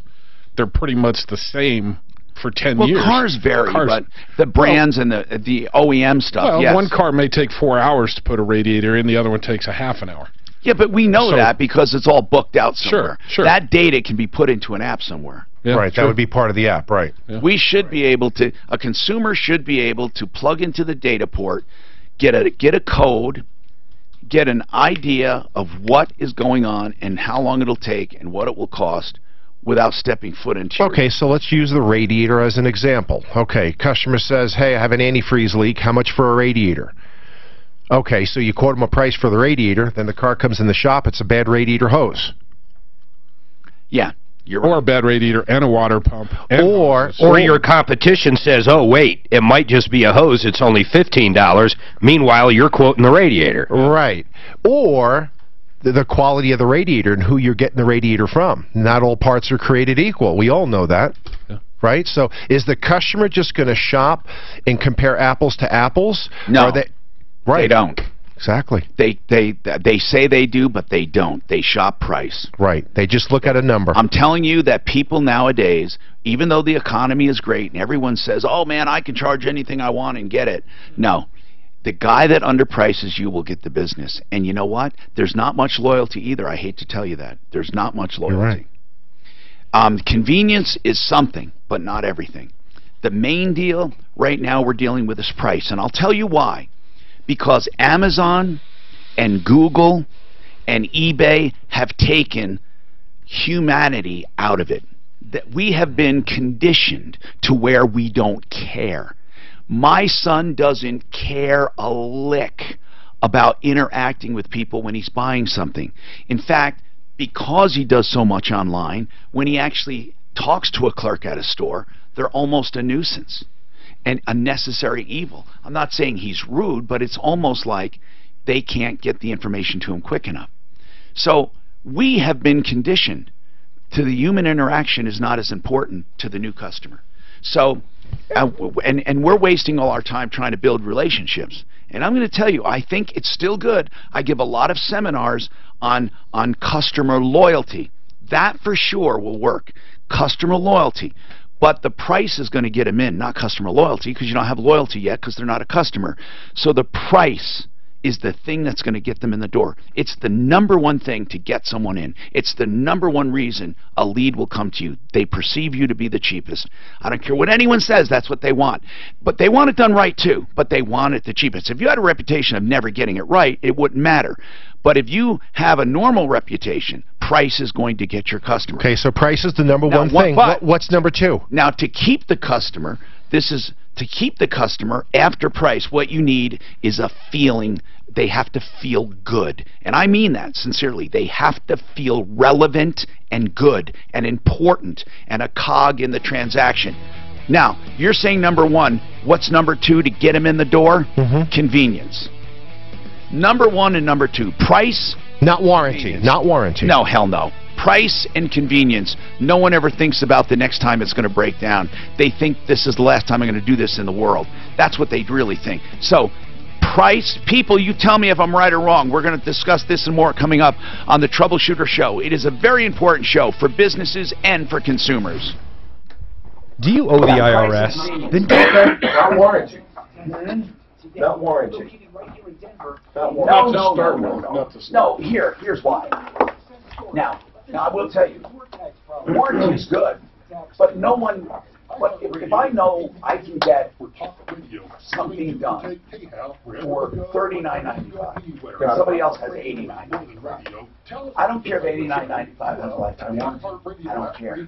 they're pretty much the same for 10 years. Well, cars vary, but the brands and the OEM stuff, well, yes. one car may take 4 hours to put a radiator in, the other one takes a half an hour. Yeah, but we know that because it's all booked out somewhere. Sure. That data can be put into an app somewhere. Yeah, right, that would be part of the app, right. Yeah. We should be able to, a consumer should be able to plug into the data port, get a code, get an idea of what is going on and how long it'll take and what it will cost without stepping foot into it. Okay, so let's use the radiator as an example. Okay, customer says, hey, I have an antifreeze leak. How much for a radiator? Okay, so you quote them a price for the radiator, then the car comes in the shop, it's a bad radiator hose. Yeah, you're right. Or a bad radiator and a water pump. Or your competition says, oh, wait, it might just be a hose, it's only $15. Meanwhile, you're quoting the radiator. Right. Or the quality of the radiator and who you're getting the radiator from. Not all parts are created equal. We all know that. Yeah. Right? So is the customer just going to shop and compare apples to apples? No. Right. They don't. Exactly. They say they do, but they don't. They shop price. Right. They just look at a number. I'm telling you that people nowadays, even though the economy is great and everyone says, oh, man, I can charge anything I want and get it. No. The guy that underprices you will get the business. And you know what? There's not much loyalty either. I hate to tell you that. There's not much loyalty. Right. Convenience is something, but not everything. The main deal right now we're dealing with is price. And I'll tell you why. Because Amazon and Google and eBay have taken humanity out of it. That we have been conditioned to where we don't care. My son doesn't care a lick about interacting with people when he's buying something. In fact, because he does so much online, when he actually talks to a clerk at a store, they're almost a nuisance and a necessary evil. I'm not saying he's rude, but it's almost like they can't get the information to him quick enough. So we have been conditioned to the human interaction is not as important to the new customer. So, and we're wasting all our time trying to build relationships. And I'm going to tell you, I think it's still good. I give a lot of seminars on customer loyalty. That for sure will work. Customer loyalty. But the price is going to get them in, not customer loyalty, because you don't have loyalty yet because they're not a customer. So the price is the thing that's going to get them in the door. It's the number one thing to get someone in. It's the number one reason a lead will come to you. They perceive you to be the cheapest. I don't care what anyone says, that's what they want. But they want it done right too, but they want it the cheapest. If you had a reputation of never getting it right, it wouldn't matter. But if you have a normal reputation, price is going to get your customer. Okay, so price is the number one thing. What's number two? Now, to keep the customer, to keep the customer after price, what you need is a feeling. They have to feel good. And I mean that sincerely. They have to feel relevant and good and important and a cog in the transaction. Now, you're saying number one. What's number two to get them in the door? Convenience. Number one and number two. Price. Not warranty. Not warranty. No, hell no. Price and convenience. No one ever thinks about the next time it's going to break down. They think this is the last time I'm going to do this in the world. That's what they really think. So, price, people, you tell me if I'm right or wrong. We're going to discuss this and more coming up on the Troubleshooter Show. It is a very important show for businesses and for consumers. Do you owe the IRS? Then Not warranty. Not warranty. No, here's why. Now, Now, I will tell you, warranty is good, but no one. But if I know I can get something done for $39.95, and somebody else has $89.95, I don't care if $89.95 has a lifetime warranty. I don't care.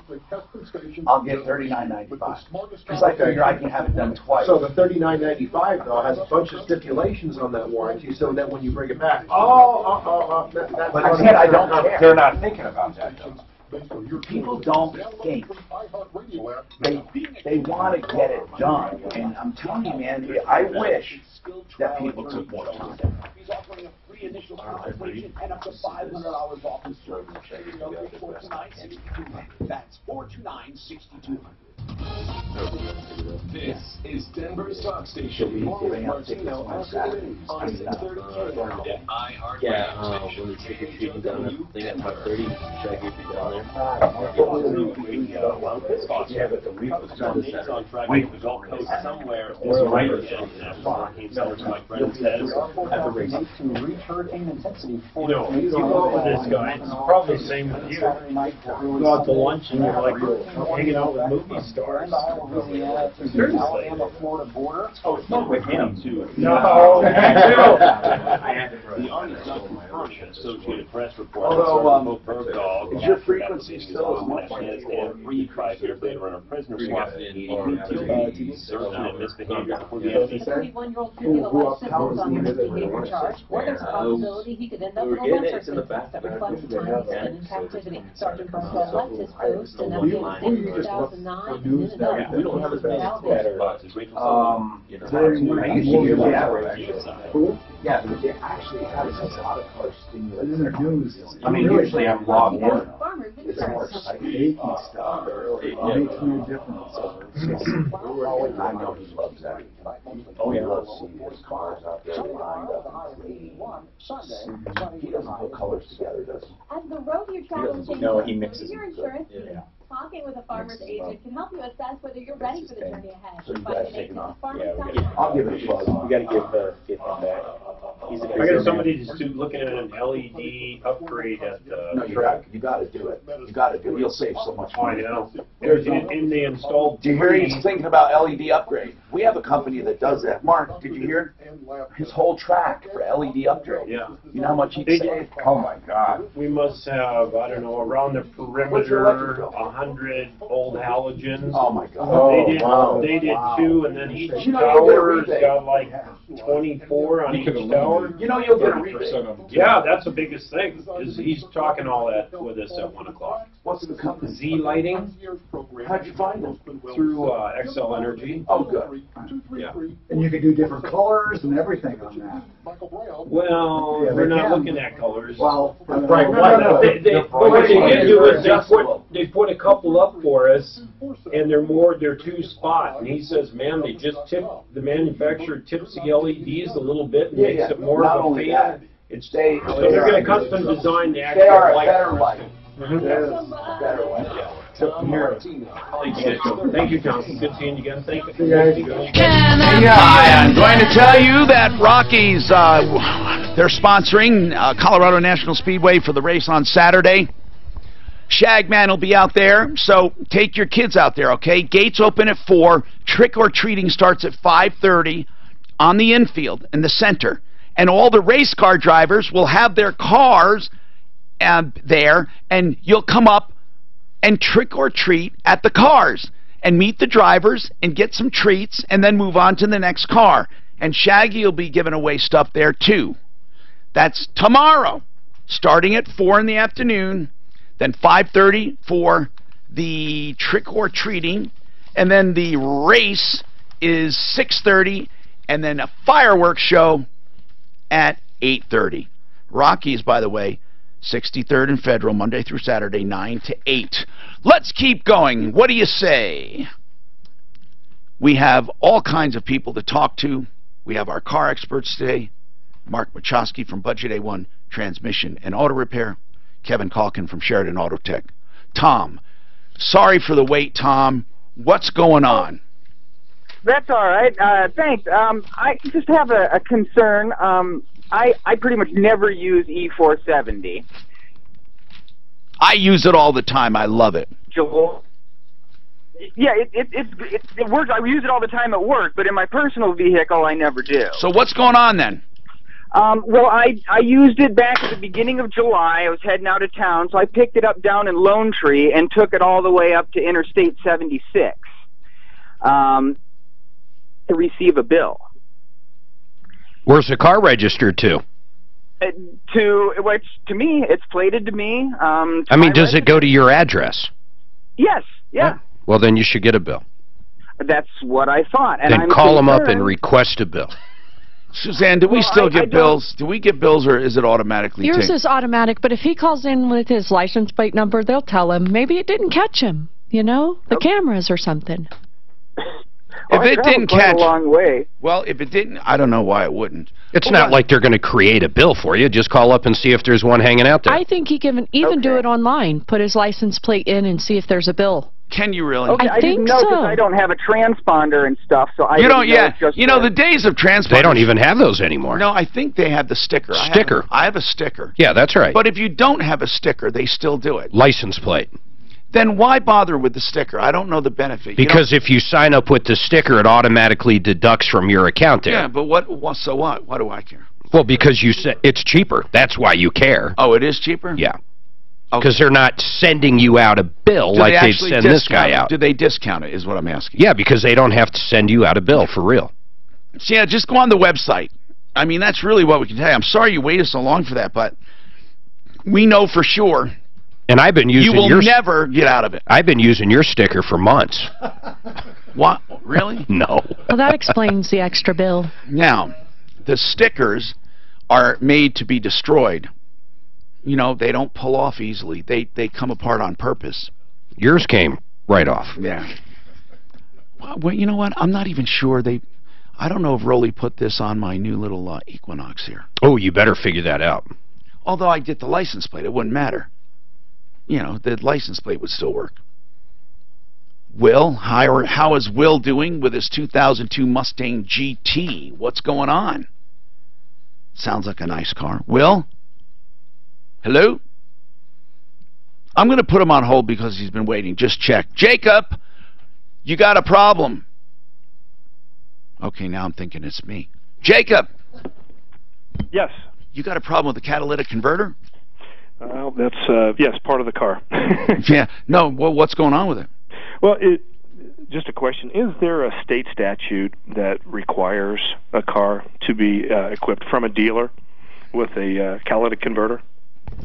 I'll get $39.95 because I figure I can have it done twice. So the $39.95 though has a bunch of stipulations on that warranty, so that when you bring it back, that's but again, I don't care. They're not thinking about that though. People don't think. They want to get it done. And I'm telling you, man, I wish that people took more time. He's offering a free initial consultation and up to $500 off his service. That's $429-6200. This is Denver's talk station. Martino on 630 and iHeartRadio. Yeah, when we take a shooting down that thing at 5:30, should I get you down there? Yeah, but the reef was kind of on Friday to the Gulf Coast somewhere. There's a right my friend says at the race. You know, you go with this guy, it's probably the same with you. You go out to lunch and you're like hanging out with movie stars. Alabama, Florida border. Oh, it's not with him, too. No. The Army does confirm an Associated Press report. Although, Bergdahl, is your frequency still as much? And freed 5 years later on a prisoner swap in misbehavior before the FCC. 31-year-old could get a life sentence on his behavior charge, or there's a possibility he could end up with a lesser sentence that reflects the time he spent in captivity. Sergeant Bergdahl left his post in Afghanistan in 2009 and ended up We don't have as many yeah, but they actually have a lot of cars stimulated in their news. I mean, usually I'm logged in. It's more exciting stuff. It makes no difference. I know he loves that. Oh, he loves seeing his cars out there lined up. He doesn't put colors together, does he? As the road you're traveling takes No, he mixes your them. insurance team. Talking with a farmer's agent can help you assess whether you're ready for the journey ahead. So you Find guys an taking agent off? at farmers.com. I'll give it a plug. We got to give him back. He's a I got somebody that's looking at an LED upgrade at No, the you track. got to do it. You got to do it. You'll save so much I money. know. And they installed. Do you hear he's thinking about LED upgrade? We have a company that does that. Mark, did you hear? His whole track for LED upgrade. Yeah. You know how much he'd They save? Oh my God. We must have, I don't know, around the What's your electric perimeter, bill? 100 old halogens. Oh my God. They did 2, and then each You know, you'll get a tower's rebate. got like 24 on each tower. You know you'll get a rebate. Yeah, that's the biggest thing, is he's talking all that with us at 1 o'clock. What's the company? Z Lighting, How'd you find them? through XL Energy. Oh, good. Yeah. And you can do different colors and everything on that. Well, Yeah, we're they not can. looking at colors. Well, Right, no. What they did do is they put a couple up for us, and they're 2-spot. And he says, man, they just the manufacturer tips the LEDs a little bit and makes it more Not of a only fan. that, So they're going to custom design the actual they are a light. better light. Mhm. Better light. Thank you, Tom. Good seeing you again. Thank you. Hi, I'm going to tell you that Rockies, they're sponsoring Colorado National Speedway for the race on Saturday. Shagman will be out there, so take your kids out there, okay? Gates open at 4. Trick or treating starts at 5:30 on the infield in the center. And all the race car drivers will have their cars there, and you'll come up and trick or treat at the cars and meet the drivers and get some treats and then move on to the next car. And Shaggy will be giving away stuff there too. That's tomorrow, starting at 4 in the afternoon, then 5:30 for the trick or treating, and then the race is 6:30, and then a fireworks show at 8:30. Rockies, by the way, 63rd and Federal, Monday through Saturday, 9 to 8. Let's keep going. What do you say? We have all kinds of people to talk to. We have our car experts today. Mark Machowski from Budget A1 Transmission and Auto Repair. Kevin Calkin from Sheridan Auto Tech. Tom, sorry for the wait, Tom. What's going on? That's all right. Thanks. I just have a concern. I pretty much never use E470. I use it all the time. I love it. Yeah, it works. I use it all the time at work, but in my personal vehicle, I never do. So what's going on then? Well, I used it back at the beginning of July. I was heading out of town, so I picked it up down in Lone Tree and took it all the way up to Interstate 76 to receive a bill. Where's the car registered to? To me, it's plated to me. I mean, does it go to your address? Yes, yeah. Well, then you should get a bill. That's what I thought. And then I'm call them up concerned. and request a bill. Suzanne, do we still get bills? Do we get bills, or is it automatically Yours taken? is automatic, but if he calls in with his license plate number, they'll tell him maybe it didn't catch him, you know, the cameras or something. If it didn't catch, a long way. Well, if it didn't, I don't know why it wouldn't. It's not like they're going to create a bill for you. Just call up and see if there's one hanging out there. I think he can even do it online. Put his license plate in and see if there's a bill. Can you really? Okay, I think didn't know so. because I don't have a transponder and stuff, so I You don't, didn't know yeah. it's just You know, the days of transponders. They don't even have those anymore. No, I think they have the sticker. Sticker. I have a sticker. Yeah, that's right. But if you don't have a sticker, they still do it. License plate. Then why bother with the sticker? I don't know the benefit. Because if you sign up with the sticker, it automatically deducts from your account there. Yeah, but what? So what? Why do I care? Well, because you said it's cheaper. That's why you care. Oh, it is cheaper? Yeah. Because they're not sending you out a bill like they'd send this guy out. Do they discount it, is what I'm asking. Yeah, because they don't have to send you out a bill, for real. So, yeah, just go on the website. I mean, that's really what we can tell you. I'm sorry you waited so long for that, but we know for sure. And I've been using you will never get out of it. I've been using your sticker for months. What? Really? No. Well, that explains the extra bill. Now, the stickers are made to be destroyed. You know, they don't pull off easily. They come apart on purpose. Yours came right off. Yeah. Well, you know what? I'm not even sure I don't know if Rolly put this on my new little Equinox here. Oh, you better figure that out. Although I get the license plate, it wouldn't matter. You know, the license plate would still work. Will, how is Will doing with his 2002 Mustang GT? What's going on? Sounds like a nice car. Will? Hello? I'm going to put him on hold because he's been waiting. Just check. Jacob, you got a problem. Okay, now I'm thinking it's me. Jacob! Yes. You got a problem with the catalytic converter? Well, that's, yes, part of the car. Yeah. No, well, what's going on with it? Well, just a question. Is there a state statute that requires a car to be equipped from a dealer with a catalytic converter?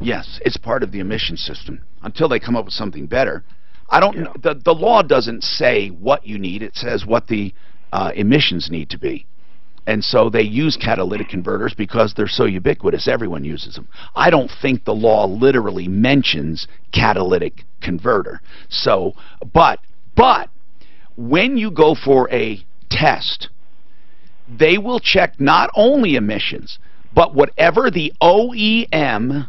Yes, it's part of the emission system until they come up with something better. I don't. Yeah. The law doesn't say what you need. It says what the emissions need to be. And so they use catalytic converters because they're so ubiquitous. Everyone uses them. I don't think the law literally mentions catalytic converter. So, but when you go for a test, they will check not only emissions, but whatever the OEM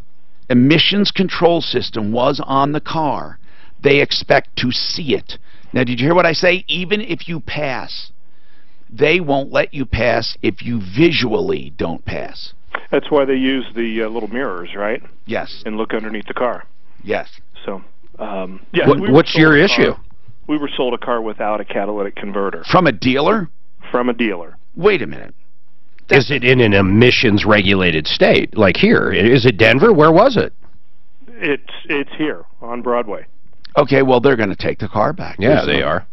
emissions control system was on the car, they expect to see it. Now, did you hear what I say? Even if you pass, they won't let you pass if you visually don't pass. That's why they use the little mirrors, right? Yes. And look underneath the car. Yes. So, yeah. What's your issue? We were sold a car without a catalytic converter. From a dealer? From a dealer. Wait a minute. Is it in an emissions-regulated state? Like here? Is it Denver? Where was it? It's here on Broadway. Okay, well, they're going to take the car back. Yeah, they are.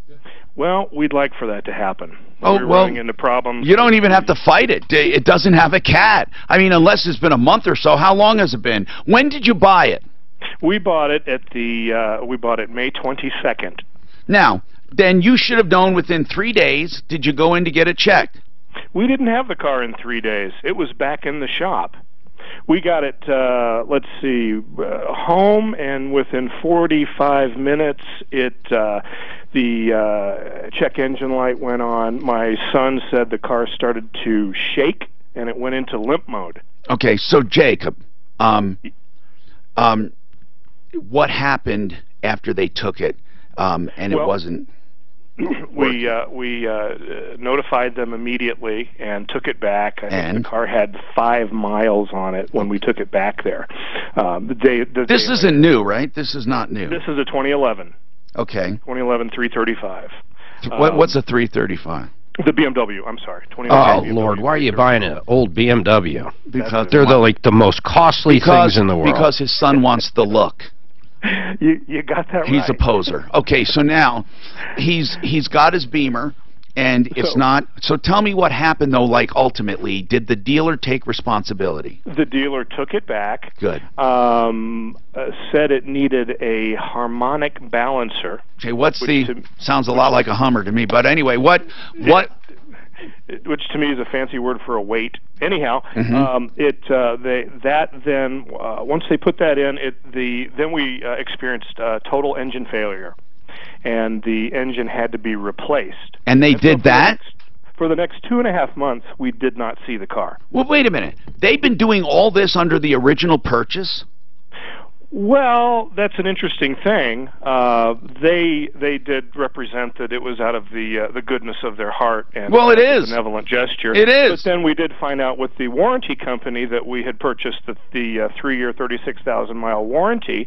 Well, we'd like for that to happen. Oh, We're running into problems. You don't even have to fight it. It doesn't have a cat. I mean, unless it's been a month or so. How long has it been? When did you buy it? We bought it at we bought it May 22nd. Now, then you should have known within 3 days. Did you go in to get it checked? We didn't have the car in 3 days. It was back in the shop. We got it, let's see, home, and within 45 minutes, the check engine light went on. My son said the car started to shake, and it went into limp mode. Okay, so Jacob, what happened after they took it, and it wasn't... We notified them immediately and took it back. I think the car had 5 miles on it when we took it back there. This isn't new, right? This is not new. This is a 2011. Okay. 2011 335. What's a 335? The BMW. I'm sorry. Oh 2011 Lord, why are you buying an old BMW? Because they're the most costly things in the world. Because his son wants the look. You got that right. He's a poser. Okay, so now he's got his Beamer, and it's not. So tell me what happened though. Like ultimately, did the dealer take responsibility? The dealer took it back. Good. Said it needed a harmonic balancer. Okay, sounds a lot like a Hummer to me. But anyway, what? Which to me is a fancy word for a weight. Anyhow, once they put that in, then we experienced total engine failure, and the engine had to be replaced. And they did that? For the next 2.5 months, we did not see the car. Well, wait a minute. They've been doing all this under the original purchase? Well, that's an interesting thing. They did represent that it was out of the goodness of their heart and it is benevolent gesture. It is. But then we did find out with the warranty company that we had purchased the 3-year, 36,000-mile warranty,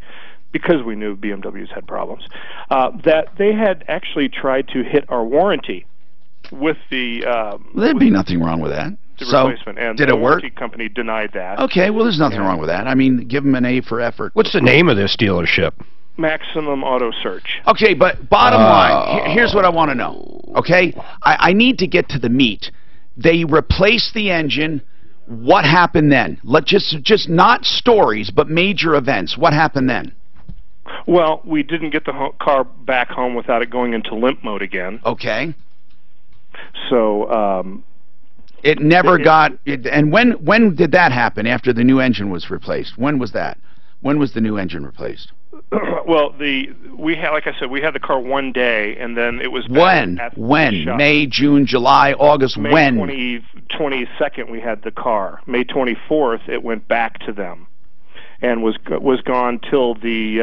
because we knew BMWs had problems, that they had actually tried to hit our warranty with the. There'd be nothing wrong with that. Replacement. And did the it work? warranty company denied that. Okay, well, there's nothing wrong with that. I mean, give them an A for effort. What's the name of this dealership? Maximum Auto Search. Okay, but bottom line, here's what I want to know. Okay, I need to get to the meat. They replaced the engine. What happened then? Just not stories, but major events. What happened then? Well, we didn't get the car back home without it going into limp mode again. Okay. So. It never got. And when did that happen? After the new engine was replaced? When was that? When was the new engine replaced? Well, we had, like I said, we had the car one day, and then it was when? May, June, July, August. May when? 22nd we had the car. May 24th it went back to them, and was gone till the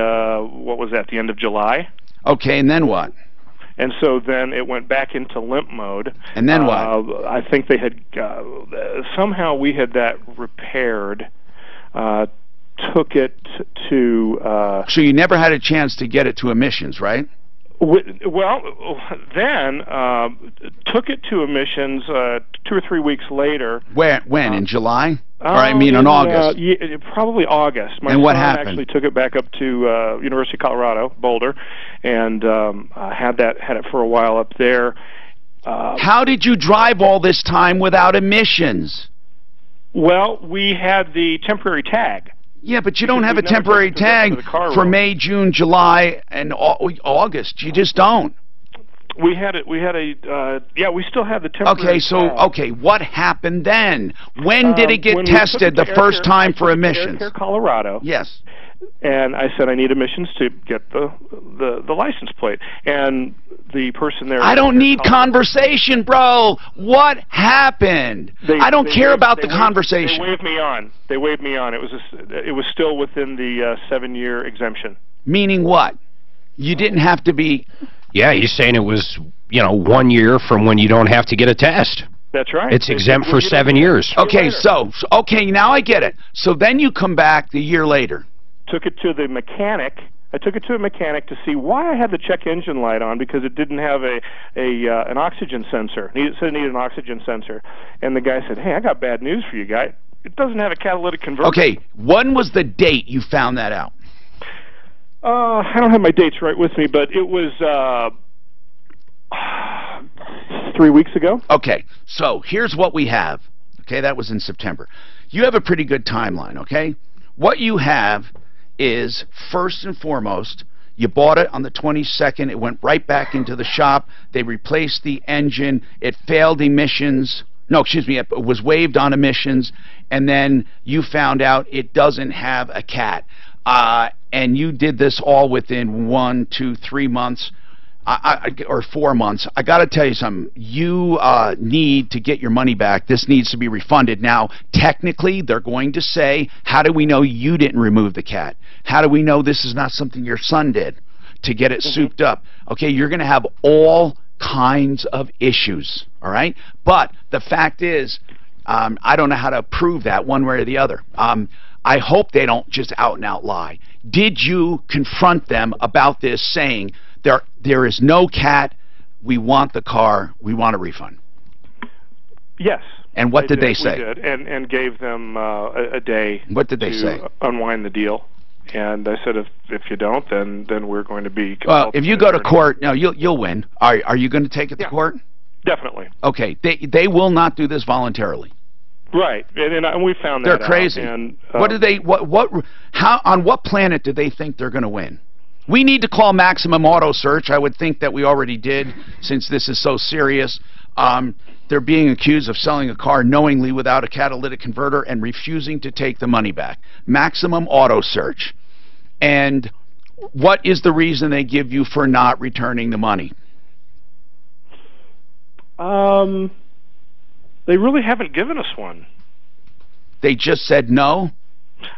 what was that? The end of July. Okay, and then what? And so then it went back into limp mode. And then what? I think they had somehow we had that repaired. Took it to. So you never had a chance to get it to emissions, right? Well, then took it to emissions 2 or 3 weeks later. When? In July? Or I mean in August? Probably August. And what happened? Actually took it back up to University of Colorado, Boulder, and had it for a while up there. How did you drive all this time without emissions? Well, we had the temporary tag. Yeah, but you don't have a temporary tag for May, June, July, and August. You just don't. We had it. We still have the temporary. Okay, what happened then? When did it get tested the first time for emissions? Air Colorado. Yes. And I said I need emissions to get the license plate. And the person there. I don't need conversation, bro. What happened? I don't care about the conversation. They waved me on. They waved me on. It was still within the 7-year exemption. Meaning what? You didn't have to be. Yeah, he's saying it was 1 year from when you don't have to get a test. That's right. It's exempt for 7 years. Okay, okay, now I get it. So then you come back the year later. Took it to the mechanic. I took it to a mechanic to see why I had the check engine light on, because it didn't have an oxygen sensor. It said it needed an oxygen sensor. And the guy said, "Hey, I got bad news for you, guy. It doesn't have a catalytic converter." Okay, when was the date you found that out? I don't have my dates right with me, but it was 3 weeks ago. Okay, so here's what we have. Okay, that was in September. You have a pretty good timeline, okay? What you have is, first and foremost, you bought it on the 22nd. It went right back into the shop. They replaced the engine. It failed emissions. No, excuse me, it was waived on emissions. And then you found out it doesn't have a cat. And you did this all within 1, 2, 3 months, or 4 months. I got to tell you something. You need to get your money back. This needs to be refunded. Now, technically, they're going to say, how do we know you didn't remove the cat? How do we know this is not something your son did to get it souped up? Okay, you're going to have all kinds of issues, all right? But the fact is, I don't know how to prove that one way or the other. I hope they don't just out and out lie. Did you confront them about this, saying there is no cat, we want the car, we want a refund? Yes. And what did they say? We did, and gave them a day. What did they say? Unwind the deal. And I said, if you don't, then we're going to be. Well, if you go to court, no, you'll win. Are you going to take it to court? Definitely. Okay, they will not do this voluntarily. Right, and we found that they're crazy. Out, and, what do they? How? On what planet do they think they're going to win? We need to call Maximum Auto Search. I would think that we already did, since this is so serious. They're being accused of selling a car knowingly without a catalytic converter and refusing to take the money back. Maximum Auto Search. And what is the reason they give you for not returning the money? They really haven't given us one. They just said no?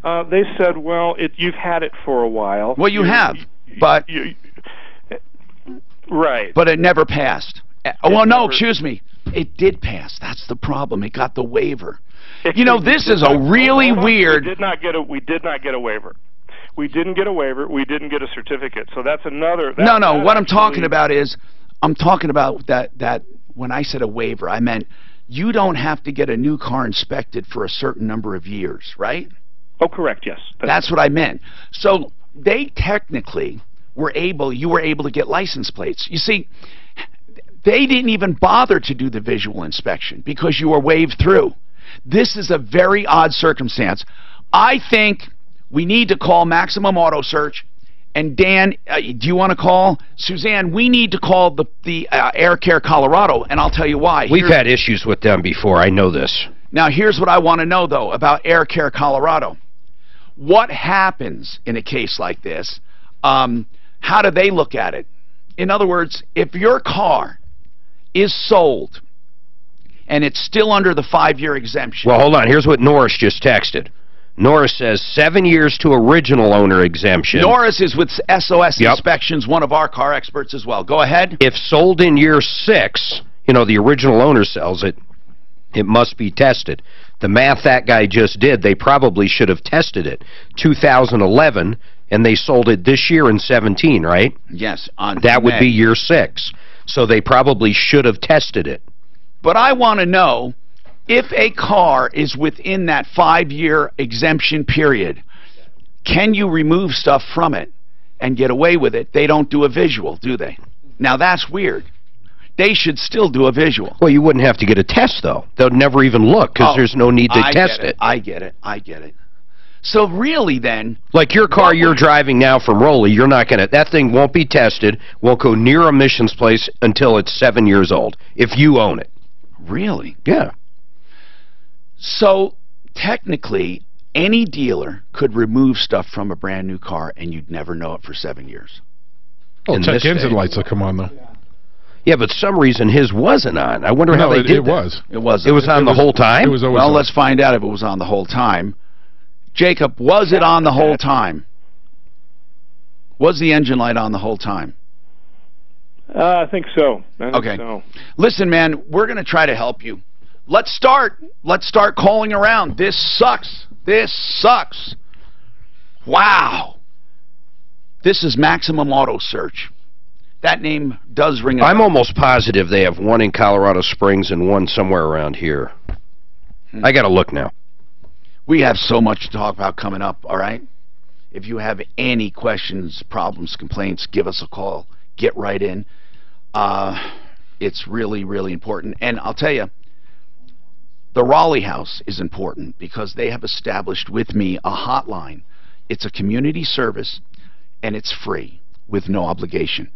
They said, well, you've had it for a while. Well, you have, but... Right. But it never passed. Well, no, excuse me. It did pass. That's the problem. It got the waiver. You know, this is a really weird... We did not get a waiver. We didn't get a waiver. We didn't get a certificate. So that's another... No, what I'm talking about is... I'm talking about that when I said a waiver, I meant you don't have to get a new car inspected for a certain number of years, right? Oh, correct, yes. That's what I meant. So they technically you were able to get license plates. You see, they didn't even bother to do the visual inspection because you were waived through. This is a very odd circumstance. I think we need to call Maximum Auto Search. And Dan, do you want to call? Suzanne, we need to call the Air Care Colorado, and I'll tell you why. We've had issues with them before. I know this. Now, here's what I want to know, though, about Air Care Colorado. What happens in a case like this? How do they look at it? In other words, if your car is sold and it's still under the 5-year exemption. Well, hold on. Here's what Norris just texted. Norris says 7 years to original owner exemption. Norris is with SOS Inspections, one of our car experts as well. Go ahead. If sold in year 6, you know, the original owner sells it, it must be tested. The math that guy just did, they probably should have tested it. 2011, and they sold it this year in 17, right? Yes. That would be year 6. So they probably should have tested it. But I want to know, if a car is within that 5-year exemption period, can you remove stuff from it and get away with it? They don't do a visual, do they? Now, that's weird. They should still do a visual. Well, you wouldn't have to get a test, though. They'll never even look because there's no need to test it. I get it. So really then... Like your car you're driving now from Rowley, you're not going to... That thing won't be tested, won't go near a emissions place until it's 7 years old, if you own it. Really? Yeah. So, technically, any dealer could remove stuff from a brand new car and you'd never know it for 7 years. Oh, check engine lights will come on, though. Yeah, but some reason his wasn't on. I wonder how they did that. It was. It was on the whole time? It was always well, on. Let's find out if it was on the whole time. Jacob, was it on the whole time? Was the engine light on the whole time? I think so. Okay. Listen, man, we're going to try to help you. Let's start calling around. This sucks. Wow. This is Maximum Auto Search. That name does ring a bell. I'm almost positive they have one in Colorado Springs and one somewhere around here. I got to look now. We have so much to talk about coming up, all right? If you have any questions, problems, complaints, give us a call. Get right in. It's really, really important. And I'll tell you, the Raleigh House is important because they have established with me a hotline. It's a community service, and it's free with no obligation.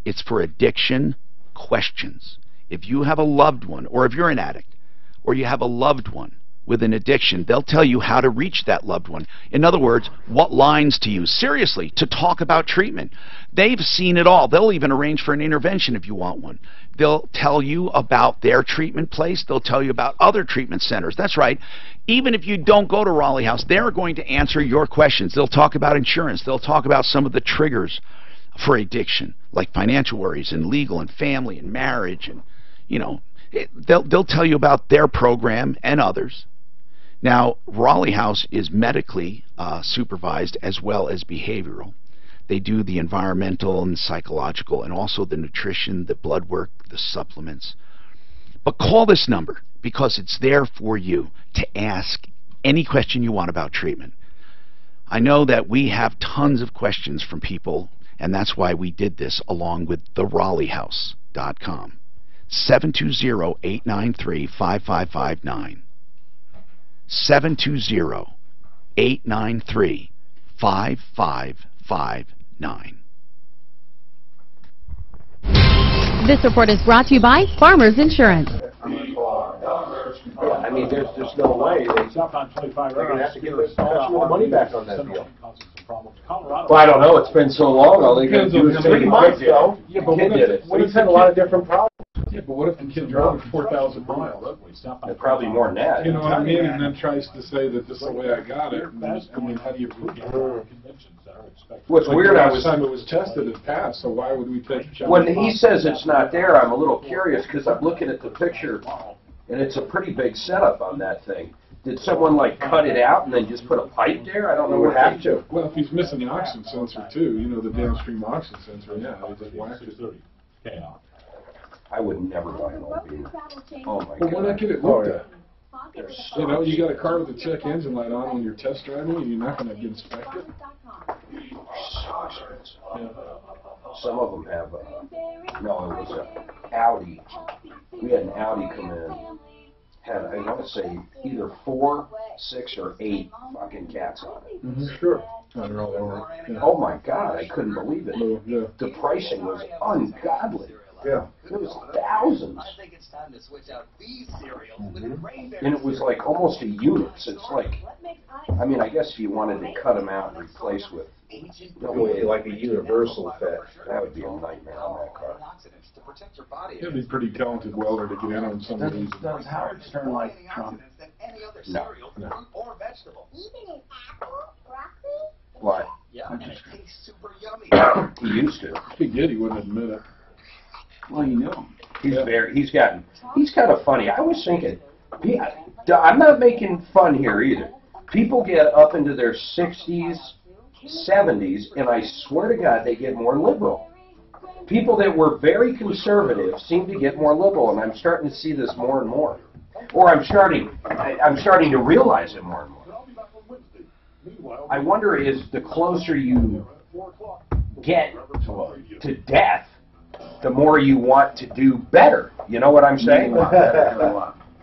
It's for addiction questions. If you have a loved one, or if you're an addict, or you have a loved one with an addiction, they'll tell you how to reach that loved one. In other words, what lines to use. Seriously, to talk about treatment. They've seen it all. They'll even arrange for an intervention if you want one. They'll tell you about their treatment place. They'll tell you about other treatment centers. That's right. Even if you don't go to Raleigh House, they're going to answer your questions. They'll talk about insurance. They'll talk about some of the triggers for addiction, like financial worries and legal and family and marriage, and they'll tell you about their program and others. Now, Raleigh House is medically supervised as well as behavioral. They do the environmental and psychological, and also the nutrition, the blood work, the supplements. But call this number, because it's there for you to ask any question you want about treatment. I know that we have tons of questions from people, and that's why we did this along with theRaleighHouse.com. 720-893-5559. 720-893-5559. This report is brought to you by Farmers Insurance. I mean, there's no way they're going to have to give us all the money back on that deal. Well, I don't know. It's been so long. All they got to do is 3 months, though. Yeah, but Kid did it. He's had a lot of different problems. Yeah, but what if the kid drove 4,000 miles? Probably more than that. You know what I mean? And then tries to say that this is the way I got it. And, I mean, how do you prove it? What's like weird, the I last was time it was tested, it passed. So why would we take a chance? when he says it's not there, I'm a little curious because I'm looking at the picture, and it's a pretty big setup on that thing. Did someone like cut it out and then just put a pipe there? I don't know what have to. Well, if he's missing the oxygen sensor too, the downstream oxygen sensor, yeah, they just whacked it. I would never buy an old Beamer. Oh my Well, god. why not get it looked at? You got a car with a check engine light on when you're test driving, and you're not going to get inspected. So expensive. Some of them have, no, it was an Audi. We had an Audi come in. Had, I want to say, either 4, 6, or 8 fucking cats on it. Sure. They're all over. Yeah. Oh my god, I couldn't believe it. Yeah. The pricing was ungodly. Yeah. It was thousands. I think it's time to switch out these cereals with cranberry. And it was like almost a unit. So it's like, I mean, I guess if you wanted to cut them out and replace with, No way, like a universal fit. that would be a nightmare on that car. To protect your body. You'd be a pretty talented welder to get in on some of these. Does Howard Stern like Trump? No. Fruit or vegetable. Even an apple, broccoli? What? Yeah, and it tastes super yummy. He used to. If he did, he wouldn't admit it. Well, you knew him. He's he's kind of funny. I was thinking, I'm not making fun here either. People get up into their 60s, 70s, and I swear to God, they get more liberal. People that were very conservative seem to get more liberal, and I'm starting to see this more and more. Or I'm starting to realize it more and more. I wonder, is the closer you get to death, the more you want to do better. You know what I'm saying?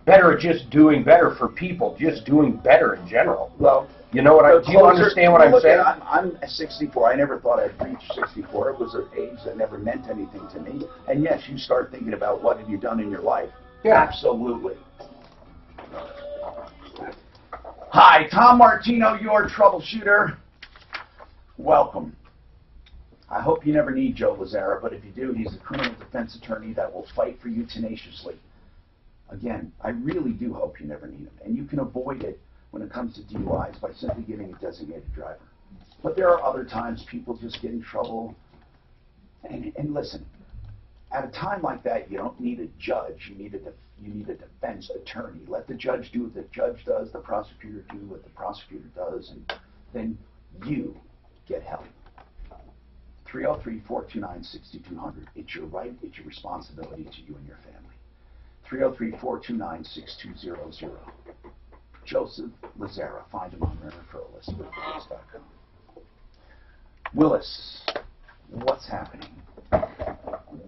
Better at just doing better for people, just doing better in general. Well, you know what do you understand what I'm saying? I'm 64. I never thought I'd reach 64. It was an age that never meant anything to me. And yes, you start thinking about what have you done in your life. Yeah. Absolutely. Hi, Tom Martino, your troubleshooter. Welcome. I hope you never need Joe Lazzara, but if you do, he's a criminal defense attorney that will fight for you tenaciously. Again, I really do hope you never need him, and you can avoid it when it comes to DUIs by simply getting a designated driver. But there are other times people just get in trouble. And listen, at a time like that, you don't need a judge. You need a defense attorney. Let the judge do what the judge does, the prosecutor do what the prosecutor does, and then you get help. 303-429-6200. It's your right, it's your responsibility to you and your family. 303-429-6200. Joseph Lazzara. Find him on referral list at Willis.com. Willis, what's happening?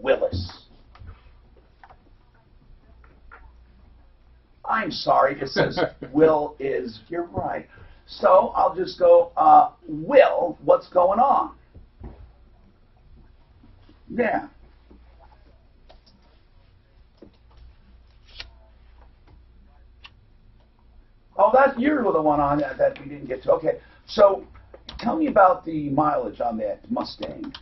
Willis. I'm sorry, it says Will is, you're right. So I'll just go, Will, what's going on? Yeah. Oh, you're the one on that we didn't get to. Okay, so tell me about the mileage on that Mustang.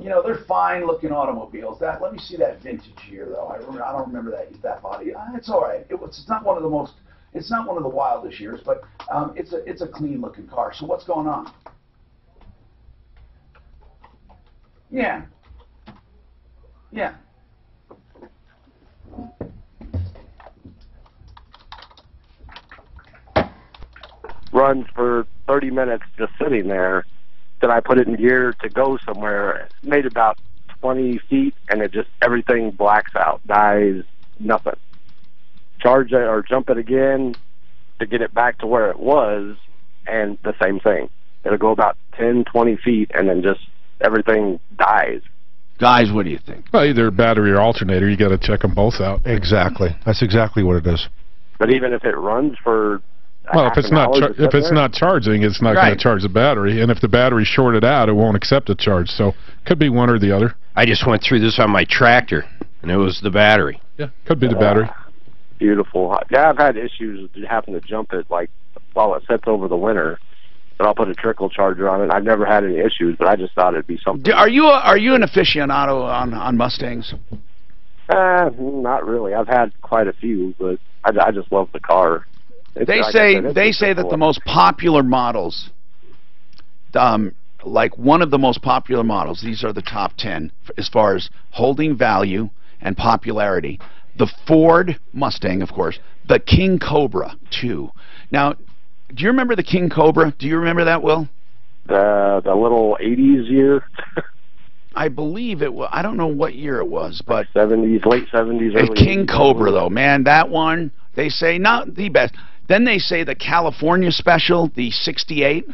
You know, they're fine-looking automobiles. Let me see that vintage year, though. I don't remember that body. It's all right. It's not one of the most It's not one of the wildest years, but it's a clean-looking car. So what's going on? Yeah. Yeah. Runs for 30 minutes just sitting there. Then I put it in gear to go somewhere. Made about 20 feet, and it just, everything blacks out, dies, nothing. Charge it or jump it again to get it back to where it was, and the same thing. It'll go about 10, 20 feet, and then just everything dies. Guys, what do you think? Well, either battery or alternator. You got to check them both out. Exactly. That's exactly what it is. But even if it runs for well, if it's not charging, it's not going to charge the battery, and if the battery's shorted out, it won't accept a charge. So, could be one or the other. I just went through this on my tractor, and it was the battery. Yeah, could be the battery. Beautiful. Yeah, I've had issues having to jump it like while it sits over the winter. But I'll put a trickle charger on it. I've never had any issues, but I just thought it'd be something. Are you an aficionado on Mustangs? Not really. I've had quite a few, but I just love the car. They say that the most popular models, like one of the most popular models, these are the top 10 as far as holding value and popularity. The Ford Mustang, of course, the King Cobra 2. Now, do you remember the King Cobra? Do you remember that, Will? The little 80s year. I believe it was. I don't know what year it was, but 70s, late 70s. The King Cobra, though, man, that one. They say not the best. Then they say the California Special, the '68.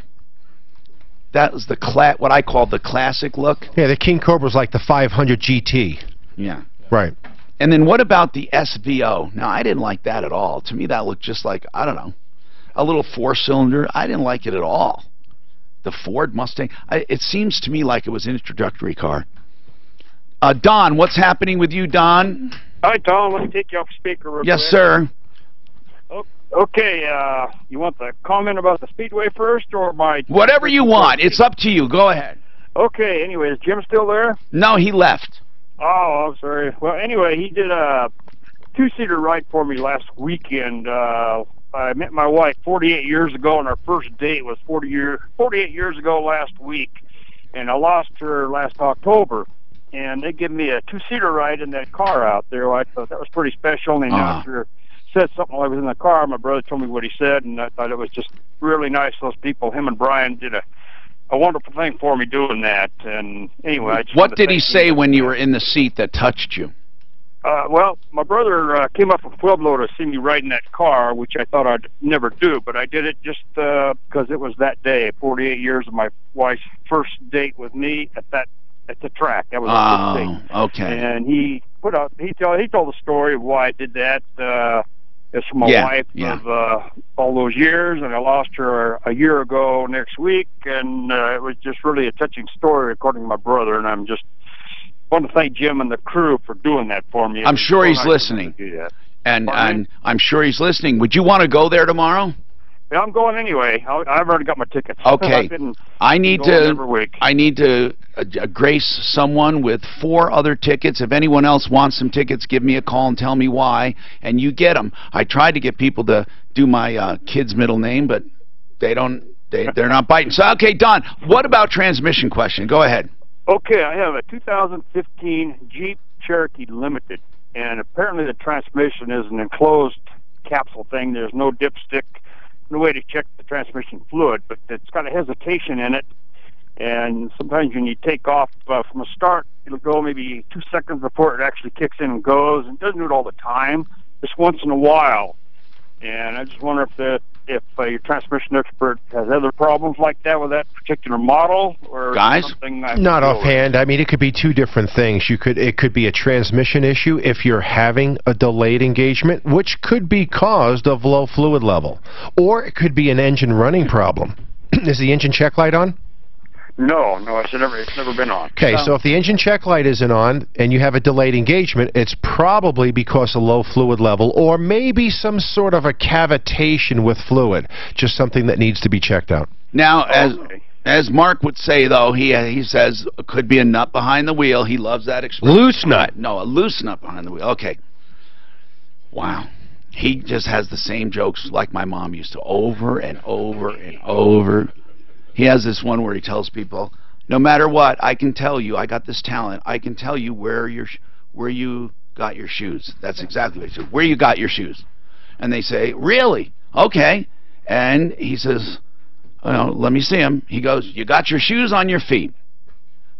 That was the what I call the classic look. Yeah, the King Cobra's like the 500 GT. Yeah. Right. And then what about the SVO? Now, I didn't like that at all. To me, that looked just like, I don't know, a little four-cylinder. I didn't like it at all. The Ford Mustang. It seems to me like it was an introductory car. Don, what's happening with you, Don? Hi, Tom. Let me take you off speaker real quick. Yes, sir. Okay, you want the comment about the Speedway first, or my... Whatever you want. It's up to you. Go ahead. Okay, anyway, is Jim still there? No, he left. Oh, I'm sorry. Well, anyway, he did a two-seater ride for me last weekend. I met my wife 48 years ago, and our first date was 48 years ago last week, and I lost her last October. And they gave me a two-seater ride in that car out there. I thought that was pretty special, and after said something while I was in the car, my brother told me what he said, and I thought it was just really nice. Those people, him and Brian, did a wonderful thing for me doing that. And anyway, I just what did he say when you were in the seat that touched you? Well, my brother came up from Pueblo to see me riding that car, which I thought I'd never do, but I did it just because it was that day, 48 years of my wife's first date with me at the track. That was a good thing. Okay. And he told the story of why I did that. It's from my wife of all those years, and I lost her a year ago next week, and it was just really a touching story, according to my brother, and I'm just want to thank Jim and the crew for doing that for me. I'm sure he's listening. And I'm sure he's listening. Would you want to go there tomorrow? Yeah, I'm going anyway. I've already got my tickets. Okay. I need to grace someone with 4 other tickets. If anyone else wants some tickets, give me a call and tell me why, and you get them. I tried to get people to do my kid's middle name, but they're not biting. So, okay, Don, what about transmission question? Go ahead. Okay, I have a 2015 Jeep Cherokee Limited, and apparently the transmission is an enclosed capsule thing. There's no dipstick, no way to check the transmission fluid, but it's got a hesitation in it, and sometimes when you take off from a start, it'll go maybe 2 seconds before it actually kicks in and goes, and it doesn't do it all the time, just once in a while. And I just wonder if your transmission expert has other problems like that with that particular model, or something. Not offhand. I mean, it could be 2 different things. It could be a transmission issue if you're having a delayed engagement, which could be caused of low fluid level, or it could be an engine running problem. Is the engine check light on? No, it's never been on. Okay, so if the engine check light isn't on and you have a delayed engagement, it's probably because of low fluid level, or maybe some sort of a cavitation with fluid, just something that needs to be checked out. Now, as Mark would say, though, he says it could be a nut behind the wheel. He loves that expression. Loose nut. No, a loose nut behind the wheel. Okay. Wow. He just has the same jokes like my mom used to, over and over and over. He has this one where he tells people, no matter what, I can tell you, I got this talent, I can tell you where you got your shoes. That's exactly what he said, where you got your shoes. And they say, really? Okay. And he says, let me see him. He goes, you got your shoes on your feet.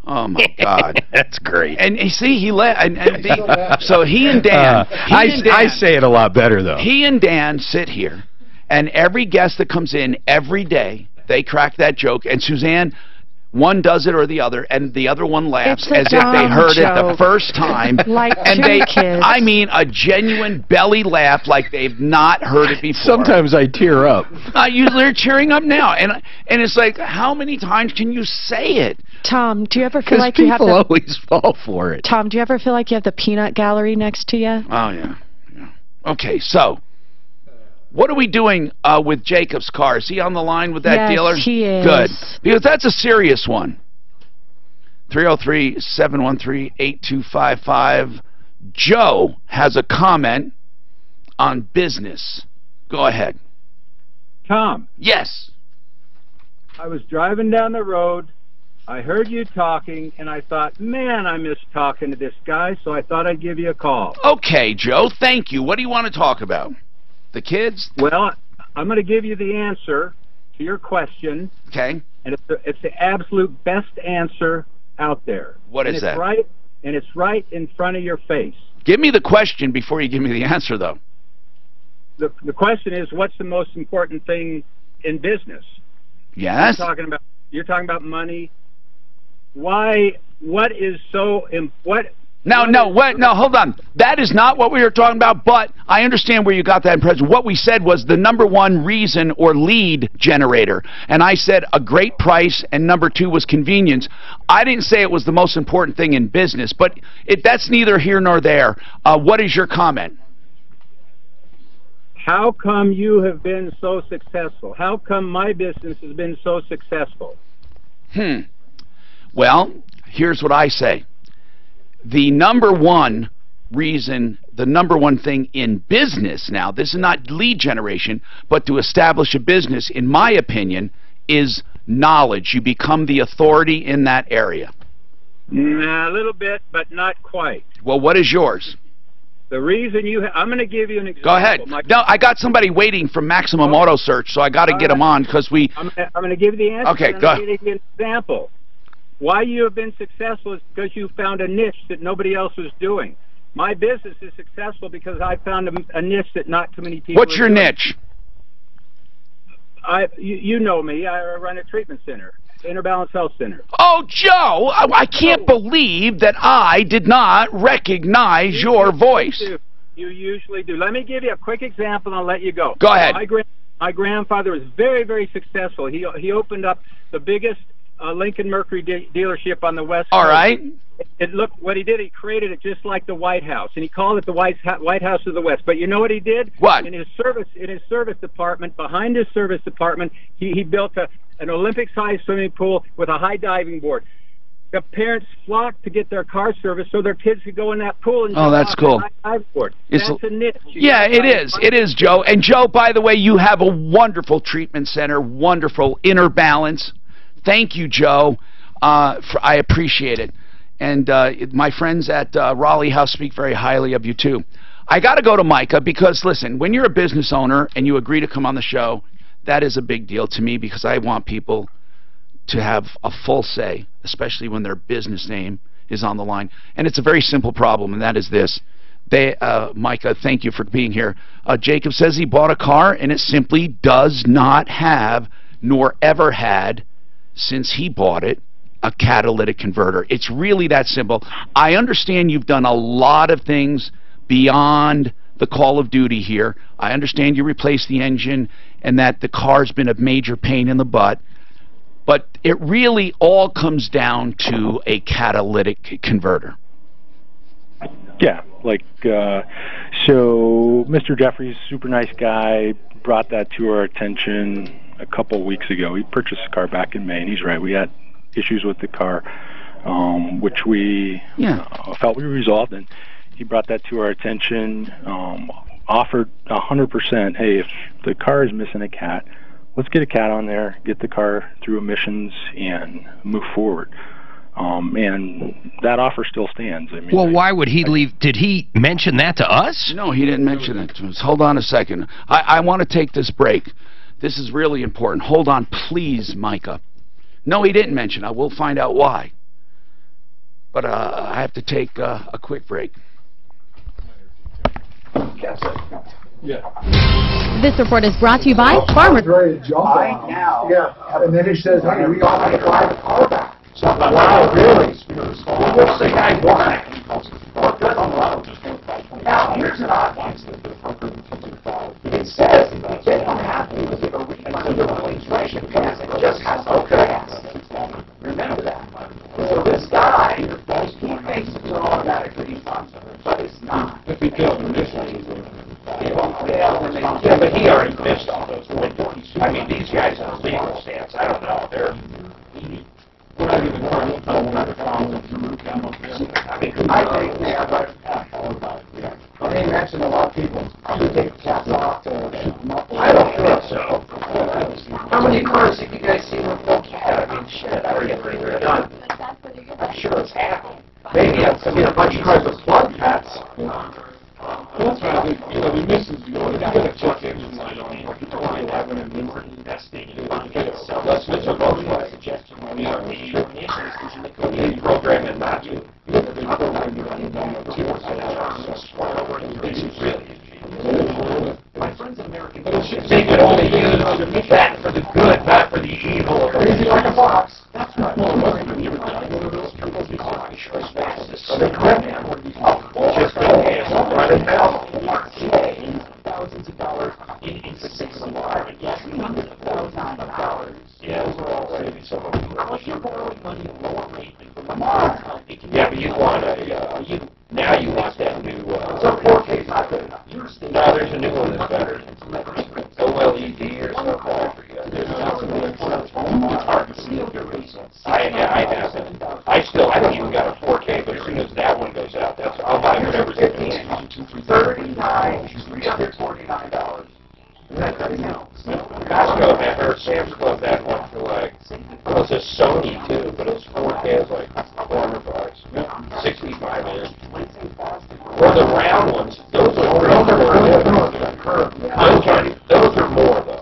Oh my God, that's great. And you see, so he and Dan. I say it a lot better though. He and Dan sit here, and every guest that comes in every day, they crack that joke. And Suzanne, one does it or the other, and the other one laughs as if they heard it the first time. Like and kids. I mean, a genuine belly laugh, like they've not heard it before. Sometimes I tear up. They're cheering up now, and it's like, how many times can you say it? Tom, do you ever feel like you have people always fall for it. Tom, do you ever feel like you have the peanut gallery next to you? Oh yeah. Okay, so what are we doing with Jacob's car? Is he on the line with that dealer? Yes, he is. Good, because that's a serious one. 303-713-8255. Joe has a comment on business. Go ahead. Tom. Yes. I was driving down the road. I heard you talking, and I thought, man, I miss talking to this guy, so I thought I'd give you a call. Okay, Joe, thank you. What do you want to talk about? The kids? Well, I'm going to give you the answer to your question. Okay. And it's the absolute best answer out there. What is that? And it's right in front of your face. Give me the question before you give me the answer, though. The question is, what's the most important thing in business? Yes. You're talking about money. Why? What is so? No, hold on. That is not what we were talking about, but I understand where you got that impression. What we said was the #1 reason or lead generator. And I said a great price, and #2 was convenience. I didn't say it was the most important thing in business, but that's neither here nor there. What is your comment? How come you have been so successful? How come my business has been so successful? Well, here's what I say. The #1 reason, the #1 thing in business now, this is not lead generation, but to establish a business, in my opinion, is knowledge. You become the authority in that area. A little bit, but not quite. Well, what is yours? The reason I'm going to give you an example. Go ahead. No, I got somebody waiting from Maximum Auto Search, so I got to get them on because we... I'm going to give you the answer. Okay, go ahead. I'm going to give you an example. Why you have been successful is because you found a niche that nobody else was doing. My business is successful because I found a niche that not too many people What's your niche? You know me. I run a treatment center. Inner Balance Health Center. Oh, Joe, I can't believe that I did not recognize your voice. You usually do. Let me give you a quick example and I'll let you go. Go ahead. My grandfather was very, very successful. He opened up the biggest Lincoln Mercury dealership on the West Coast. All right. What he did, he created it just like the White House, and he called it the White House of the West. But you know what he did? What? In his service department, behind his service department, he built an Olympic-sized swimming pool with a high diving board. The parents flocked to get their car serviced so their kids could go in that pool and that's cool. Dive board. That's a niche. Yeah, it is. It is, Joe. And Joe, by the way, you have a wonderful treatment center, wonderful Inner Balance. Thank you, Joe. I appreciate it. And my friends at Raleigh House speak very highly of you, too. I got to go to Micah because, listen, when you're a business owner and you agree to come on the show, that is a big deal to me because I want people to have a full say, especially when their business name is on the line. And it's a very simple problem, and that is this. Micah, thank you for being here. Jacob says he bought a car, and it simply does not have, nor ever had, since he bought it, a catalytic converter. It's really that simple. I understand you've done a lot of things beyond the call of duty here. I understand you replaced the engine and that the car's been a major pain in the butt. But it really all comes down to a catalytic converter. Yeah, so Mr. Jeffries, super nice guy, brought that to our attention a couple of weeks ago. He purchased the car back in May, and he's right. We had issues with the car, which we felt we resolved, and he brought that to our attention. offered 100%, hey, if the car is missing a cat, let's get a cat on there, get the car through emissions, and move forward. And that offer still stands. I mean, well, why would he leave? Did he mention that to us? No, he didn't mention it to us. Hold on a second. I want to take this break. This is really important. Hold on, please, Micah. No, he didn't mention it. We'll find out why. But I have to take a quick break. This report is brought to you by Farmers. Ready to jump on. Now. Yeah, and then he says, hey, we all want to drive the car back. So, wow, really? What's the guy want? Now, here's an odd one. It says they don't have to give a refund of the registration pass. It just has to pass. Remember that. So this guy, he thinks it's an automatic refund, but it's not. If he fails initially, it won't fail when they don't. Yeah, but he already missed all those windows. I mean, these guys in the legal stance, I don't know, they're... I think they are, but they mentioned a lot of people who take cats off to I don't think so. How many cars have you guys seen with full cat? I mean, shit, I already get pretty good done. I'm sure it's happening. Maybe I've seen a bunch of cars with plug cats. That's why I think, the missions, you gotta check engine light on it. You don't want to have an important investing in it. Let's switch them both ways. You program it not to. My friends in America, They could only use that for the good, not for the evil. Crazy like a fox. that's right. So they quit him. Just run it down. Thousands of dollars in 6 months. Yes, hundreds of thousands of dollars. Yeah, overall savings of them. Well, you're borrowing money at a lower rate than the Yeah, but you want now you want that new, so 4K not good enough. no, there's a new one that's better. OLED or something, I forget. It's hard to steal your reasons. I haven't. I haven't even got a 4K, but as soon as that one goes out, I'll buy whatever's in it. $3,949. Is that cutting out? Costco had or Sam's Club had one for like, it was a Sony too, but it was 4K, it was like $400, 65 inch. Or the round ones, those are more though.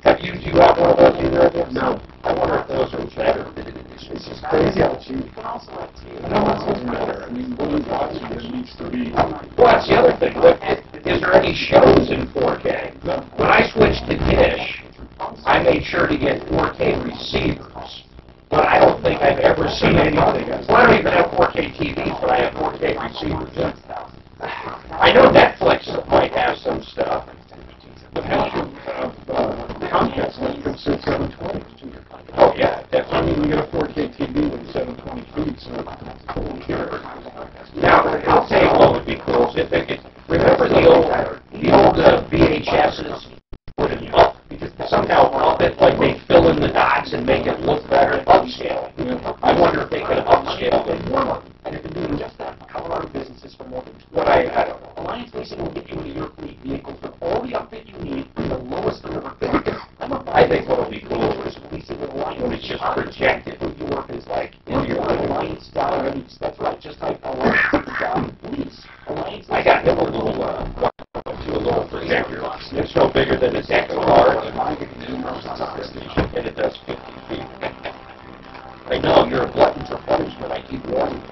Do you have one of those either? No. I wonder if those are better. It's just crazy how cheap. No, it's better. I mean, what is it needs to be. Well, that's the other thing. Look, is there any shows in 4K? When I switched to Dish, I made sure to get 4K receivers. But I don't think I've ever seen anything. Well, I don't even have 4K TVs, but I have 4K receivers. I know Netflix might have some stuff. The passion of Comcast went from 720. Oh, yeah, I definitely. mean, we get a 4K TV with 720 feet, so who cares? Now, I'll tell you what would be cool. If they could, remember the old VHSs would up, because somehow up it, like they fill in the dots and make it look better and upscale. I wonder if they could upscale it. And if they're doing just that, Colorado businesses for more than But I don't know. Alliance Leasing will get you into your fleet vehicles with all the upfit you need and the lowest delivered fee. I think what would be cool is leasing with Alliance. when it's just projected. Who you work is like in your Alliance lease. That's right, just like Alliance lease. Alliance. I got him a little projector. It's no bigger than his XLR, and it does 50 feet. I know you're a glutton for punishment. I keep warning you.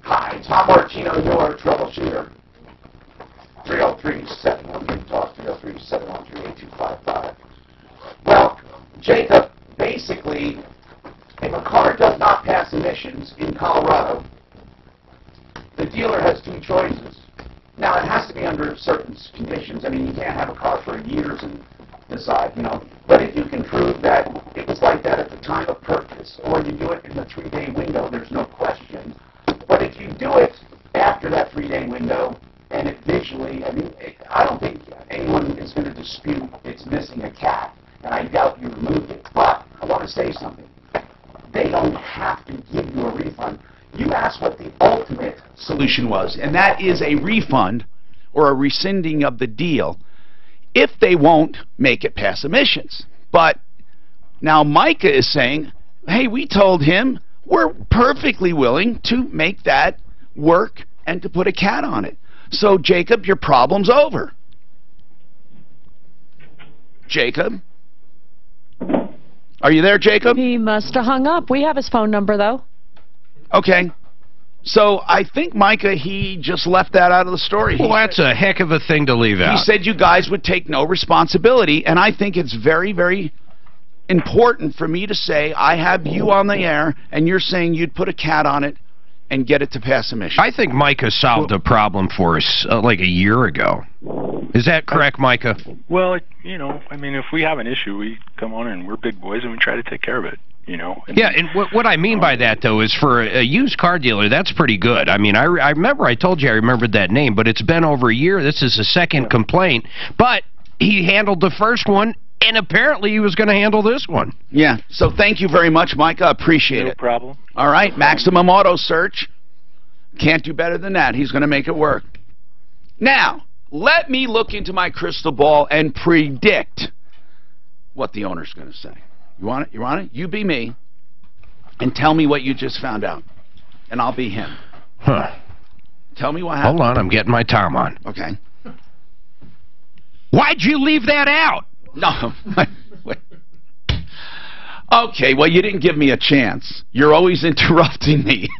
Hi, Tom Martino, your troubleshooter. 303-713-TALK, 303-713-8255. Well, Jacob, basically, if a car does not pass emissions in Colorado, the dealer has two choices. Now, it has to be under certain conditions. I mean, you can't have a car for years and decide, But if you can prove that it was like that at the time of purchase, or you do it in the 3-day window, there's no question. But if you do it after that 3-day window, and it visually, I don't think anyone is going to dispute it's missing a cat, and I doubt you removed it. But I want to say something. They don't have to give you a refund. You asked what the ultimate solution was, and that is a refund or a rescinding of the deal if they won't make it past emissions. But now Micah is saying, hey, we told him we're perfectly willing to make that work and to put a cat on it. So, Jacob, your problem's over. Jacob? Are you there, Jacob? He must have hung up. We have his phone number, though. Okay. So I think, Micah, he just left that out of the story. Well, that's a heck of a thing to leave out. He said you guys would take no responsibility, and I think it's very, very important for me to say I have you on the air, and you're saying you'd put a cat on it and get it to pass emissions. I think Micah solved a problem for us like a year ago. Is that correct, Micah? Well, you know, I mean, if we have an issue, we come on and we're big boys and we try to take care of it. You know, yeah, and what I mean by that, though, is for a used car dealer, that's pretty good. I mean, I remember I told you I remembered that name, but it's been over a year. This is the second complaint. But he handled the first one, and apparently he was going to handle this one. Yeah, so thank you very much, Micah. Appreciate it. No problem. All right, Maximum Auto Search. Can't do better than that. He's going to make it work. Now, let me look into my crystal ball and predict what the owner's going to say. You want it? You want it? You be me and tell me what you just found out. And I'll be him. Huh. Tell me what happened. Hold on, I'm getting my Tom on. Okay. Why'd you leave that out? No. Wait. Okay, well, you didn't give me a chance. You're always interrupting me.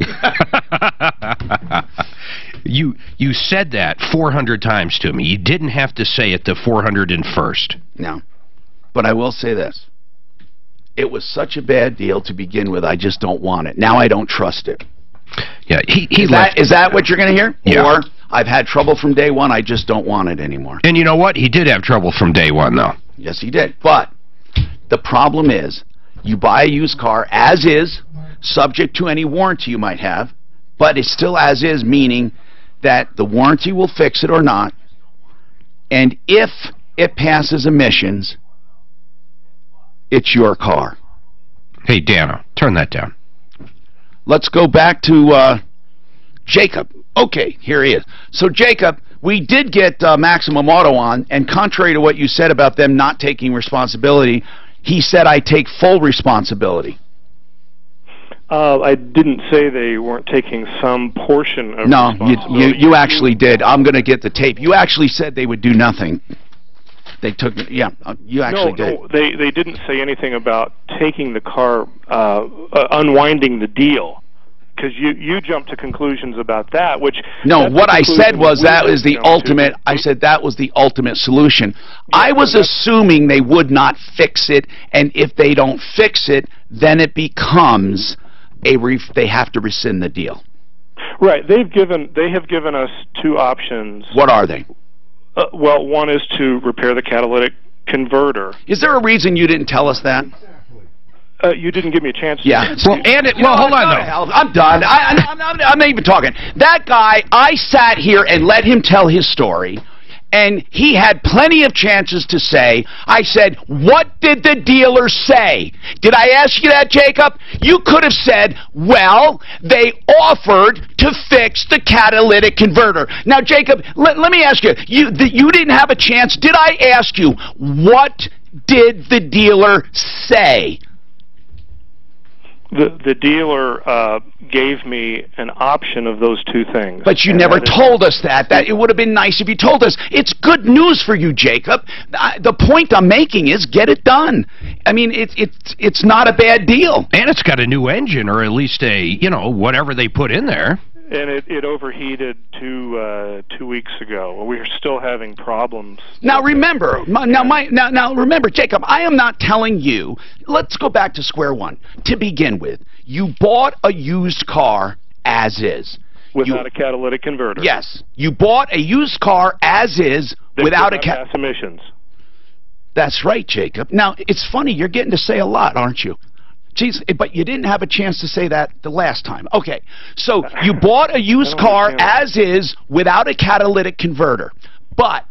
You said that 400 times to me. You didn't have to say it the 401st. No. But I will say this. It was such a bad deal to begin with, I just don't want it. Now I don't trust it. Yeah, is that what you're going to hear? Yeah. Or I've had trouble from day one, I just don't want it anymore. And you know what? He did have trouble from day one, though. Yes, he did. But the problem is, you buy a used car as is, subject to any warranty you might have, but it's still as is, meaning that the warranty will fix it or not, and if it passes emissions, it's your car. Hey, Dano, turn that down. Let's go back to Jacob. Okay, here he is. So, Jacob, we did get Maximum Auto on, and contrary to what you said about them not taking responsibility, he said I take full responsibility. I didn't say they weren't taking some portion of responsibility. No, you actually did. I'm going to get the tape. You actually said they would do nothing. They took, yeah, you actually did. No, they didn't say anything about taking the car, unwinding the deal, because you jumped to conclusions about that, which... No, what I said was that was the ultimate, I said that was the ultimate solution. Yeah, I was assuming they would not fix it, and if they don't fix it, then it becomes they have to rescind the deal. Right, they have given us two options. What are they? Well, one is to repair the catalytic converter. Is there a reason you didn't tell us that? You didn't give me a chance. Yeah. To hold on, though. I'm done. I'm not even talking. That guy, I sat here and let him tell his story, and he had plenty of chances to say. I said, what did the dealer say? Did I ask you that, Jacob? You could have said, well, they offered to fix the catalytic converter. Now, Jacob, let me ask you, you didn't have a chance. Did I ask you, what did the dealer say? The dealer gave me an option of those two things. But you never told us that. It would have been nice if you told us. It's good news for you, Jacob. The point I'm making is get it done. I mean, it's not a bad deal. And it's got a new engine, or at least whatever they put in there. And it overheated two weeks ago. We are still having problems. Now remember, remember, Jacob, I am not telling you. Let's go back to square one. To begin with, you bought a used car as is. Without a catalytic converter. Yes, you bought a used car as is without a catalytic emissions. That's right, Jacob. Now it's funny, you're getting to say a lot, aren't you? Jeez, but you didn't have a chance to say that the last time. Okay, so you bought a used car as is without a catalytic converter, but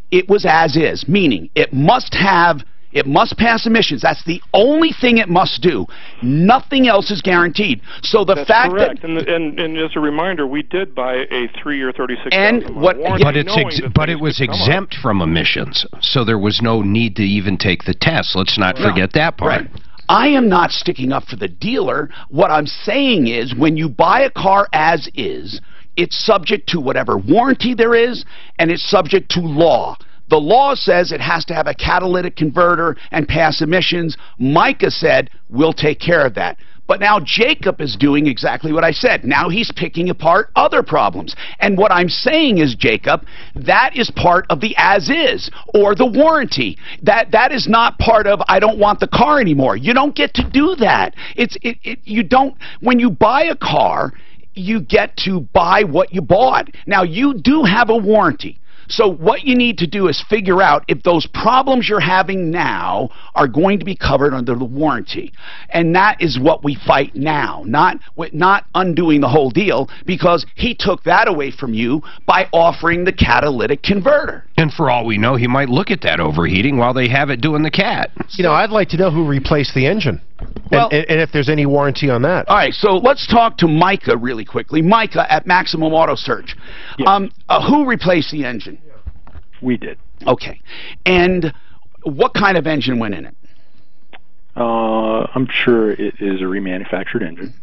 it was as is, meaning it must have It must pass emissions. That's the only thing it must do. Nothing else is guaranteed. So the That's fact correct. that... And as a reminder, we did buy a 3-year, $36,000 warranty. But it was exempt from emissions, so there was no need to even take the test. Let's not forget that part. Right. I am not sticking up for the dealer. What I'm saying is when you buy a car as is, it's subject to whatever warranty there is, and it's subject to law. The law says it has to have a catalytic converter and pass emissions. Micah said, we'll take care of that. But now Jacob is doing exactly what I said. Now he's picking apart other problems. And what I'm saying is, Jacob, that is part of the as-is or the warranty. That is not part of I don't want the car anymore. You don't get to do that. You don't. When you buy a car, you get to buy what you bought. Now, you do have a warranty. So what you need to do is figure out if those problems you're having now are going to be covered under the warranty. And that is what we fight now, not undoing the whole deal, because he took that away from you by offering the catalytic converter. And for all we know, he might look at that overheating while they have it doing the cat. You know, I'd like to know who replaced the engine. Well, and if there's any warranty on that. All right, so let's talk to Micah really quickly. Micah at Maximum Auto Search. Yes. Who replaced the engine? We did. Okay. And what kind of engine went in it? I'm sure it is a remanufactured engine.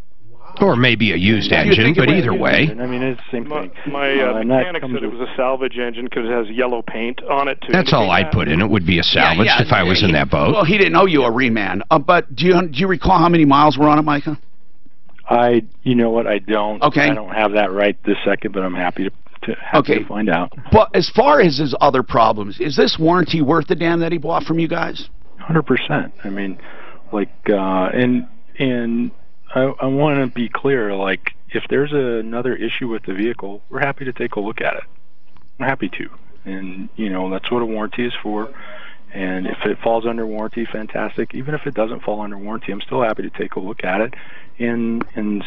Or maybe a used engine, but either way. I mean, it's the same thing. My mechanic said it was a salvage engine because it has yellow paint on it. That's all I'd put in. It would be a salvage if I was in that boat. Well, he didn't owe you a reman. But do you recall how many miles were on it, Micah? You know what? I don't. Okay. I don't have that right this second, but I'm happy to find out. But as far as his other problems, is this warranty worth the damn that he bought from you guys? 100%. I mean, like, and I want to be clear, like, if there's another issue with the vehicle, we're happy to take a look at it. I'm happy to. And, you know, that's what a warranty is for. And if it falls under warranty, fantastic. Even if it doesn't fall under warranty, I'm still happy to take a look at it and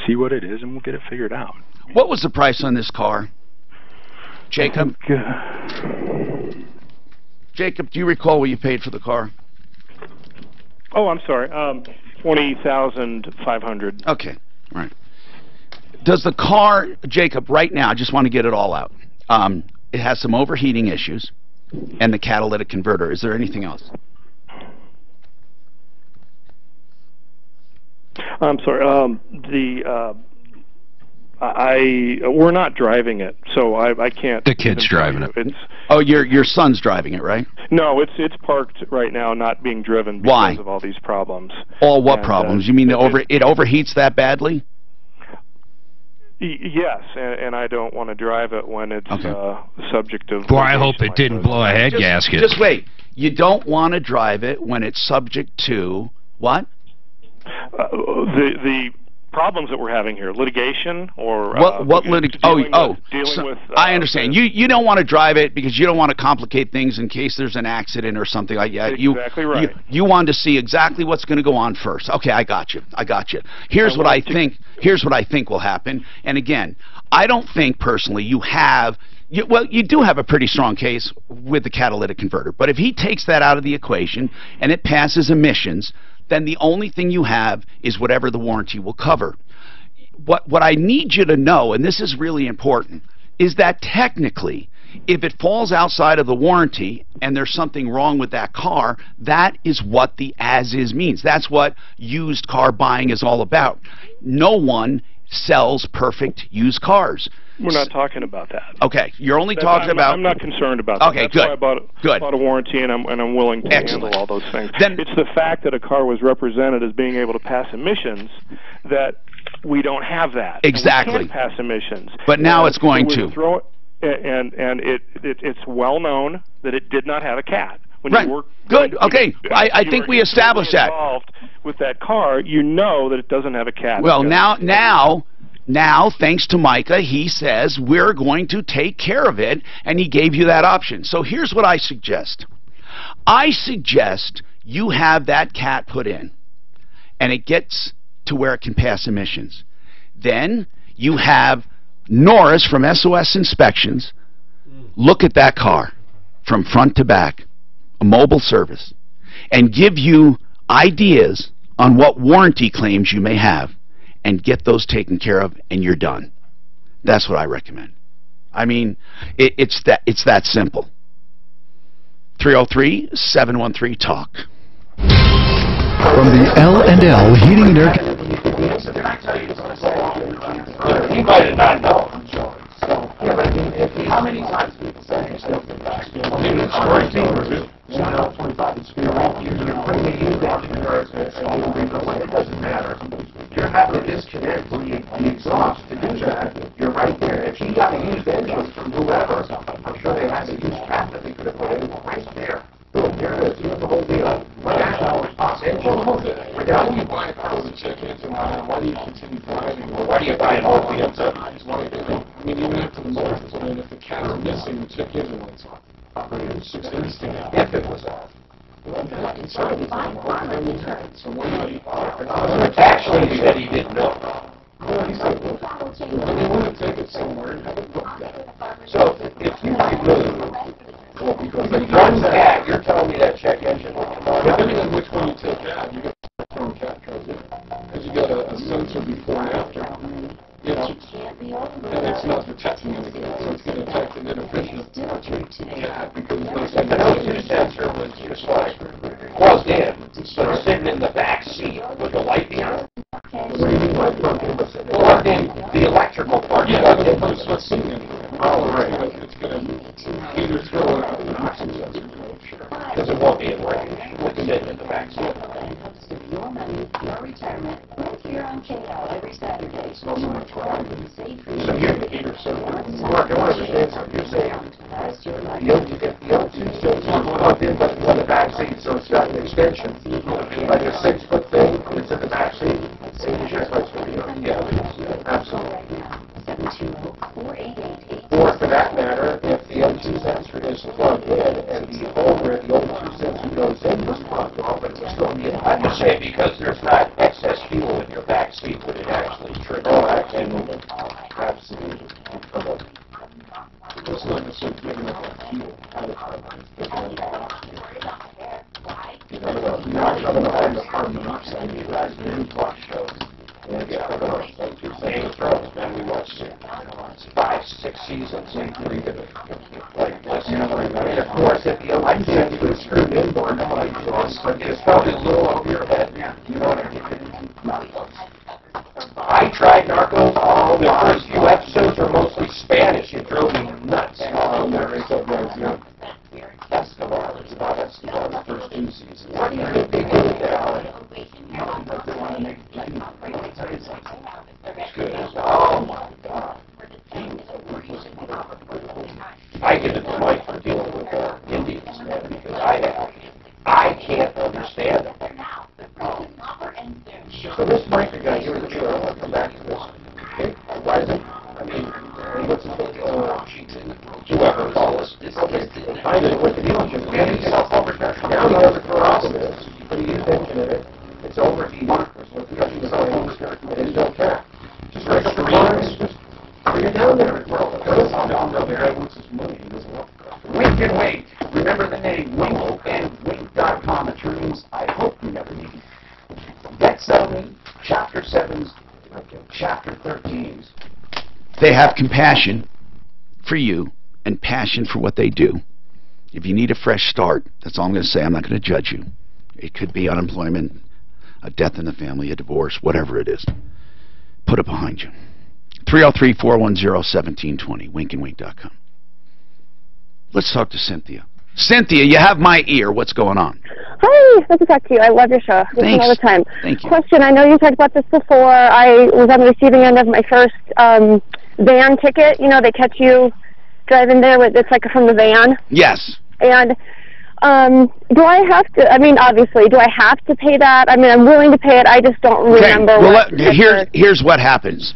see what it is, and we'll get it figured out. What was the price on this car? Jacob? Jacob, do you recall what you paid for the car? Oh, I'm sorry. $20,500. Okay, all right. Does the car, Jacob, right now, I just want to get it all out. It has some overheating issues and the catalytic converter. Is there anything else? I'm sorry. We're not driving it, so I can't. The kid's driving it. Oh, your son's driving it, right? No, it's parked right now, not being driven because of all these problems. All what problems? You mean it overheats that badly? Yes, and I don't want to drive it when it's subject of... Boy, I hope it didn't blow a head gasket. Just wait. You don't want to drive it when it's subject to what? The problems that we're having here, litigation or dealing with I understand. You don't want to drive it because you don't want to complicate things in case there's an accident or something like that. Exactly right. You want to see exactly what's going to go on first. Okay, I got you. Here's what I think will happen. And again, I don't think personally you do have a pretty strong case with the catalytic converter. But if he takes that out of the equation and it passes emissions, then the only thing you have is whatever the warranty will cover. What I need you to know, and this is really important, is that technically, if it falls outside of the warranty and there's something wrong with that car, that is what the as-is means. That's what used car buying is all about. No one sells perfect used cars. We're not talking about that. Okay, you're only talking about... I'm not concerned about that. Okay, That's good. Why I bought a warranty, and I'm willing to handle all those things. It's the fact that a car was represented as being able to pass emissions that we don't have that. Exactly. And we can't pass emissions. But now it's going to. It's well known that it did not have a cat. When right. You work, good. Okay. I think we established that. Involved with that car, you know that it doesn't have a cat. Well, now, thanks to Micah, he says, we're going to take care of it, and he gave you that option. So here's what I suggest. I suggest you have that cat put in, and it gets to where it can pass emissions. Then you have Norris from SOS Inspections look at that car from front to back, a mobile service. and give you ideas on what warranty claims you may have and get those taken care of, and you're done. That's what I recommend. I mean, it's that simple. 303-713-TALK. From the L&L Heating and Air... He might have not known. How many times people say it's still the back? You're putting a huge it doesn't matter. You're having to disconnect the exhaust to do that. You're right there. If he got a used engine from whoever, I'm sure they had a used cap that they could have put in right there. Boom, there it is. You have the whole deal. But that's how it's possible. Why do you buy a car with a check engine on it? Why do you continue driving? Or why do you buy an old BMW? I mean, even after the motor's put in, if the cats are missing, the check engine lights off. It's just instant. If it was off. Actually, he said he didn't know. He said, they want to take it somewhere and have it looked at. So, if you remove the one cat, you're telling me that check engine will come on. Depending on which one you take out, you got a cat goes in. Because you got a sensor before and after. And it's not detecting anything, so it's going to detect an inefficient cat because the O2 sensor was just like plugged in, so it's sitting in the back seat with the light behind. What do you mean by plugged in? Plugged in the electrical part. Yeah, but it's not seeing anything. Oh, right. It's going to either throw it out the oxygen sensor. Because it won't be in range. It's sitting in the back seat. Your money, your retirement, right here on KL every Saturday. So you're the heater, so Mark, I want to understand something. You're saying if the O2 sensor is plugged in but it's in the back seat, so it's got an extension, like a 6-foot thing, it's in the back seat. Yeah, absolutely. Or for that matter, if the O2 sensor is plugged in and the hole where the O2 sensor goes in was plugged off, but it's still in. I'm just saying because there's not excess fuel in your back seat when it actually triggers. Oh, absolutely. Absolutely. It's not necessarily giving up that fuel. You're not coming on the carbon monoxide, you guys do block shows. And Game of Thrones, man, we watched 5-6 seasons and we did it. Like this. And of course, if the light sensor is screwed in, it's probably a little over your head. You know what I mean? I tried Narcos. The first few episodes were mostly Spanish. It drove me nuts. Escobar. It's about Escobar, the first 2 seasons. What do you think they do now? It's good. Oh my God. I give it to Mike for dealing with Indians, man, because I can't understand them. So this Micah guy here, I want to come back to this. Okay? Why is it? I mean, what's his name? Whoever calls us. I did it with the dealership. Man, he's self-published. Now he knows what the problem is. But he used engine in it. It's overheating. It is no cap. Just register lines. Just bring it down there. Wink and Wait. Remember the name Wink and Wink.com attorneys. I hope you never need it. Debt settlement, Chapter 7s, Chapter 13s. They have compassion for you and passion for what they do. If you need a fresh start, that's all I'm going to say. I'm not going to judge you. It could be unemployment, a death in the family, a divorce, whatever it is. Put it behind you. 303-410-1720, winkandwink.com. Let's talk to Cynthia. Cynthia, you have my ear. What's going on? Hi, good to talk to you. I love your show. Listen all the time. Thank you. Question, I know you talked about this before. I was on the receiving end of my first van ticket. You know, they catch you driving there with, it's like from the van. Yes. And do I have to, I mean, obviously, do I have to pay that? I mean, I'm willing to pay it. I just don't remember. Well, here's what happens.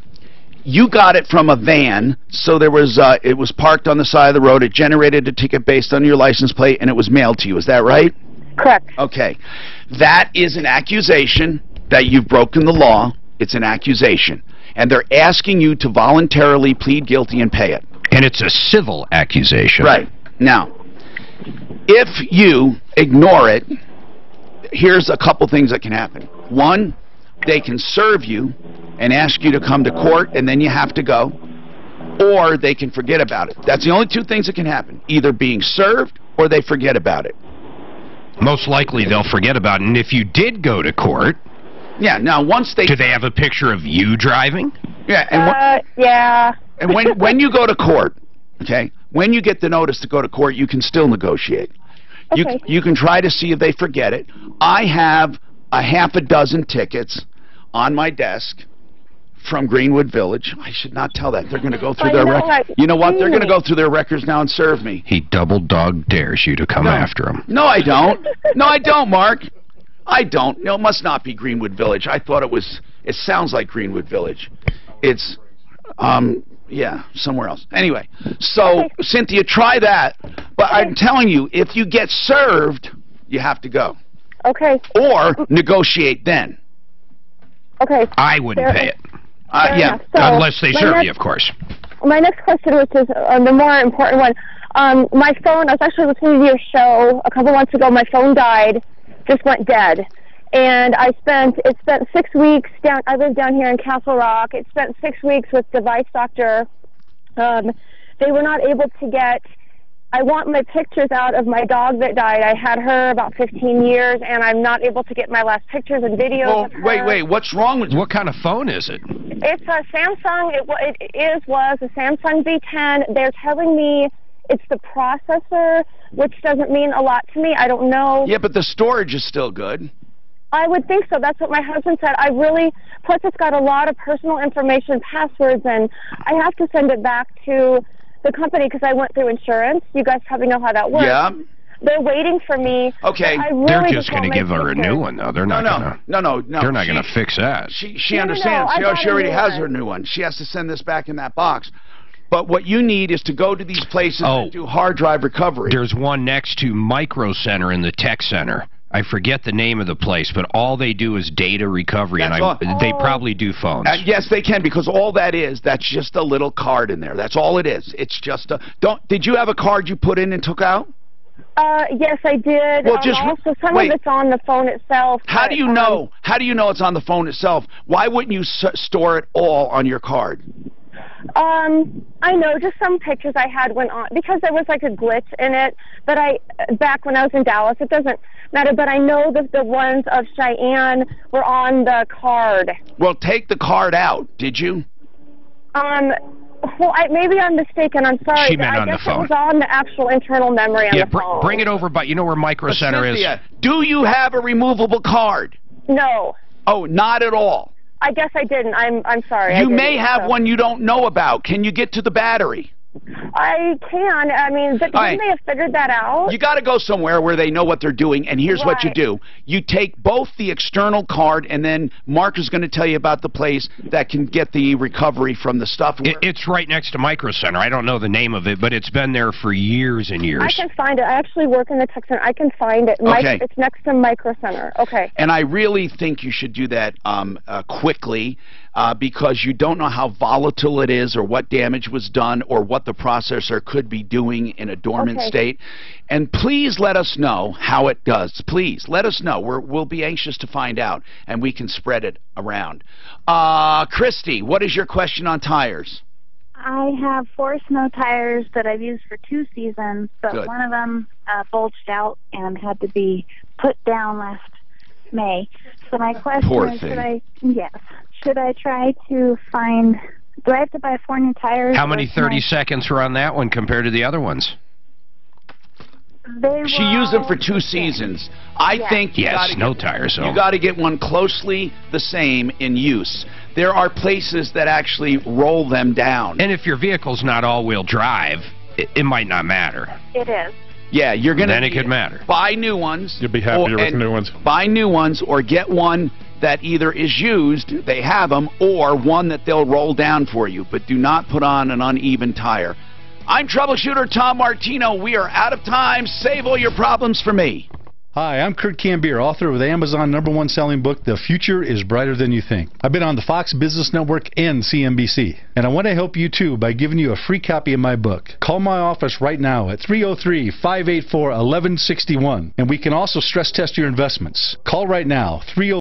You got it from a van, so there was it was parked on the side of the road. It generated a ticket based on your license plate, and it was mailed to you. Is that right? Correct. Okay. That is an accusation that you've broken the law. It's an accusation. And they're asking you to voluntarily plead guilty and pay it. And it's a civil accusation. Right. Now, if you ignore it here's a couple things that can happen. One, they can serve you and ask you to come to court, and then you have to go. Or they can forget about it. That's the only two things that can happen. Either being served or they forget about it. Most likely they'll forget about it. And if you did go to court... Yeah, now once they... Do they have a picture of you driving? Yeah. And yeah. And when you go to court, okay, when you get the notice to go to court, you can still negotiate. Okay. You can try to see if they forget it. I have a half a dozen tickets on my desk from Greenwood Village. I should not tell that. They're going to go through their records. You know what? They're going to go through their records now and serve me. He double dog dares you to come after him. No, I don't. No, I don't, Mark. I don't. No, it must not be Greenwood Village. I thought it was. It sounds like Greenwood Village. It's, yeah, somewhere else. Anyway, so Cynthia, try that. But I'm telling you, if you get served, you have to go. Okay. Or negotiate then. Okay. I wouldn't pay it. Yeah, so unless they serve you, of course. My next question, which is the more important one, my phone, I was actually listening to your show a couple months ago. My phone died, just went dead. And it spent 6 weeks down, I live down here in Castle Rock. It spent 6 weeks with Device Doctor. They were not able to get, I want my pictures out of my dog that died. I had her about 15 years, and I'm not able to get my last pictures and videos of her. Wait, what's wrong with you? What kind of phone is it? It's a Samsung, was a Samsung V10. They're telling me it's the processor, which doesn't mean a lot to me. I don't know. Yeah, but the storage is still good. I would think so. That's what my husband said. Plus it's got a lot of personal information, passwords, and I have to send it back to the company because I went through insurance. You guys probably know how that works. Yeah. They're waiting for me. Okay. They're just going to give her a new one, though. They're not going to. No. They're not going to fix that. She understands. She already has her new one. She has to send this back in that box. But what you need is to go to these places and do hard drive recovery. There's one next to Micro Center in the Tech Center. I forget the name of the place, but all they do is data recovery, and they probably do phones. Yes, they can, because all that's just a little card in there. That's all it is. It's just a... Did you have a card you put in and took out? Yes, I did. Well, also, some of it's on the phone itself. How do you know? How do you know it's on the phone itself? Why wouldn't you store it all on your card? I know, just some pictures I had went on, because there was like a glitch in it, but back when I was in Dallas, it doesn't matter, but I know that the ones of Cheyenne were on the card. Well, take the card out, did you? Well, maybe I'm mistaken, I'm sorry. She meant on the phone. I guess it was on the actual internal memory on the phone. Bring it over, but you know where Micro Center is? Do you have a removable card? No. Oh, not at all? I guess I didn't. I'm sorry. You may have one you don't know about. Can you get to the battery? I can. I mean, but didn't they have figured that out? You got to go somewhere where they know what they're doing, and here's what you do. You take both the external card, and then Mark is going to tell you about the place that can get the recovery from the stuff. It's right next to Micro Center. I don't know the name of it, but it's been there for years and years. I can find it. I actually work in the tech center. I can find it. Okay. It's next to Micro Center. Okay. And I really think you should do that quickly, because you don't know how volatile it is, or what damage was done, or what the processor could be doing in a dormant state. And please let us know how it does. Please let us know. We'll be anxious to find out, and we can spread it around. Christy, what is your question on tires? I have 4 snow tires that I've used for 2 seasons, but one of them bulged out and had to be put down last May. So my question is, should I try to find... Do I have to buy 4 new tires? How many 30 seconds were on that one compared to the other ones? She used them for 2 seasons. I think snow tires. You got to get one closely the same in use. There are places that actually roll them down. And if your vehicle's not all-wheel drive, it might not matter. It is. Yeah, you're going to... Then it could matter. Buy new ones. You'll be happier with new ones. Buy new ones, or get one that either is used, they have them, or one that they'll roll down for you. But do not put on an uneven tire. I'm Troubleshooter Tom Martino. We are out of time. Save all your problems for me. Hi, I'm Kurt Cambier, author of the Amazon #1 selling book, The Future is Brighter Than You Think. I've been on the Fox Business Network and CNBC, and I want to help you too by giving you a free copy of my book. Call my office right now at 303-584-1161, and we can also stress test your investments. Call right now, 303